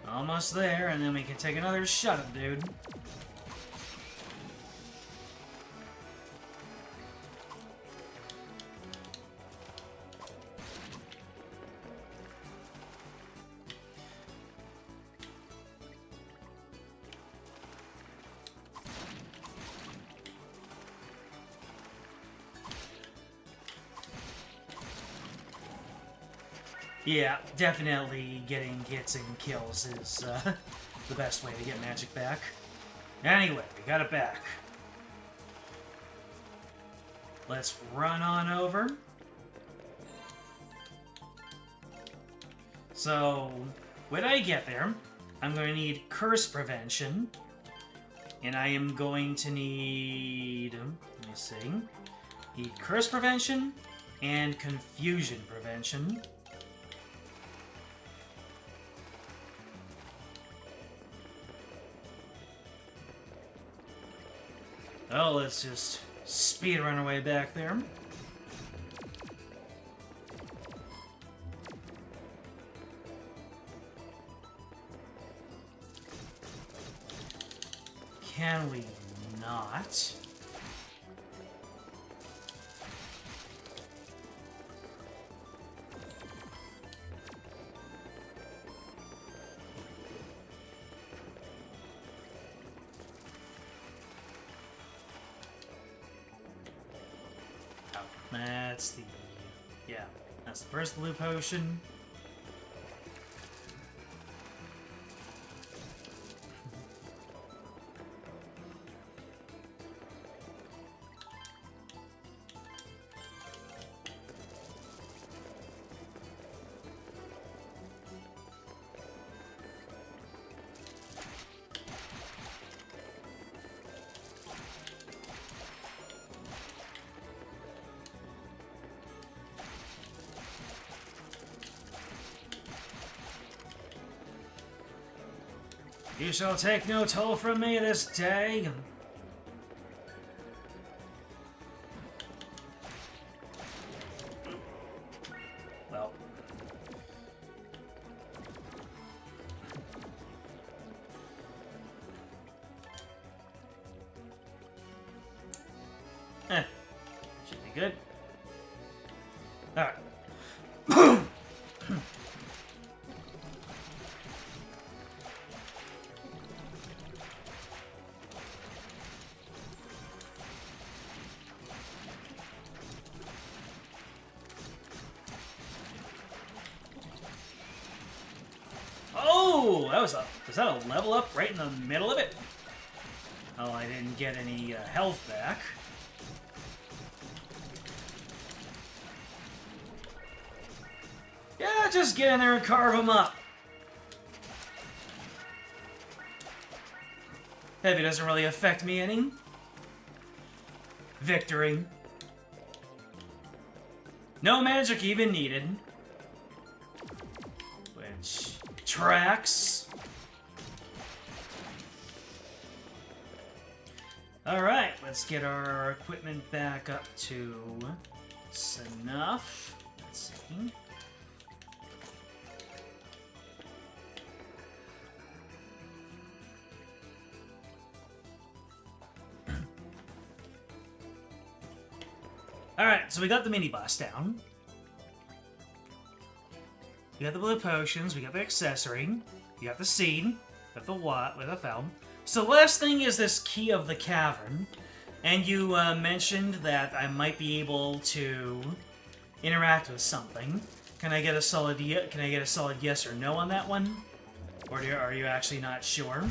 Almost there, and then we can take another shot at dude. Yeah, definitely getting hits and kills is the best way to get magic back. Anyway, we got it back. Let's run on over. So, when I get there, I'm going to need curse prevention. And I am going to need... let me see. Need curse prevention and confusion prevention. Oh, let's just speed run our way back there. Can we not? That's the... yeah, that's the first blue potion. You shall take no toll from me this day. Well. Should be good. Alright. Oh, was that a level up right in the middle of it? Oh, I didn't get any health back. Yeah, just get in there and carve them up. Heavy doesn't really affect me any. Victory. No magic even needed. Which tracks. Alright, let's get our equipment back up to enough. Let's see. Alright, so we got the mini-boss down. We got the blue potions, we got the accessory, we got the seed, we got the what with a film. So the last thing is this key of the cavern. And you mentioned that I might be able to interact with something. Can I get a solid yes or no on that one? Or are you actually not sure?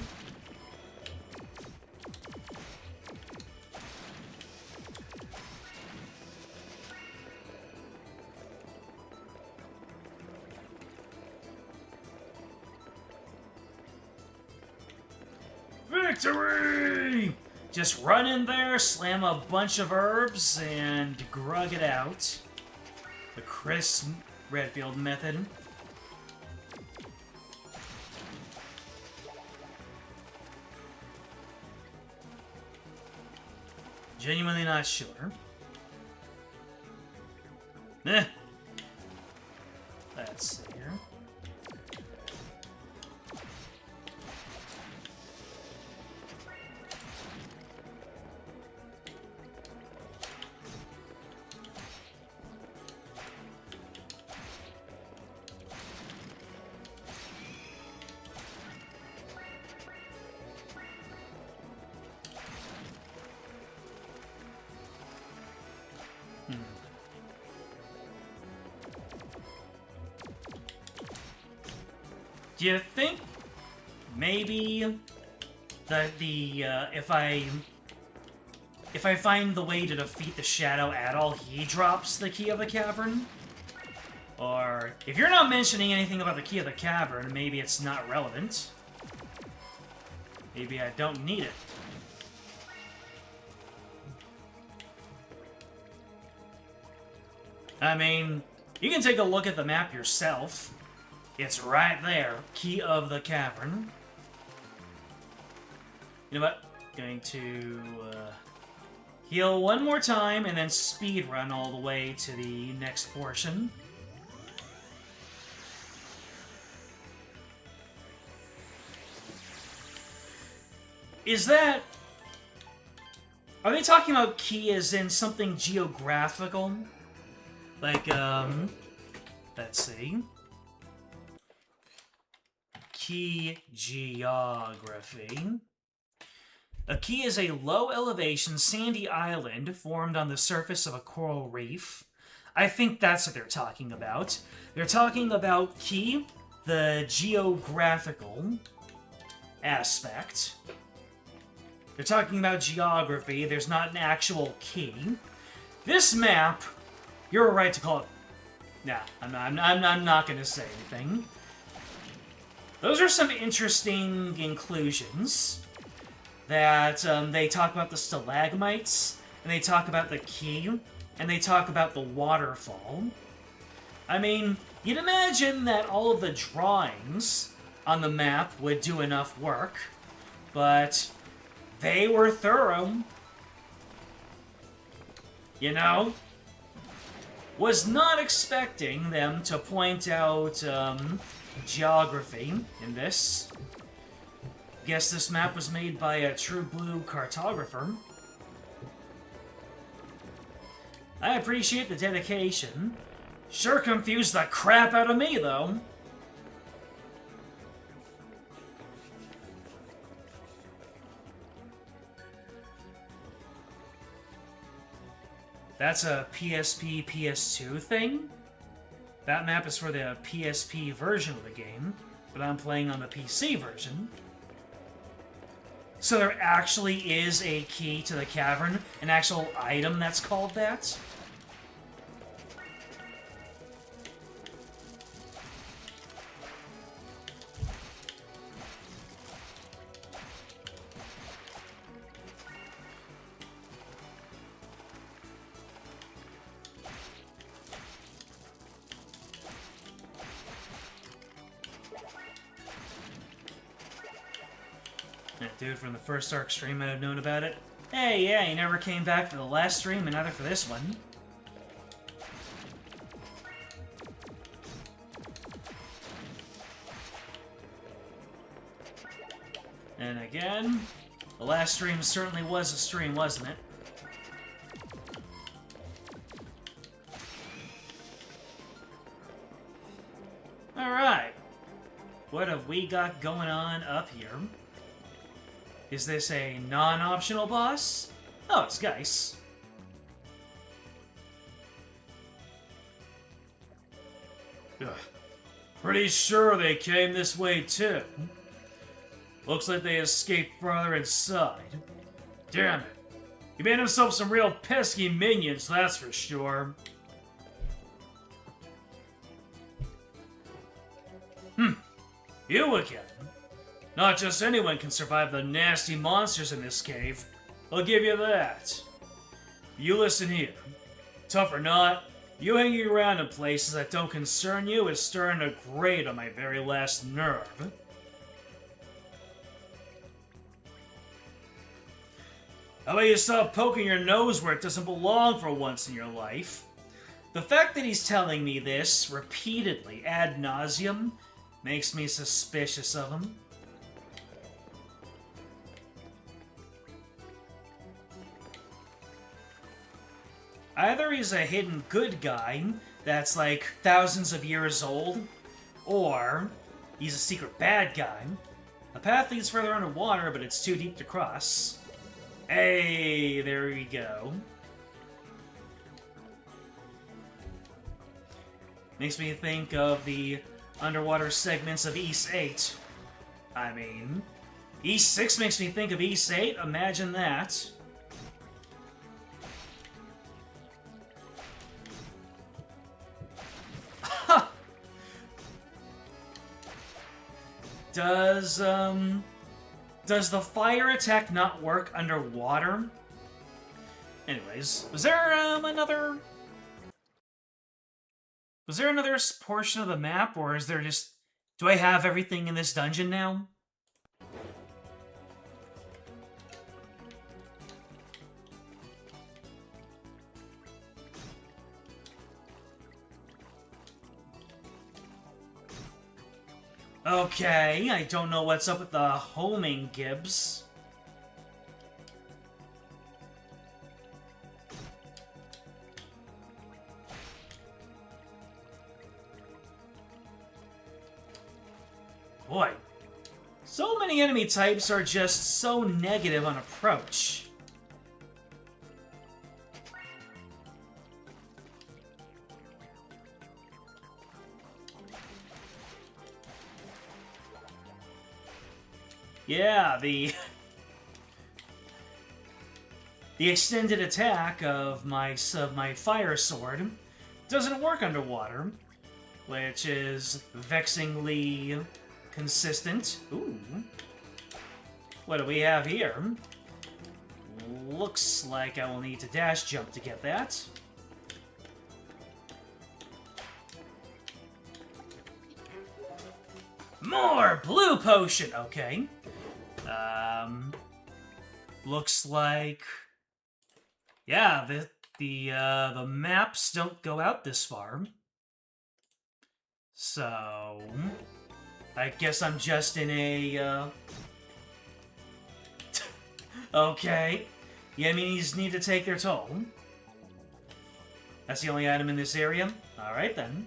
Victory! Just run in there, slam a bunch of herbs, and grug it out. The Chris Redfield method. Genuinely not sure. Eh. Let's see here. Do you think maybe that if I find the way to defeat the Shadow Adol, he drops the key of the cavern? Or if you're not mentioning anything about the key of the cavern, maybe it's not relevant. Maybe I don't need it. I mean, you can take a look at the map yourself. It's right there. Key of the cavern. You know what? Going to heal one more time and then speed run all the way to the next portion. Is that... are they talking about key as in something geographical? Like, let's see. Key geography. A key is a low-elevation sandy island formed on the surface of a coral reef. I think that's what they're talking about. They're talking about key, the geographical aspect. They're talking about geography. There's not an actual key. This map, you're right to call it... Nah, I'm not going to say anything. Those are some interesting inclusions. That they talk about the stalagmites, and they talk about the key, and they talk about the waterfall. I mean, you'd imagine that all of the drawings on the map would do enough work, but they were thorough. You know? Was not expecting them to point out geography in this. Guess this map was made by a true blue cartographer. I appreciate the dedication. Sure confused the crap out of me, though. That's a PSP, PS2 thing? That map is for the PSP version of the game, but I'm playing on the PC version. So there actually is a key to the cavern, an actual item that's called that? That dude from the first Ark stream might have known about it. Hey, yeah, he never came back for the last stream, and neither for this one. And again, the last stream certainly was a stream, wasn't it? Alright. What have we got going on up here? Is this a non-optional boss? Oh, it's Geis. Ugh. Pretty sure they came this way too. Looks like they escaped farther inside. Damn it. He made himself some real pesky minions, that's for sure. You again. Not just anyone can survive the nasty monsters in this cave. I'll give you that. You listen here. Tough or not, you hanging around in places that don't concern you is starting to grate on my very last nerve. How about you stop poking your nose where it doesn't belong for once in your life? The fact that he's telling me this repeatedly, ad nauseum, makes me suspicious of him. Either he's a hidden good guy that's like thousands of years old, or he's a secret bad guy. A path leads further underwater, but it's too deep to cross. Hey, there we go. Makes me think of the underwater segments of Ys 8. I mean, Ys 6 makes me think of Ys 8. Imagine that. Does the fire attack not work underwater? Anyways, was there another portion of the map, or is there just... Do I have everything in this dungeon now? Okay, I don't know what's up with the homing gibs. Boy, So many enemy types are just so negative on approach. Yeah, the extended attack of my fire sword doesn't work underwater, which is vexingly consistent. Ooh. What do we have here? Looks like I will need to dash jump to get that. More blue potion! Okay. Looks like... Yeah, the maps don't go out this far. So... I guess I'm just in a, Okay. The enemies need to take their toll. That's the only item in this area? Alright then.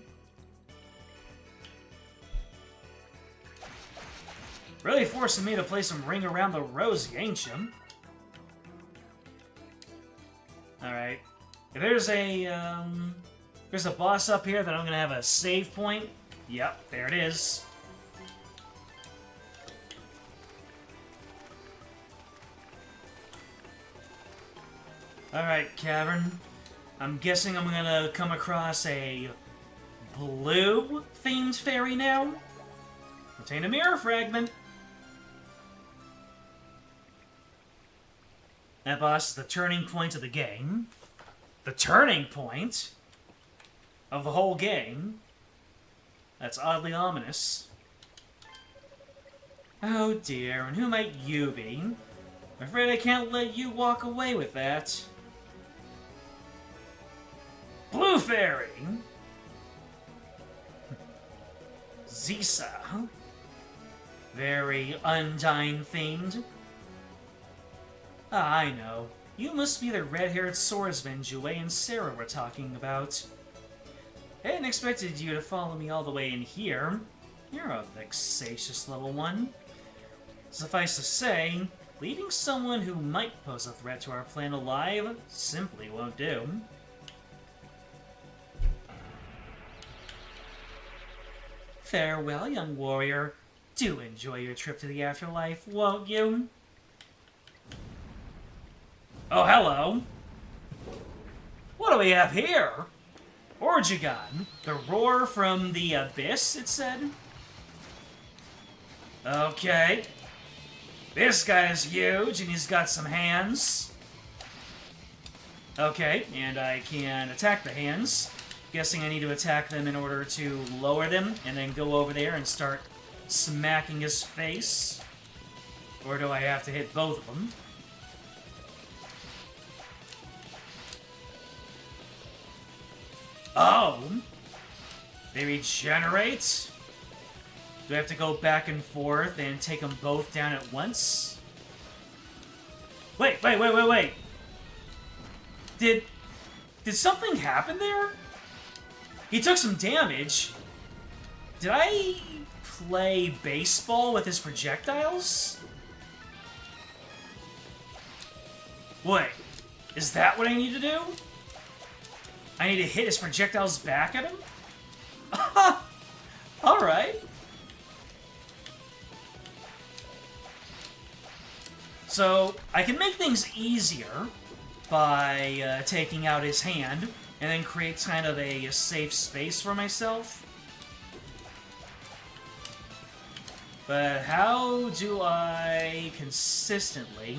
Really forcing me to play some Ring Around the Rosie, ain't you? Alright. If there's a boss up here, then I'm gonna have a save point. Yep, there it is. Alright, Cavern. I'm guessing I'm gonna come across a blue-themed fairy now. Obtain a mirror fragment. That boss is the turning point of the game. The turning point of the whole game. That's oddly ominous. Oh dear, and who might you be? I'm afraid I can't let you walk away with that. Blue Fairy! Zisa. Very Undyne themed. Ah, I know. You must be the red-haired swordsman Jouet and Sarah were talking about. I hadn't expected you to follow me all the way in here. You're a vexatious little one. Suffice to say, leaving someone who might pose a threat to our plan alive simply won't do. Farewell, young warrior. Do enjoy your trip to the afterlife, won't you? Oh, hello. What do we have here? Orgegon, the roar from the abyss, it said? Okay. This guy is huge, and he's got some hands. Okay, and I can attack the hands. Guessing I need to attack them in order to lower them, and then go over there and start smacking his face. Or do I have to hit both of them? Oh! They regenerate? Do I have to go back and forth and take them both down at once? Wait! Did something happen there? He took some damage. Did I play baseball with his projectiles? Wait, is that what I need to do? I need to hit his projectiles back at him? Alright. So, I can make things easier by taking out his hand, and then create kind of a safe space for myself. But how do I consistently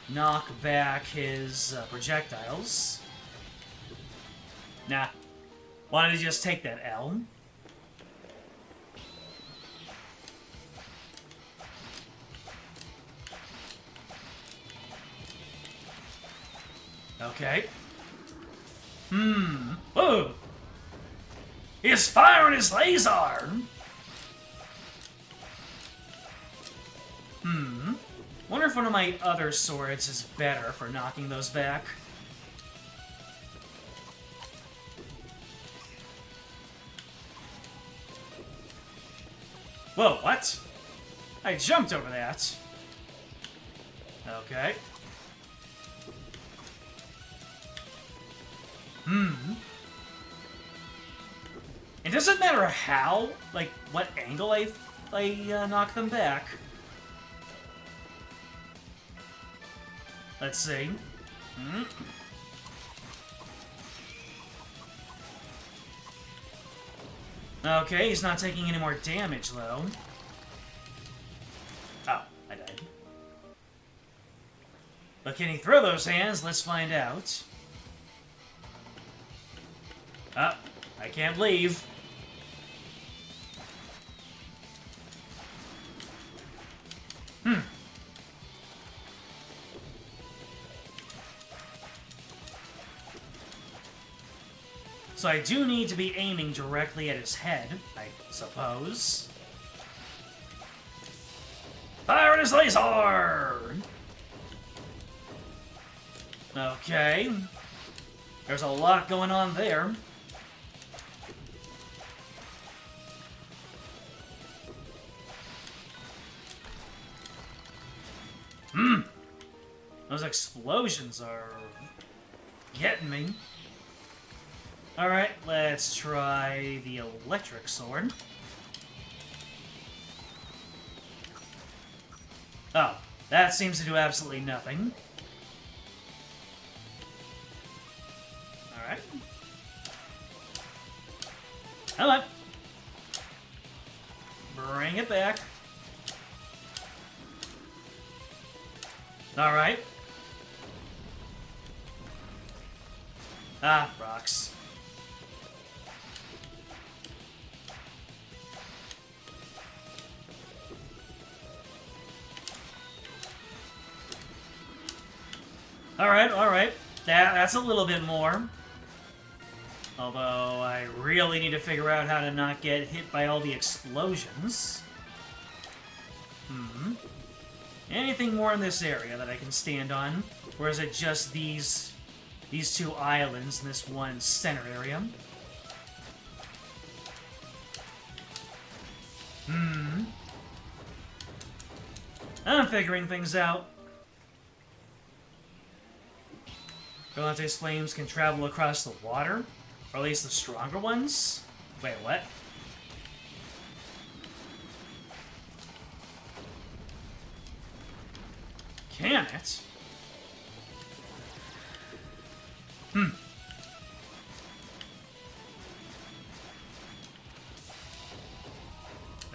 knock back his projectiles? Nah. Why don't I just take that L? Okay. Whoa! He's firing his laser! Wonder if one of my other swords is better for knocking those back. Whoa, what? I jumped over that. Okay. It doesn't matter how, like, what angle I knock them back. Let's see. Okay, he's not taking any more damage, though. Oh, I died. But can he throw those hands? Let's find out. Oh, I can't leave. So I do need to be aiming directly at his head, I suppose. Fire at his laser! Okay. There's a lot going on there. Those explosions are getting me. Alright, let's try the electric sword. Oh, that seems to do absolutely nothing. Alright. Come on. Bring it back. Alright. Ah, rocks. Alright, alright. That's a little bit more. Although, I really need to figure out how to not get hit by all the explosions. Anything more in this area that I can stand on? Or is it just these two islands in this one center area? I'm figuring things out. Galante's flames can travel across the water, or at least the stronger ones. Wait, what? Can it?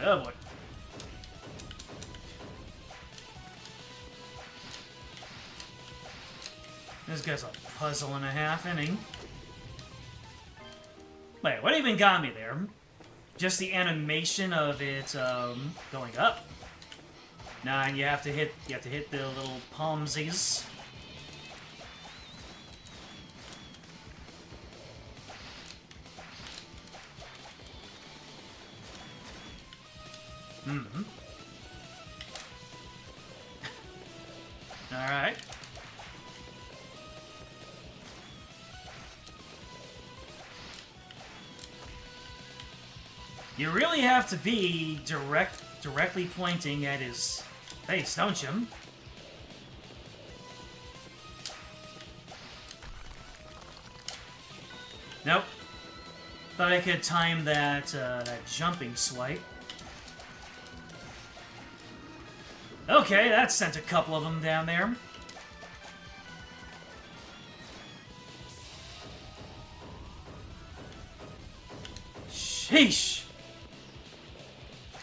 Oh boy. This guy's a puzzle and a half, isn't he? Wait, what even got me there? Just the animation of it going up. Nah, and you have to hit the little palmsies. Alright. You really have to be directly pointing at his face, don't you? Nope. Thought I could time that jumping swipe. Okay, that sent a couple of them down there. Sheesh!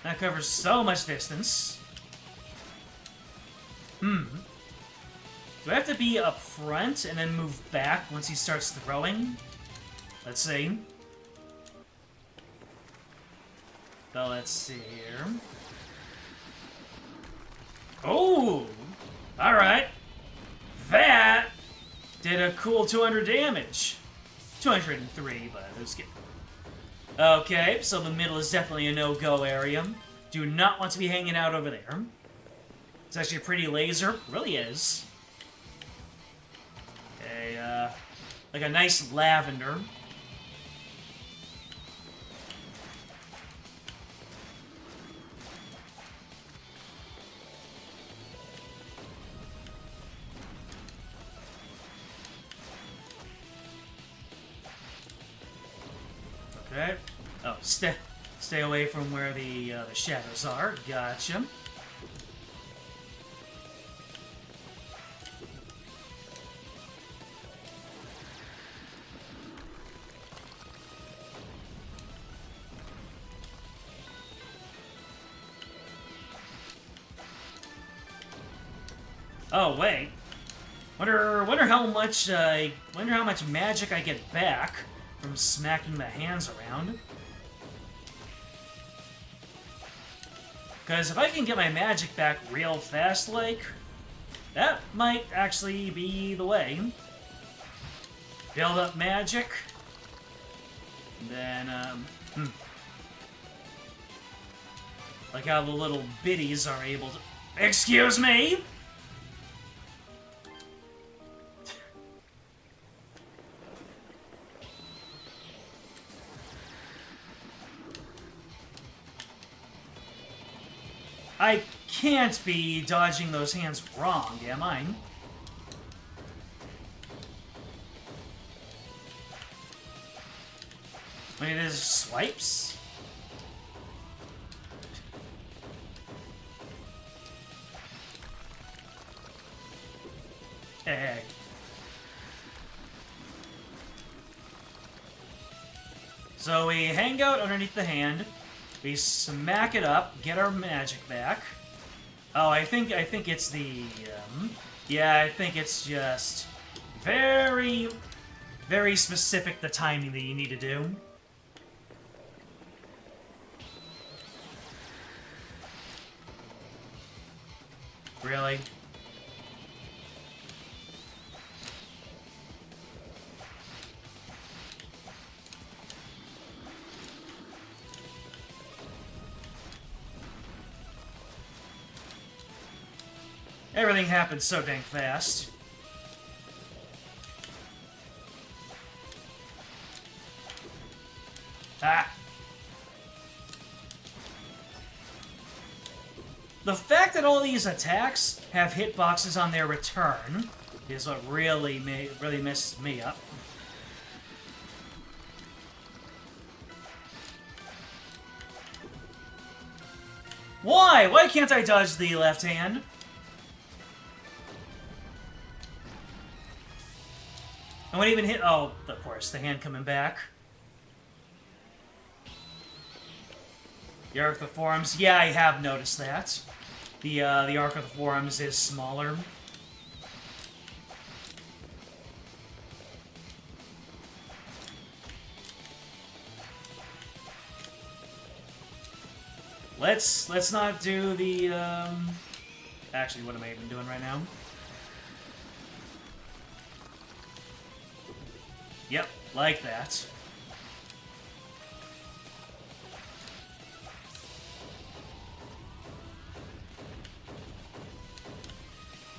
That covers so much distance. Do I have to be up front and then move back once he starts throwing? Let's see. Well, let's see here. Oh! Alright. That did a cool 200 damage. 203, but it was good. Okay, so the middle is definitely a no-go area. Do not want to be hanging out over there. It's actually a pretty laser. It really is. Like a nice lavender. Alright. Oh, stay away from where the shadows are. Gotcha. Oh wait. Wonder how much magic I get back from smacking the hands around. Because if I can get my magic back real fast, like, that might actually be the way. Build up magic. Then, like how the little biddies are able to... Excuse me? I can't be dodging those hands wrong, am I? Wait, it is swipes? Hey. So we hang out underneath the hand. We smack it up, get our magic back. Oh, I think it's the, yeah, I think it's just very, very specific the timing that you need to do. Really? Everything happens so dang fast. Ah! The fact that all these attacks have hitboxes on their return is what really messes me up. Why? Why can't I dodge the left hand? I won't even hit... Oh, of course, the hand coming back. The Ark of the Forums. Yeah, I have noticed that. The Ark of the Forums is smaller. Let's not do the, Actually, what am I even doing right now? Yep, like that.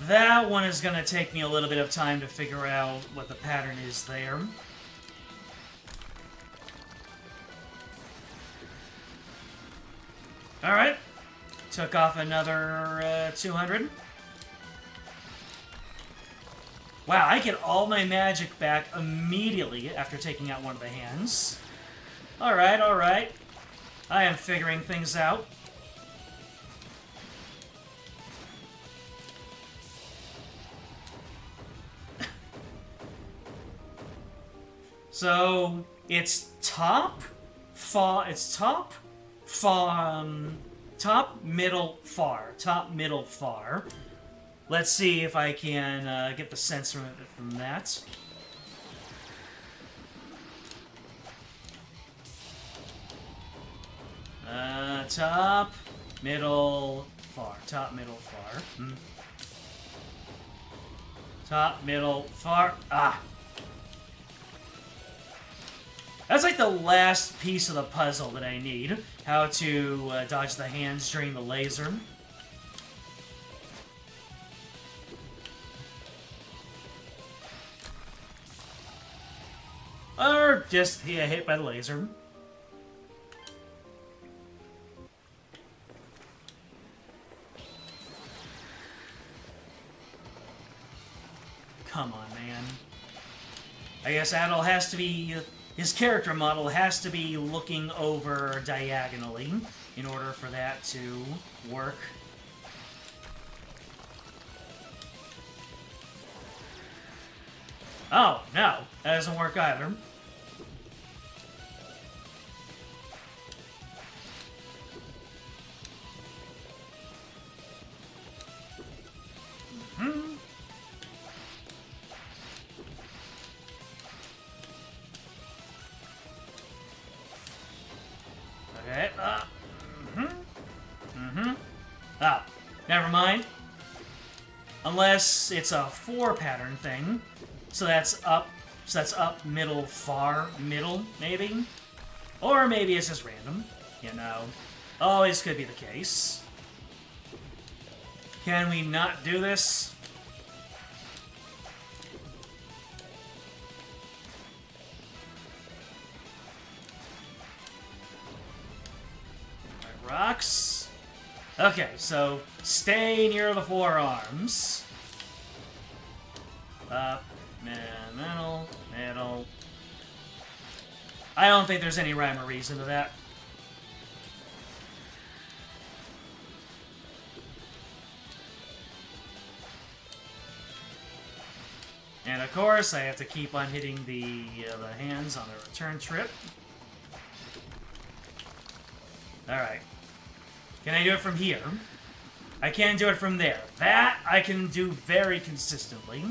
That one is going to take me a little bit of time to figure out what the pattern is there. Alright. Took off another 200. Wow, I get all my magic back immediately after taking out one of the hands. Alright, alright. I am figuring things out. So, it's top, middle, far. Top, middle, far. Let's see if I can get the sense from that. Top, middle, far. Top, middle, far. Top, middle, far. Ah! That's like the last piece of the puzzle that I need. How to dodge the hands during the laser. Or just, yeah, hit by the laser. Come on, man. I guess Adol has to be his character model has to be looking over diagonally in order for that to work. Oh, no. That doesn't work either. Okay. Oh, never mind. Unless it's a 4 pattern thing. So that's up, middle, far, middle, maybe? Or maybe it's just random, you know. Always could be the case. Can we not do this? Rocks. Okay, so stay near the forearms. Up, middle, middle. I don't think there's any rhyme or reason to that. And of course, I have to keep on hitting the hands on the return trip. Alright. Can I do it from here? I can't do it from there. That I can do very consistently.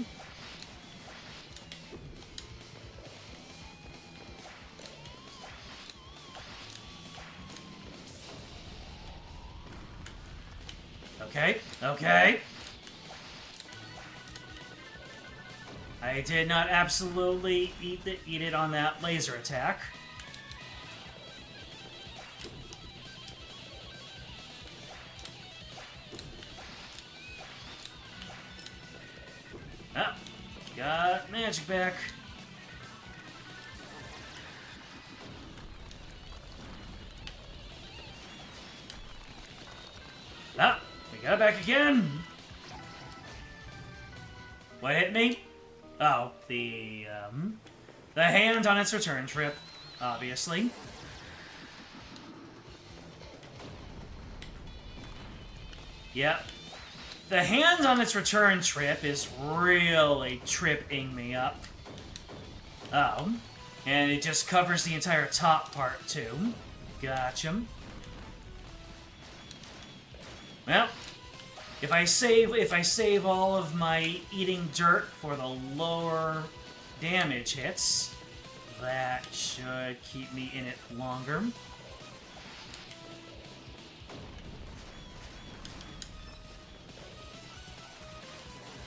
Okay, okay. I did not absolutely eat it on that laser attack. Ah, got magic back. Ah, we got it back again. What hit me? Oh, the hand on its return trip, obviously. Yep. The hand on its return trip is really tripping me up. Oh. And it just covers the entire top part, too. Gotcha. Well, if I save all of my eating dirt for the lower damage hits, that should keep me in it longer.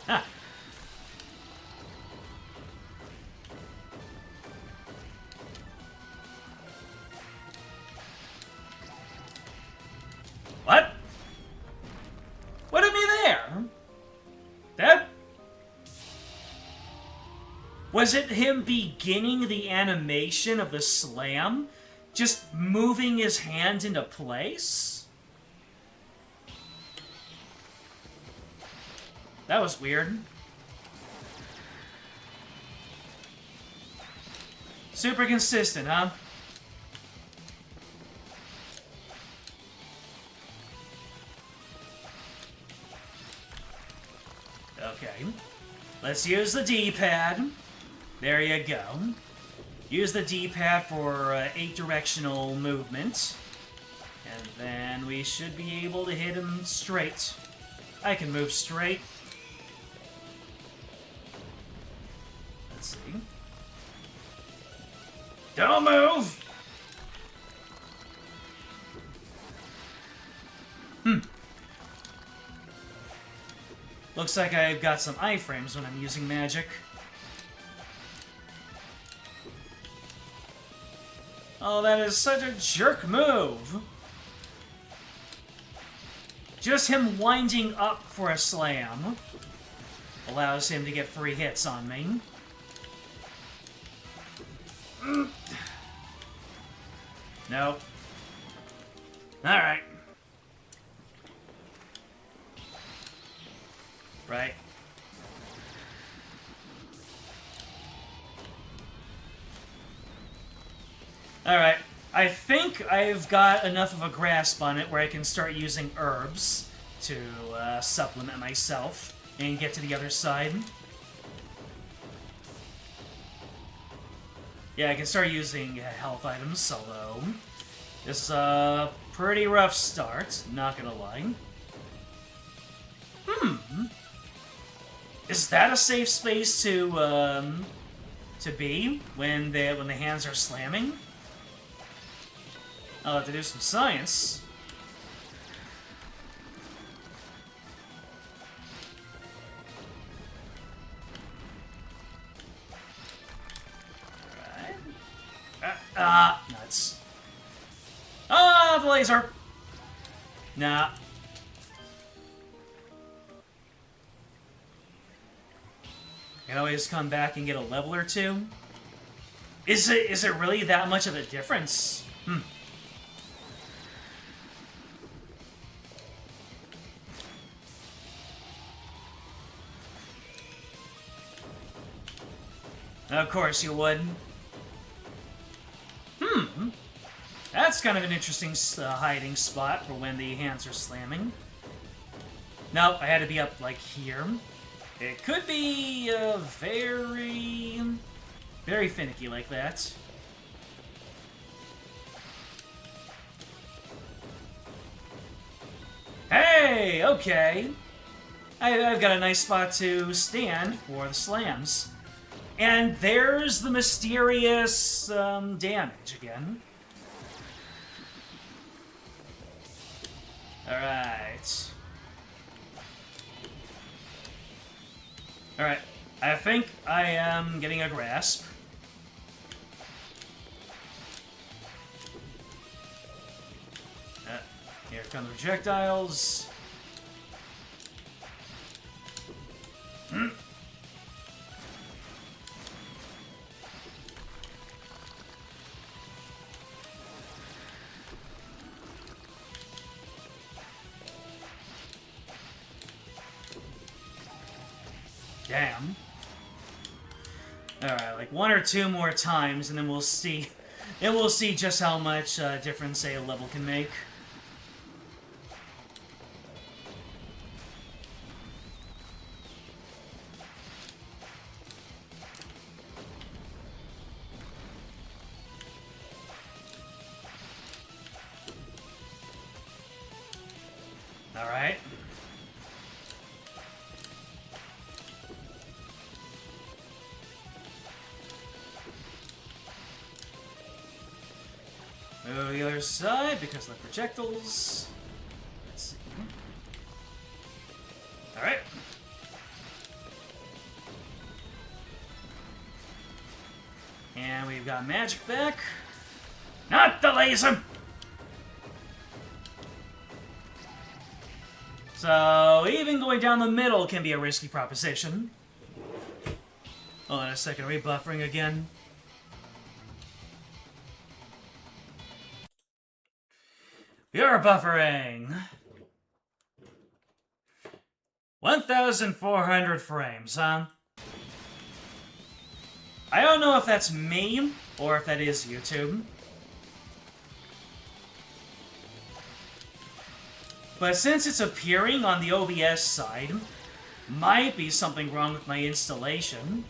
Ah. What? What hit me there? That... Was it him beginning the animation of the slam? Just moving his hand into place? That was weird. Super consistent, huh? Okay. Let's use the D-pad. There you go. Use the D-pad for 8-directional movement. And then we should be able to hit him straight. I can move straight. Let's see. Don't move! Looks like I've got some iframes when I'm using magic. Oh, that is such a jerk move! Just him winding up for a slam allows him to get free hits on me. Nope. Alright. Right. Alright. I think I've got enough of a grasp on it where I can start using herbs to supplement myself and get to the other side. Yeah, I can start using health items, although this is a pretty rough start, not gonna lie. Is that a safe space to be when the hands are slamming? I'll have to do some science. Alright. Nuts. Ah, the laser! Nah. I can always come back and get a level or two. Is it really that much of a difference? Of course you would. That's kind of an interesting hiding spot for when the hands are slamming. Nope, I had to be up, like, here. It could be very finicky like that. Hey, okay. I've got a nice spot to stand for the slams. And there's the mysterious damage again. Alright. Alright. I think I am getting a grasp. Here come the projectiles. Damn. Alright, like one or two more times, and then we'll see. And we'll see just how much difference a level can make. Alright. Move to the other side because of the projectiles. Let's see. Alright. And we've got magic back. Not the laser! So, even going down the middle can be a risky proposition. Hold on a second, are we buffering again? We are buffering! 1,400 frames, huh? I don't know if that's me, or if that is YouTube. But since it's appearing on the OBS side, might be something wrong with my installation.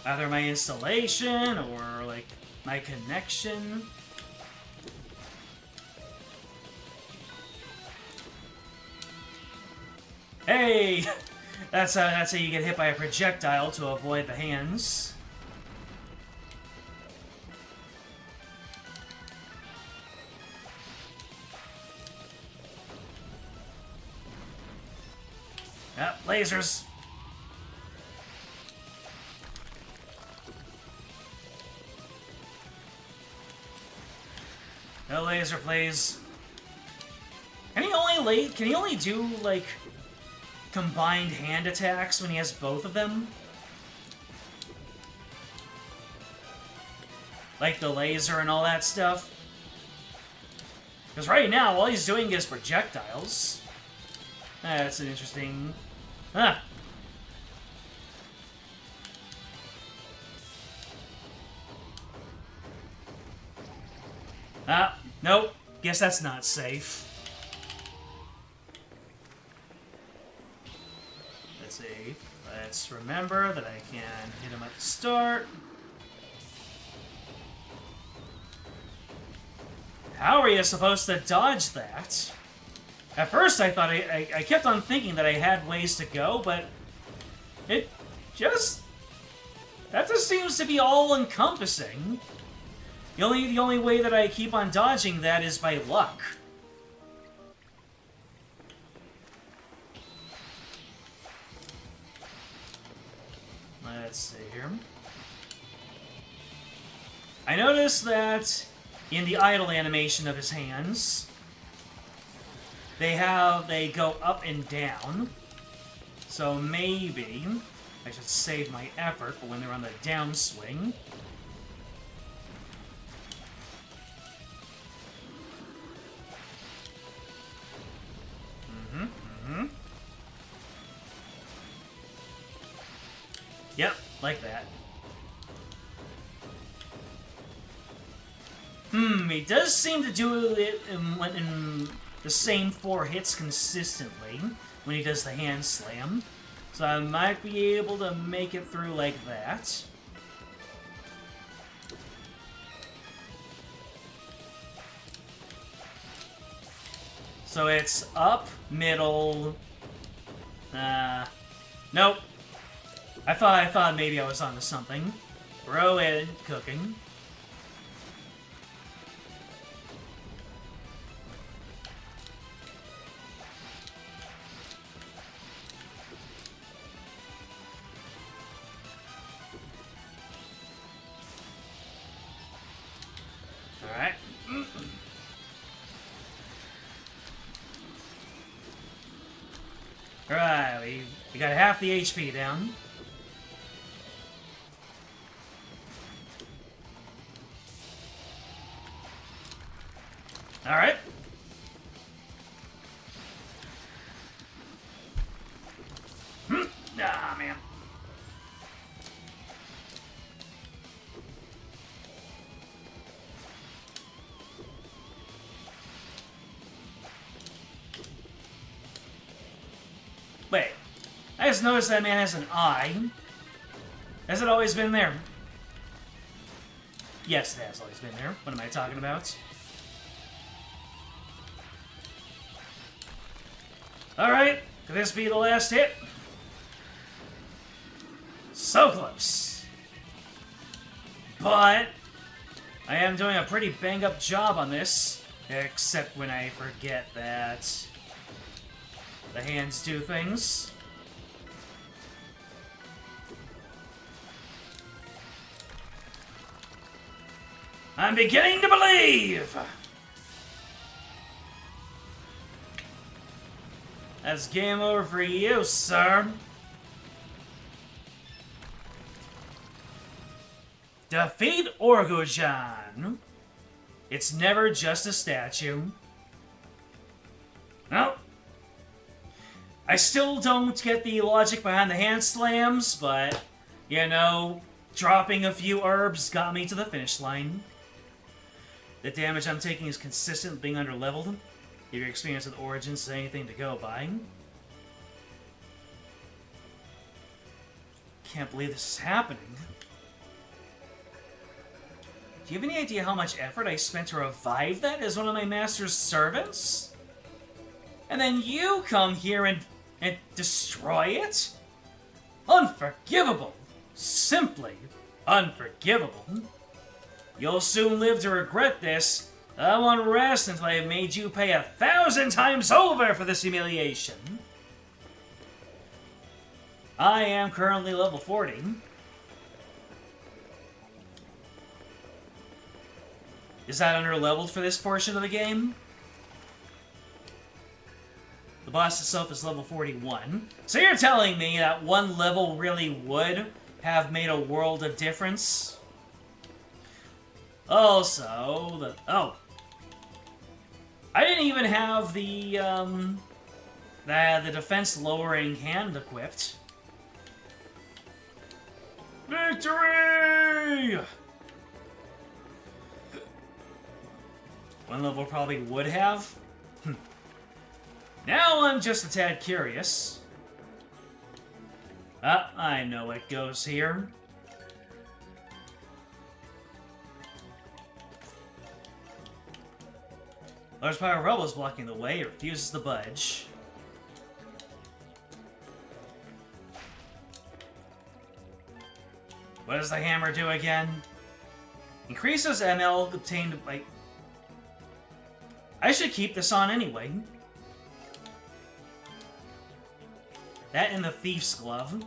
Either my installation, or, like, my connection. Hey! That's how you get hit by a projectile to avoid the hands. Yep, lasers. No laser, please. Can he only do, like, combined hand attacks when he has both of them? Like the laser and all that stuff? Because right now, all he's doing is projectiles. That's an interesting... Huh. Nope. Guess that's not safe. Let's see. Let's remember that I can hit him at the start. How are you supposed to dodge that? At first I thought I kept on thinking that I had ways to go, but it just... that just seems to be all-encompassing. The only way that I keep on dodging that is by luck. Let's see here. I noticed that in the idle animation of his hands, they go up and down. So maybe I should save my effort for when they're on the downswing. Yep, like that. He does seem to do it in the same 4 hits consistently when he does the hand slam. So I might be able to make it through like that. So it's up, middle... nope. I thought maybe I was onto something. Throw in cooking. Alright. Alright, we got half the HP down. Alright. Ah, man. Wait. I just noticed that man has an eye. Has it always been there? Yes, it has always been there. What am I talking about? Alright, could this be the last hit? So close. But I am doing a pretty bang-up job on this, except when I forget that the hands do things. I'm beginning to believe! That's game over for you, sir. Defeat Orgojan. It's never just a statue. Well, I still don't get the logic behind the hand slams, but, you know, dropping a few herbs got me to the finish line. The damage I'm taking is consistent with being underleveled. If your experience with Origins is anything to go by. Can't believe this is happening. Do you have any idea how much effort I spent to revive that as one of my master's servants? And then you come here and destroy it? Unforgivable. Simply unforgivable. You'll soon live to regret this. I won't rest until I have made you pay 1,000 times over for this humiliation. I am currently level 40. Is that under-leveled for this portion of the game? The boss itself is level 41. So you're telling me that one level really would have made a world of difference? Also, I didn't even have the The defense lowering hand equipped. Victory! One level probably would have. Now I'm just a tad curious. I know what goes here. Large pile of rubble is blocking the way. It refuses to budge. What does the hammer do again? Increases ML obtained by... I should keep this on anyway. That and the thief's glove.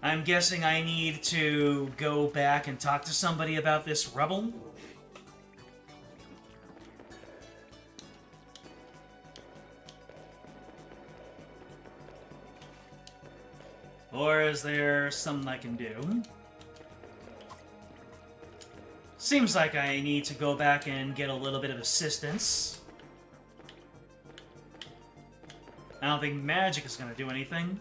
I'm guessing I need to go back and talk to somebody about this rubble. Or is there something I can do? Seems like I need to go back and get a little bit of assistance. I don't think magic is going to do anything.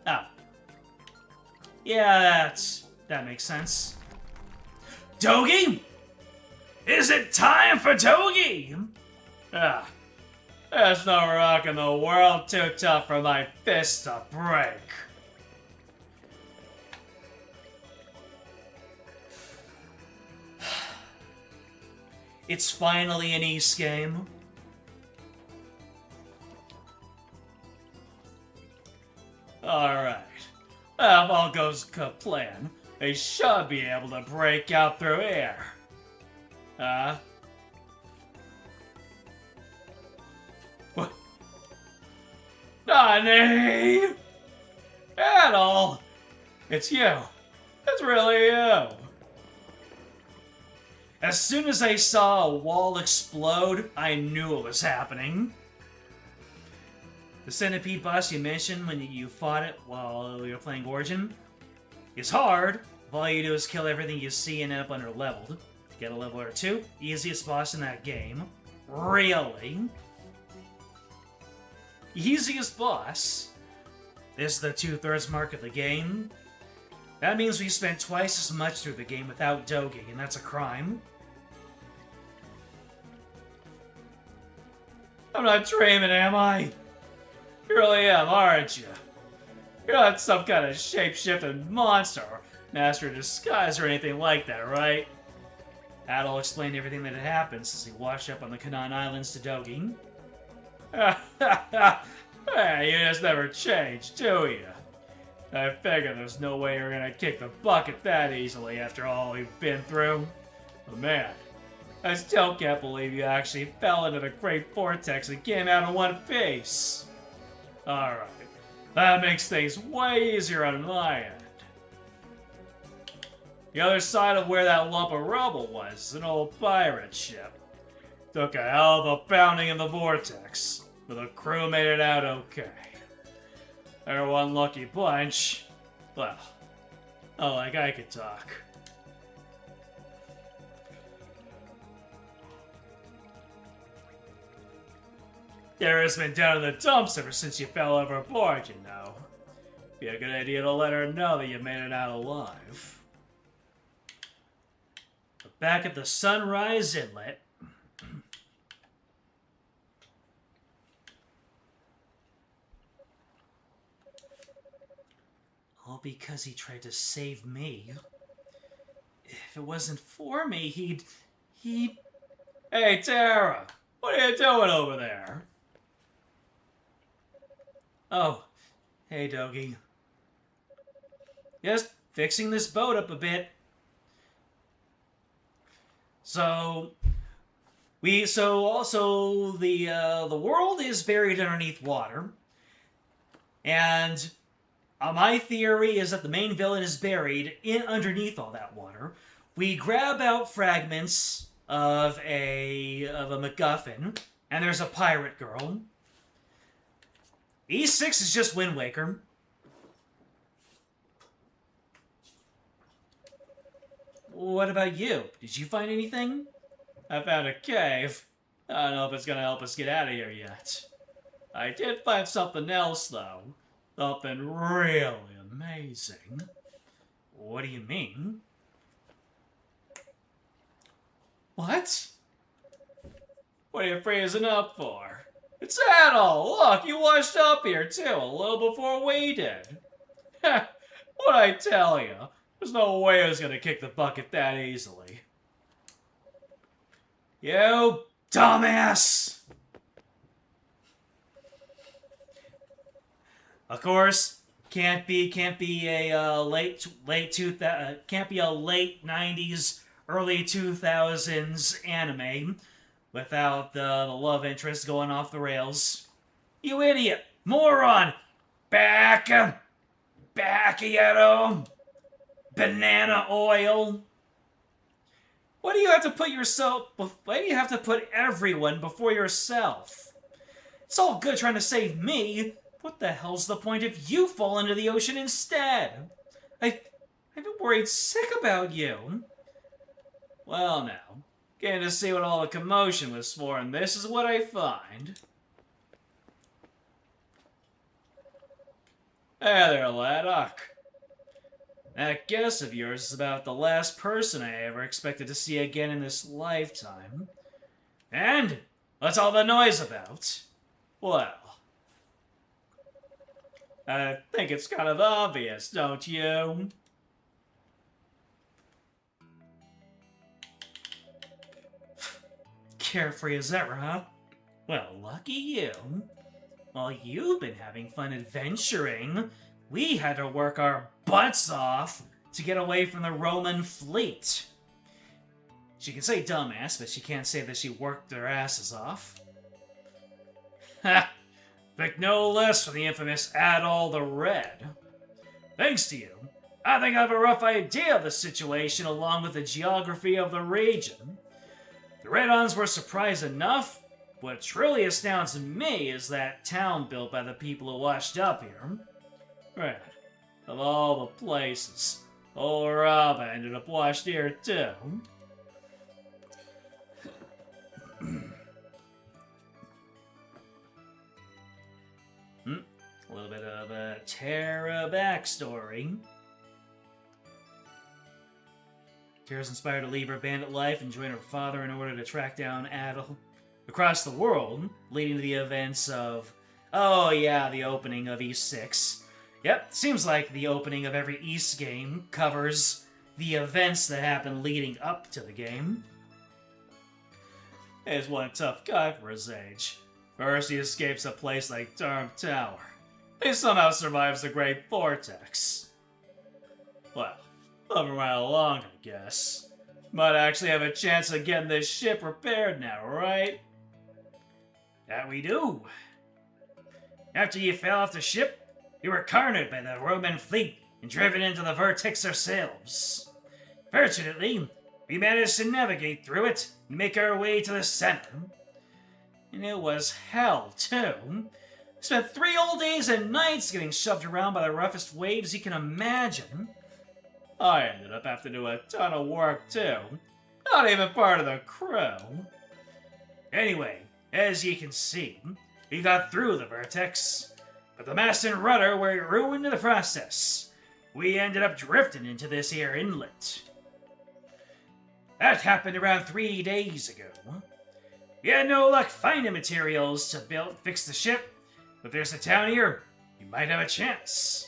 Oh. Yeah, that makes sense. Dogi? Is it time for Dogi? Ah. There's no rock in the world too tough for my fist to break. It's finally an East game. Alright. If all goes to plan, they should be able to break out through here. What? Nani? Adol! It's you. It's really you. As soon as I saw a wall explode, I knew it was happening. The centipede boss you mentioned when you fought it while you were playing Origin is hard. All you do is kill everything you see and end up under-leveled. Get a level or two. Easiest boss in that game. Really? Easiest boss? This is the 2/3 mark of the game. That means we spent twice as much through the game without dogging, and that's a crime. I'm not dreaming, am I? You really am, aren't you? You're not some kind of shape-shifting monster, or master of disguise, or anything like that, right? Adol explained everything that had happened since he washed up on the Canaan Islands to dogging. Hey, you just never change, do you? I figure there's no way you're gonna kick the bucket that easily after all we've been through. But man, I still can't believe you actually fell into the Great Vortex and came out in one piece. Alright, that makes things way easier on my end. The other side of where that lump of rubble was, an old pirate ship. Took a hell of a pounding in the vortex, but the crew made it out okay. They're one lucky bunch. Well, not like I could talk. Dara's been down in the dumps ever since you fell overboard, you know. Be a good idea to let her know that you made it out alive. But back at the Sunrise Inlet, all because he tried to save me. If it wasn't for me, he'd... Hey, Tara! What are you doing over there? Oh, hey, Dogi. Just fixing this boat up a bit. So also the world is buried underneath water, and my theory is that the main villain is buried underneath all that water. We grab out fragments of a MacGuffin, and there's a pirate girl. E6 is just Wind Waker. what about you? Did you find anything? I found a cave. I don't know if it's gonna help us get out of here yet. I did find something else, though. Something really amazing. What do you mean? What? What are you freezing up for? It's Adol! Look, you washed up here, too, a little before we did. What'd I tell you? There's no way I was gonna kick the bucket that easily. You dumbass! Of course, can't be a late 90s, early 2000s anime without the love interest going off the rails. You idiot, moron, Bacchiato, banana oil. Why do you have to put yourself? Why do you have to put everyone before yourself? It's all good trying to save me. What the hell's the point if you fall into the ocean instead? I've been worried sick about you. Well now, getting to see what all the commotion was for, and this is what I find. Hey there, lad. That guess of yours is about the last person I ever expected to see again in this lifetime. And what's all the noise about? Well, I think it's kind of obvious, don't you? Carefree as ever, huh? Well, lucky you. While you've been having fun adventuring, we had to work our butts off to get away from the Roman fleet. She can say dumbass, but she can't say that she worked their asses off. Ha! But no less from the infamous Adol the Red. Thanks to you, I think I have a rough idea of the situation along with the geography of the region. The Red-Ons were surprised enough. What truly astounds me is that town built by the people who washed up here. Right. Of all the places, old Rabba ended up washed here too. A little bit of a Terra backstory. Terra's inspired to leave her bandit life and join her father in order to track down Adol across the world, leading to the events of, oh yeah, the opening of E6. Yep, seems like the opening of every East game covers the events that happen leading up to the game. He's one tough guy for his age. First, he escapes a place like Darm Tower. He somehow survives the Great Vortex. Well, moving right along, I guess. Might actually have a chance of getting this ship repaired now, right? That we do. After you fell off the ship, you were cornered by the Roman fleet and driven into the vortex ourselves. Fortunately, we managed to navigate through it and make our way to the center. And it was hell, too. Spent 3 whole days and nights getting shoved around by the roughest waves you can imagine. I ended up having to do a ton of work, too. Not even part of the crew. Anyway, as you can see, we got through the vortex, but the mast and rudder were ruined in the process. We ended up drifting into this here inlet. That happened around 3 days ago. We had no luck finding materials to fix the ship, but there's a town here. You might have a chance.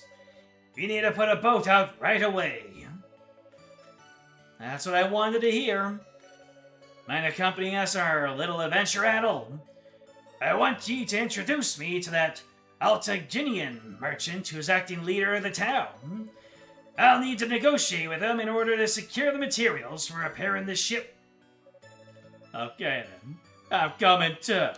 We need to put a boat out right away. That's what I wanted to hear. Mind accompanying us on our little adventure, Adol? I want you to introduce me to that Altaginian merchant who's acting leader of the town. I'll need to negotiate with him in order to secure the materials for repairing the ship. Okay then, I'm coming too.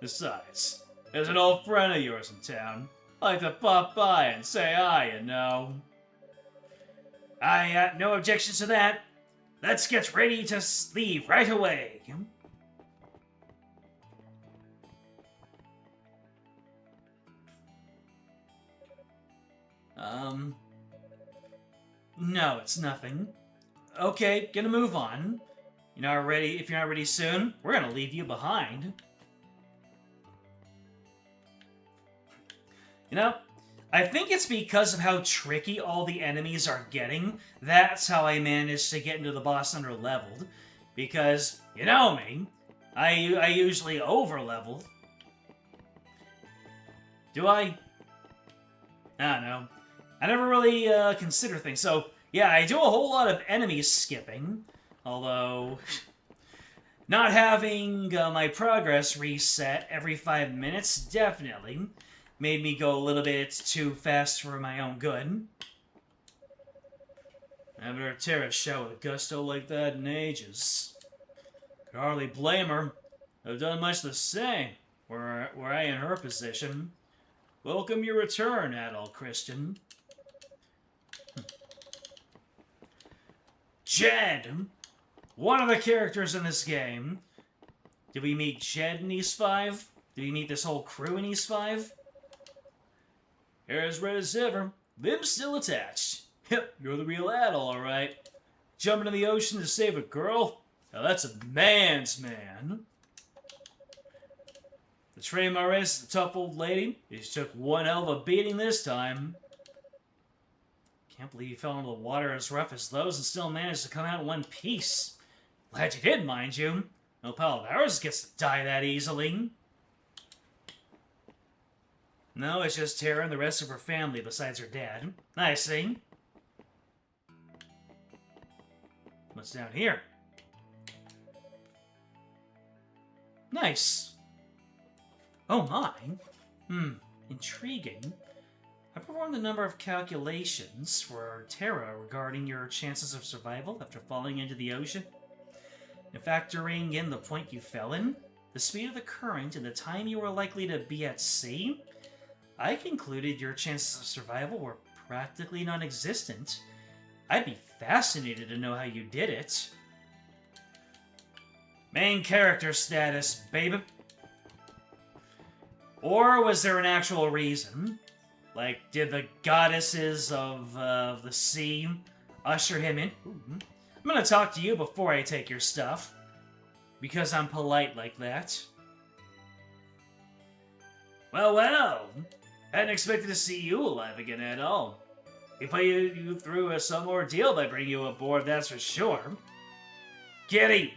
Besides, there's an old friend of yours in town. I like to pop by and say hi, you know. No objections to that. Let's get ready to leave right away. No, it's nothing. Okay, gonna move on. You're not ready. If you're not ready soon, we're gonna leave you behind. You know, I think it's because of how tricky all the enemies are getting. That's how I managed to get into the boss under leveled. Because, you know me, I usually over level. Do I? I don't know. I never really consider things. So, yeah, I do a whole lot of enemy skipping. Although, not having my progress reset every 5 minutes definitely made me go a little bit too fast for my own good. I haven't heard Terra shout with gusto like that in ages. Could hardly blame her. I've done much the same, were I in her position. Welcome your return, Adol Christian. Jed! One of the characters in this game. Did we meet Jed in East 5? Did we meet this whole crew in East 5? Hair as red as ever. Limbs still attached. Yep, you're the real Adol, alright. Jumping in the ocean to save a girl? Now that's a man's man. The train my race is a tough old lady. She took one hell of a beating this time. Can't believe you fell into the water as rough as those and still managed to come out in one piece. Glad you did, mind you. No pal of ours gets to die that easily. No, it's just Tara and the rest of her family besides her dad. I see. What's down here? Nice. Oh my. Intriguing. I performed a number of calculations for Terra regarding your chances of survival after falling into the ocean. And factoring in the point you fell in, the speed of the current, and the time you were likely to be at sea, I concluded your chances of survival were practically non-existent. I'd be fascinated to know how you did it. Main character status, baby. Or was there an actual reason? Like, did the goddesses of the sea usher him in? I'm gonna talk to you before I take your stuff. Because I'm polite like that. Well, well. Hadn't expected to see you alive again at all. We put you through some ordeal by bringing you aboard, that's for sure. Kitty!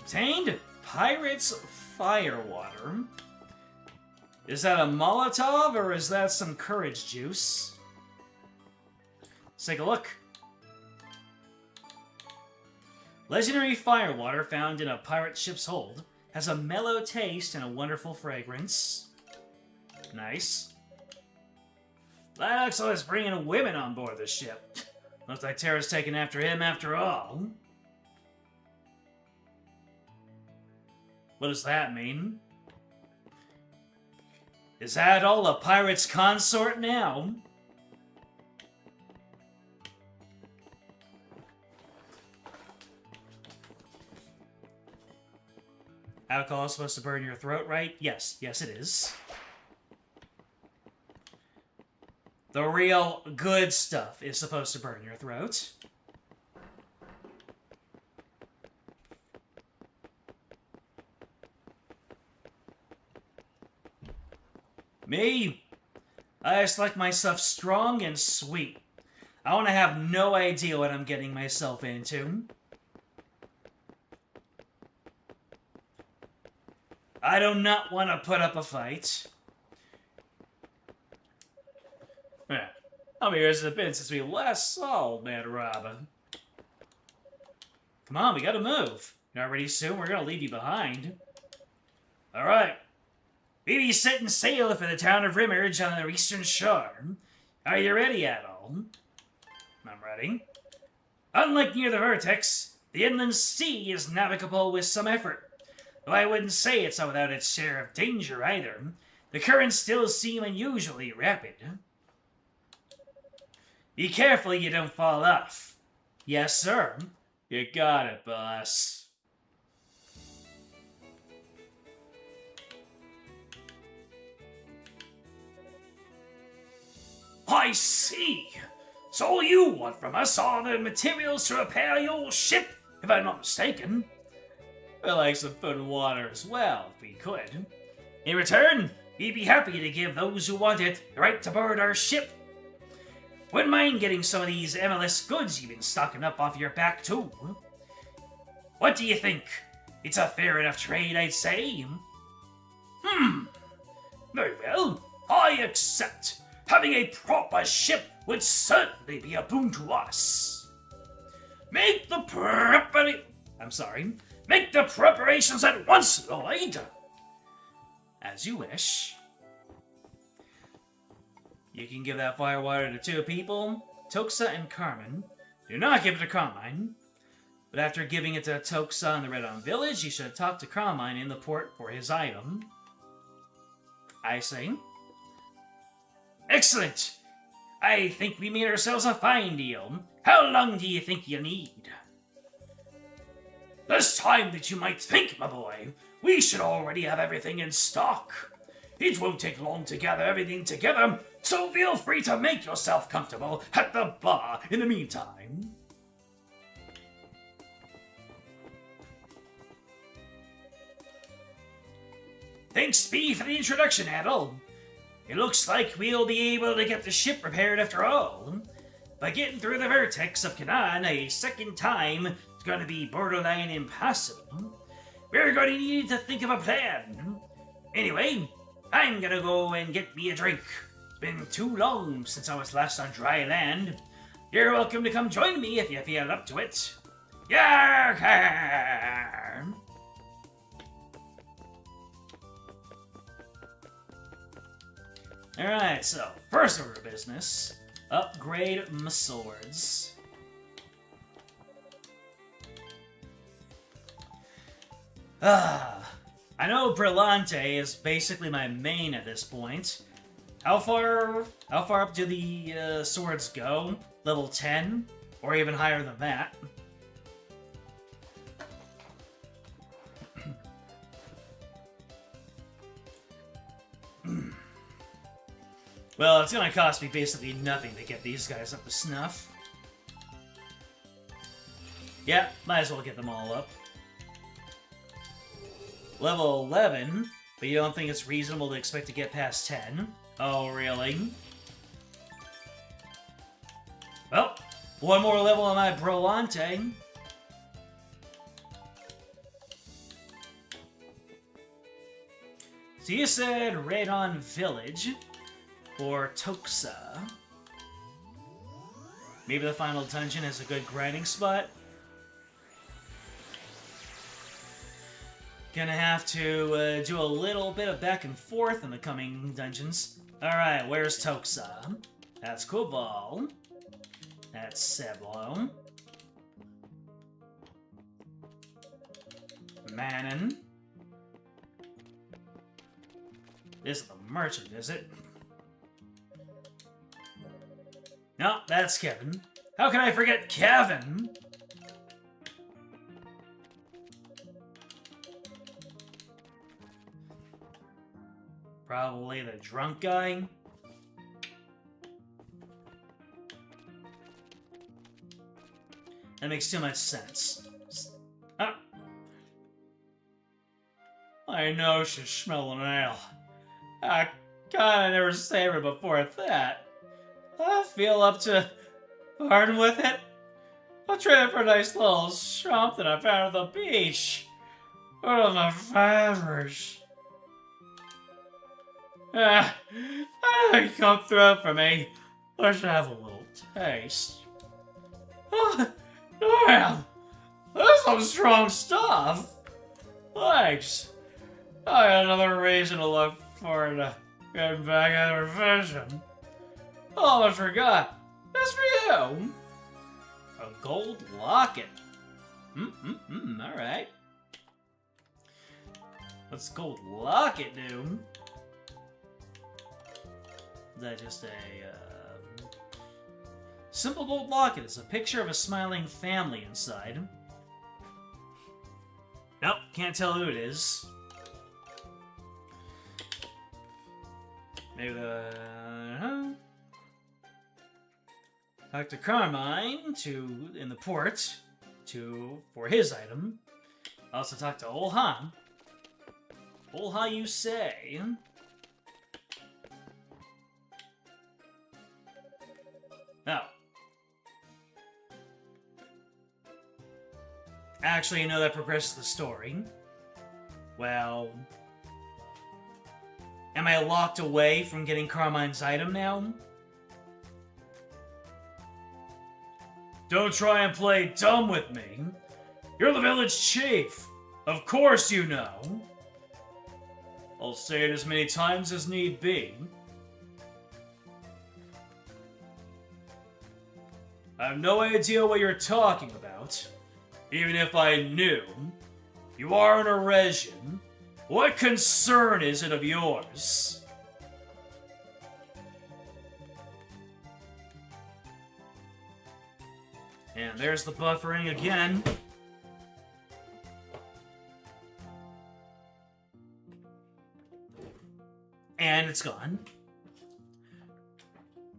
Obtained Pirate's Firewater. Is that a Molotov or is that some courage juice? Let's take a look. Legendary firewater found in a pirate ship's hold has a mellow taste and a wonderful fragrance. Nice. Looks like it's bringing women on board the ship. Looks like Terra's taken after him after all. What does that mean? Is Adol a pirate's consort now? Alcohol is supposed to burn your throat, right? Yes, yes it is. The real good stuff is supposed to burn your throat. Me? I just like my stuff strong and sweet. I want to have no idea what I'm getting myself into. I do not want to put up a fight. How many years has it been since we last saw old man Robin? Come on, we gotta move. You're not ready soon? We're gonna leave you behind. Alright. We be setting sail for the town of Rimmerge on the eastern shore. Are you ready, Adol? I'm ready. Unlike near the Vertex, the inland sea is navigable with some effort. Though I wouldn't say it's without its share of danger either. The currents still seem unusually rapid. Be careful you don't fall off. Yes, sir. You got it, boss. I see. So all you want from us are the materials to repair your ship, if I'm not mistaken. We'd like some food and water as well, if we could. In return, we'd be happy to give those who want it the right to board our ship. Wouldn't mind getting some of these MLS goods you've been stocking up off your back, too. What do you think? It's a fair enough trade, I'd say. Very well. I accept. Having a proper ship would certainly be a boon to us. Make the preparations at once, Lloyd. As you wish. You can give that firewater to two people, Toxa and Carmen. Do not give it to Carmine. But after giving it to Toxa in the Red On Village, you should talk to Carmine in the port for his item. I say. Excellent! I think we made ourselves a fine deal. How long do you think you need? Less time than you might think, my boy. We should already have everything in stock. It won't take long to gather everything together, so feel free to make yourself comfortable at the bar in the meantime. Thanks, B, for the introduction, Adol. It looks like we'll be able to get the ship repaired after all. By getting through the vertex of Canaan a second time is going to be borderline impossible. We're going to need to think of a plan. Anyway, I'm gonna go and get me a drink. It's been too long since I was last on dry land. You're welcome to come join me if you feel up to it. Yarr! Alright, so, first order of business. Upgrade my swords. I know Brillante is basically my main at this point. How far up do the swords go? Level 10? Or even higher than that? Well, it's gonna cost me basically nothing to get these guys up to snuff. Yeah, might as well get them all up. Level 11, but you don't think it's reasonable to expect to get past 10? Oh, really? Well, one more level on my Brillante. So you said Red On Village or Toxa. Maybe the final dungeon is a good grinding spot. Gonna have to do a little bit of back and forth in the coming dungeons. Alright, where's Toxa? That's Koval. That's Seblo. Manon. This is the merchant, is it? No, that's Kevin. How can I forget Kevin? Probably the drunk guy. That makes too much sense. I know she's smelling ale. God, I never savored before that. I feel up to pardon with it. I'll trade it for a nice little shrimp that I found at the beach. One of my favorites. I know you come through for me. Let's have a little taste. Oh, damn! That's some strong stuff. Thanks. I got another reason to look forward to getting back at her vision. Oh, I almost forgot. That's for you. A gold locket. Alright. What's gold locket do? Is that just a, simple gold locket. It's a picture of a smiling family inside. Nope, can't tell who it is. Maybe the... Talk to Carmine in the port for his item. Also talk to Olha. Olha, you say? Oh. Actually, that progresses the story. Well... Am I locked away from getting Carmine's item now? Don't try and play dumb with me. You're the village chief. Of course you know. I'll say it as many times as need be. I have no idea what you're talking about. Even if I knew. You are an Eresian. What concern is it of yours? And there's the buffering again. And it's gone.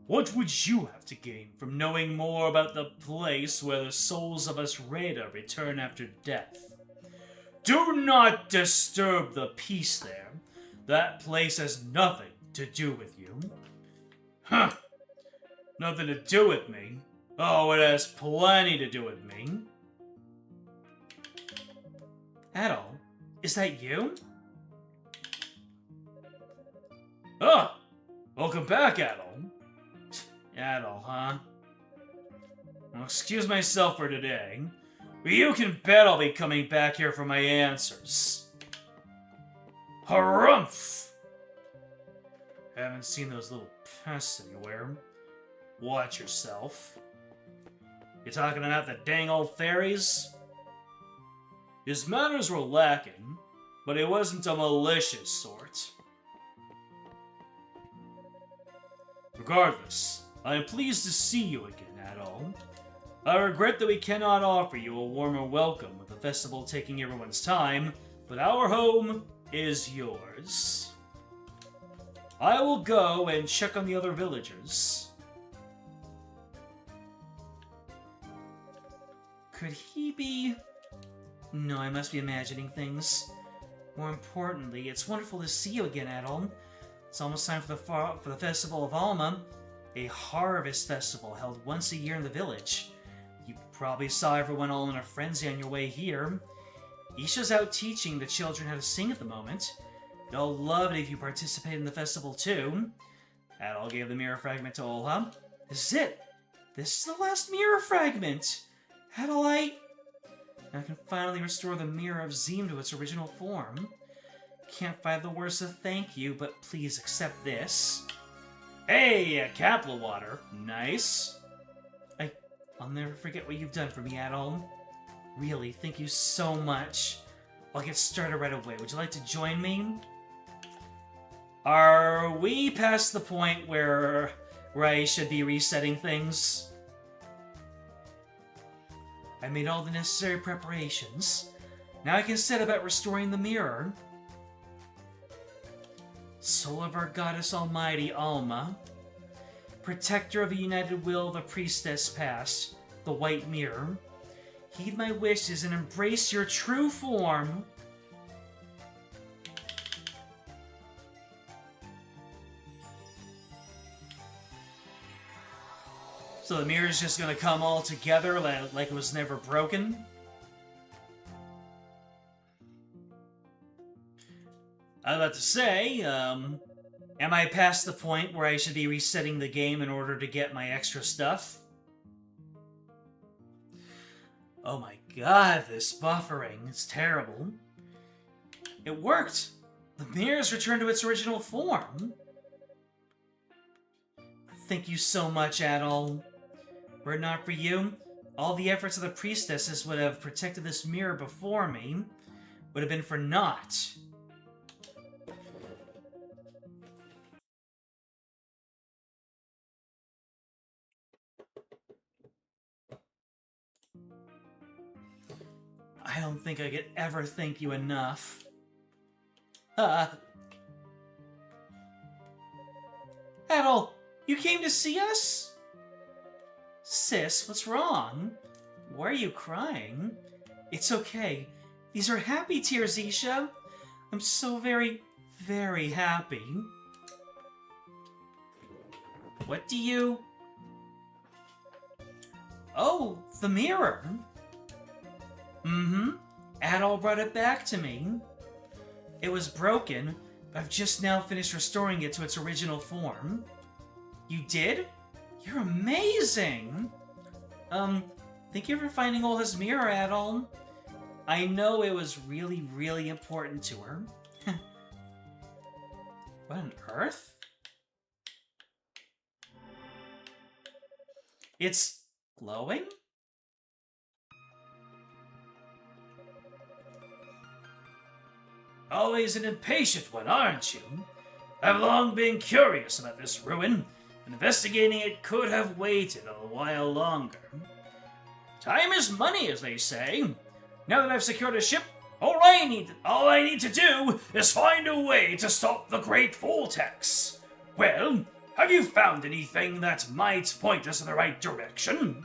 What would you have to gain from knowing more about the place where the souls of us Rada return after death? Do not disturb the peace there. That place has nothing to do with you. Huh. Nothing to do with me? Oh, it has plenty to do with me. Adol, is that you? Oh, welcome back, Adol. Adol, huh? Well, excuse myself for today. But you can bet I'll be coming back here for my answers. Harumph! Haven't seen those little pests anywhere. Watch yourself. You talking about the dang old fairies? His manners were lacking, but he wasn't a malicious sort. Regardless, I am pleased to see you again, Adol. I regret that we cannot offer you a warmer welcome with the festival taking everyone's time, but our home is yours. I will go and check on the other villagers. Could he be... No, I must be imagining things. More importantly, it's wonderful to see you again, Adol. It's almost time for the Festival of Alma, a harvest festival held once a year in the village. You probably saw everyone all in a frenzy on your way here. Isha's out teaching the children how to sing at the moment. They'll love it if you participate in the festival too. Adol gave the mirror fragment to Olha. This is it! This is the last mirror fragment! Adol, now I can finally restore the mirror of Zim to its original form. Can't find the words to thank you, but please accept this. Hey, a capsule of water. Nice. I'll never forget what you've done for me, Adol. Really, thank you so much. I'll get started right away. Would you like to join me? Are we past the point where I should be resetting things? I made all the necessary preparations. Now I can set about restoring the mirror. Soul of our goddess almighty, Alma. Protector of the united will of the priestess past, the white mirror. Heed my wishes and embrace your true form. So the mirror's just gonna come all together like it was never broken? I was about to say, am I past the point where I should be resetting the game in order to get my extra stuff? Oh my god, this buffering is terrible. It worked! The mirror's returned to its original form. Thank you so much, Adol. Were it not for you, all the efforts of the priestesses would have protected this mirror before me would have been for naught. I don't think I could ever thank you enough. Adol, you came to see us? Sis, what's wrong? Why are you crying? It's okay. These are happy tears, Isha. I'm so very, very happy. What do you... Oh, the mirror. Mm-hmm. Adol brought it back to me. It was broken, but I've just now finished restoring it to its original form. You did? You're amazing! Thank you for finding Olha's mirror, Adol. I know it was really, really important to her. What on earth? It's glowing? Always an impatient one, aren't you? I've long been curious about this ruin. Investigating it could have waited a while longer. Time is money, as they say. Now that I've secured a ship, all I need to do is find a way to stop the Great Vortex. Well, have you found anything that might point us in the right direction?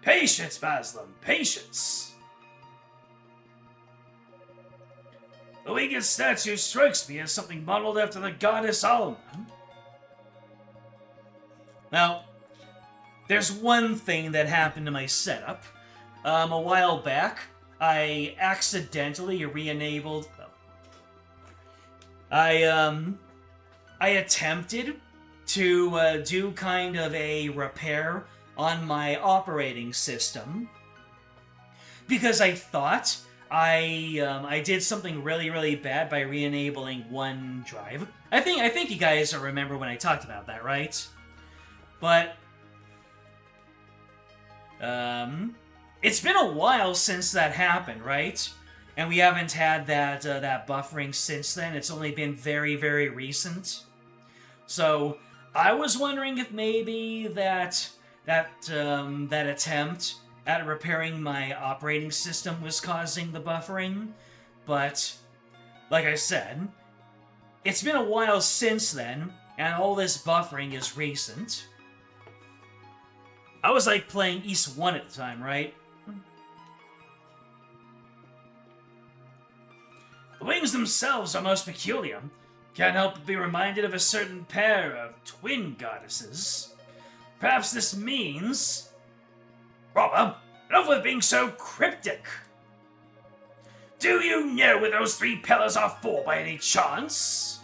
Patience, Baslam, patience. The winged statue strikes me as something modeled after the goddess Alma. Now, there's one thing that happened to my setup. A while back, I accidentally re-enabled... I attempted to do kind of a repair on my operating system because I thought I did something really, really bad by re-enabling one drive. I think you guys remember when I talked about that, right? But it's been a while since that happened, right? And we haven't had that buffering since then. It's only been very, very recent. So I was wondering if maybe that attempt at repairing my operating system was causing the buffering. But like I said, it's been a while since then, and all this buffering is recent. I was like playing East 1 at the time, right? The wings themselves are most peculiar. Can't help but be reminded of a certain pair of twin goddesses. Perhaps this means... Robber, enough with being so cryptic. Do you know where those three pillars are for by any chance?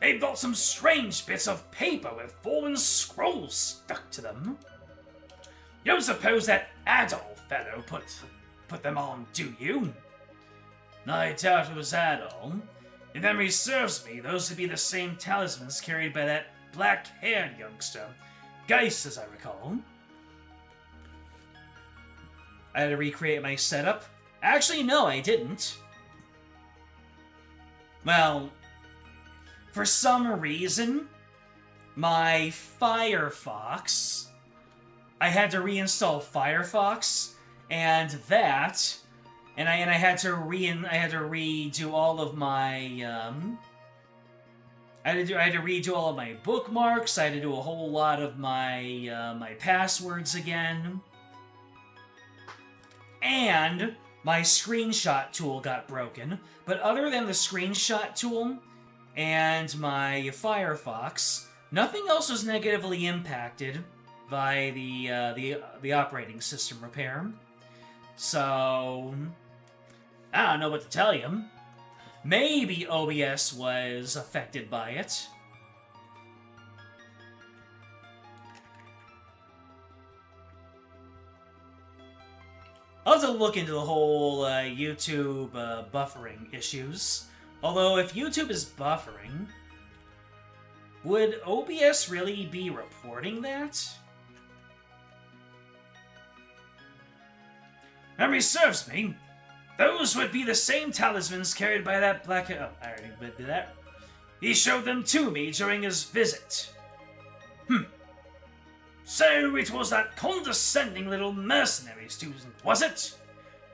They've got some strange bits of paper with fallen scrolls stuck to them. You don't suppose that Adol fellow put them on, do you? I doubt it was Adol. If memory serves me, those would be the same talismans carried by that black-haired youngster, Geist, as I recall. I had to recreate my setup. Actually, no, I didn't. Well, for some reason, my Firefox... I had to reinstall Firefox, and that... And I had to redo all of my I had to redo all of my bookmarks. I had to do a whole lot of my my passwords again. And my screenshot tool got broken. But other than the screenshot tool and my Firefox, nothing else was negatively impacted by the operating system repair. So I don't know what to tell you. Maybe OBS was affected by it. I'll have to look into the whole YouTube buffering issues. Although, if YouTube is buffering, would OBS really be reporting that? Memory serves me. Those would be the same talismans carried by that black... Oh, I already did that. He showed them to me during his visit. So it was that condescending little mercenary student, was it?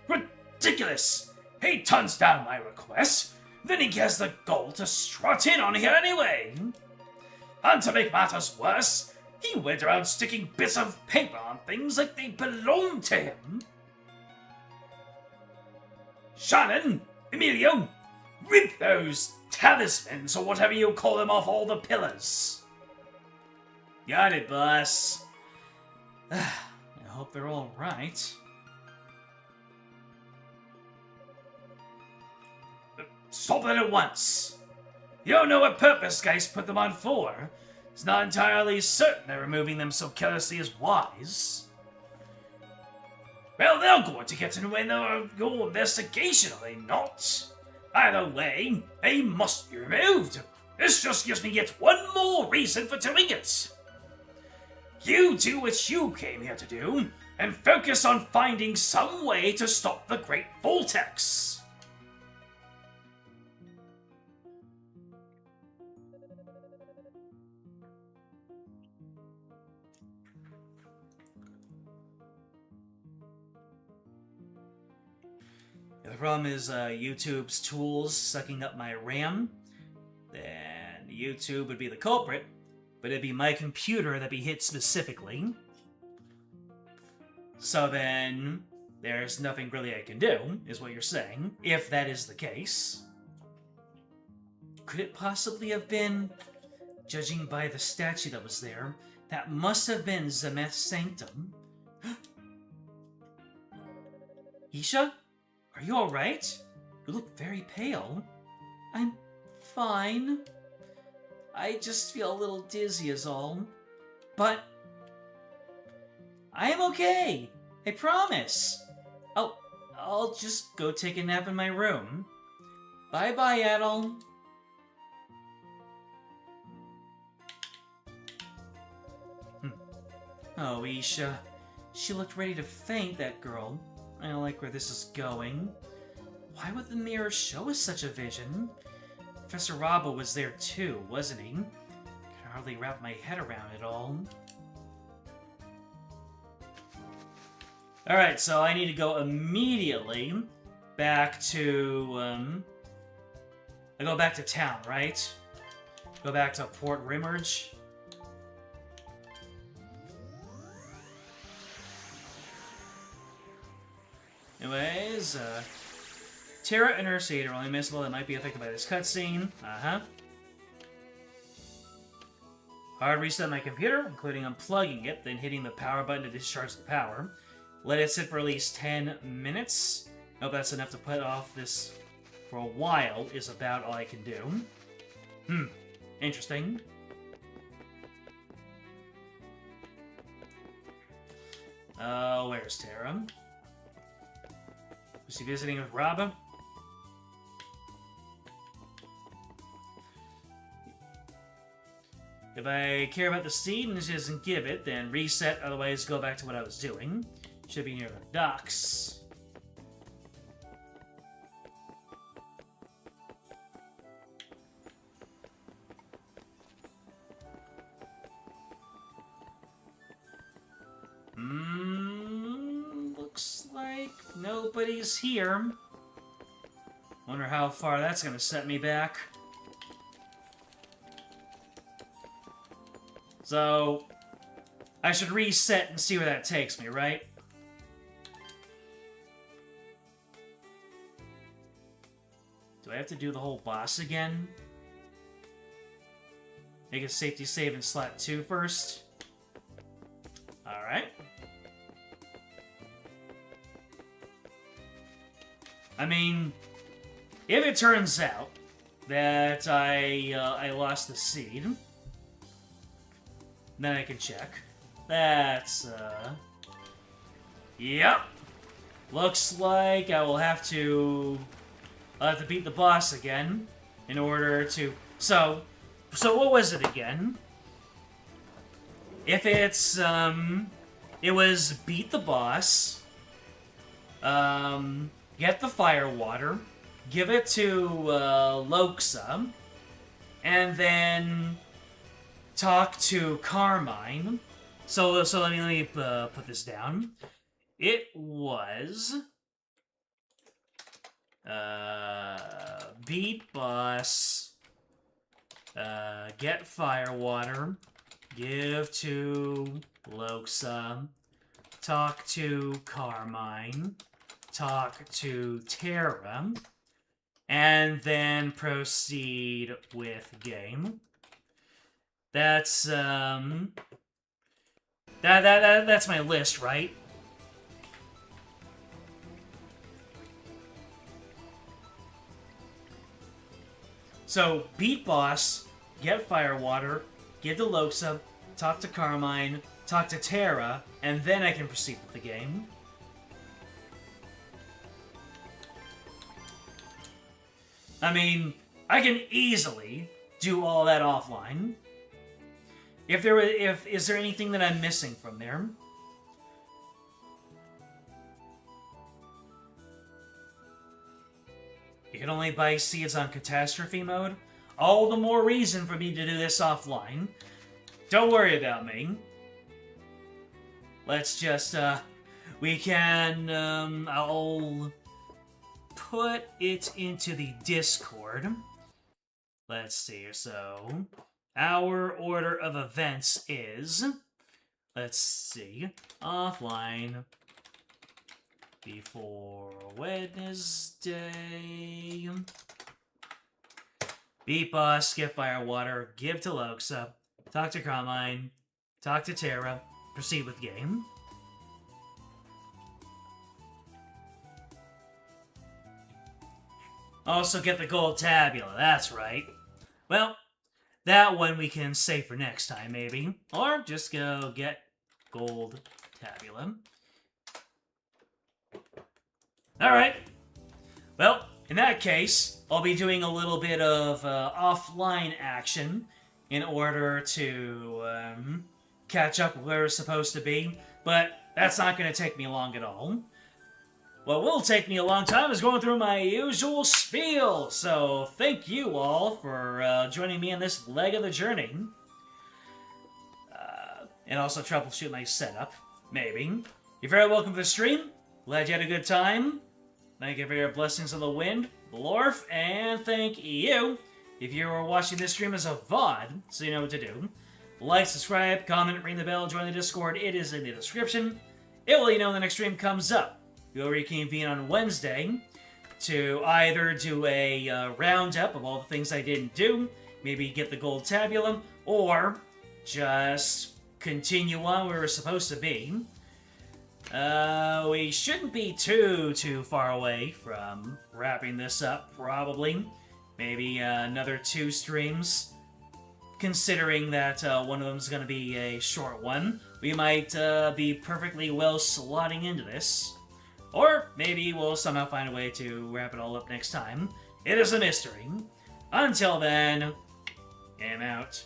Ridiculous! He turns down my request, then he has the gall to strut in on here anyway. And to make matters worse, he went around sticking bits of paper on things like they belonged to him. Shannon, Emilio, rip those talismans or whatever you call them off all the pillars. Got it, boss. I hope they're all right. Stop that at once. You don't know what purpose Geist put them on for. It's not entirely certain that removing them so carelessly is wise. Well, they're going to get in the way of your investigation, are they not? Either way, they must be removed. This just gives me yet one more reason for doing it. You do what you came here to do, and focus on finding some way to stop the Great Vortex. The problem is YouTube's tools sucking up my RAM. Then YouTube would be the culprit, but it'd be my computer that'd be hit specifically. So then, there's nothing really I can do, is what you're saying, if that is the case. Could it possibly have been, judging by the statue that was there, that must have been Zemeth's sanctum? Isha? Are you alright? You look very pale. I'm fine. I just feel a little dizzy is all. But I am okay. I promise. I'll just go take a nap in my room. Bye-bye, Adol. Oh, Isha. She looked ready to faint, that girl. I don't like where this is going. Why would the mirror show us such a vision? Professor Robbo was there too, wasn't he? I can hardly wrap my head around it all. Alright, so I need to go immediately back to, I go back to town, right? Go back to Port Rimmerge. Anyways, Terra and Ursaid are only missable that might be affected by this cutscene. Hard reset my computer, including unplugging it, then hitting the power button to discharge the power. Let it sit for at least 10 minutes. Hope that's enough to put off this for a while, is about all I can do. Interesting. Where's Terra? Was he visiting with Robbo? If I care about the seed and this doesn't give it, then reset, otherwise go back to what I was doing. Should be near the docks. Looks like nobody's here. Wonder how far that's gonna set me back. So, I should reset and see where that takes me, right? Do I have to do the whole boss again? Make a safety save in slot 2 first. Alright. I mean, if it turns out that I lost the seed, then I can check. That's, yep. Looks like I will have to beat the boss again in order to... So what was it again? If it's, it was beat the boss, get the fire water, give it to, Loxa, and then talk to Carmine. So let me put this down. It was beat boss, Get Firewater, give to Loxa, talk to Carmine, talk to Terra, and then proceed with game. That's that's my list, right? So, beat boss, get Firewater, give to Loxa, talk to Carmine, talk to Terra, and then I can proceed with the game. I mean, I can easily do all that offline. Is there anything that I'm missing from there? You can only buy seeds on catastrophe mode. All the more reason for me to do this offline. Don't worry about me. Let's just, we can, I'll put it into the Discord. Let's see, so, our order of events is, let's see, offline, before Wednesday, beat boss, skip Firewater, give to Loxa, talk to Carmine, talk to Terra, proceed with game. Also get the gold tabula, that's right. Well, that one we can save for next time, maybe. Or just go get gold tabula. Alright. Well, in that case, I'll be doing a little bit of offline action in order to catch up where we're supposed to be, but that's not going to take me long at all. What will take me a long time is going through my usual spiel, so thank you all for joining me in this leg of the journey. And also troubleshoot my setup, maybe. You're very welcome to the stream. Glad you had a good time. Thank you for your blessings of the wind, Blorf, and thank you if you are watching this stream as a VOD, so you know what to do. Like, subscribe, comment, ring the bell, join the Discord. It is in the description. It will let you know when the next stream comes up. We'll reconvene on Wednesday to either do a roundup of all the things I didn't do, maybe get the gold tabulum, or just continue on where we're supposed to be. We shouldn't be too far away from wrapping this up, probably. Maybe another 2 streams. Considering that one of them is going to be a short one, we might be perfectly well slotting into this. Or maybe we'll somehow find a way to wrap it all up next time. It is a mystery. Until then, I'm out.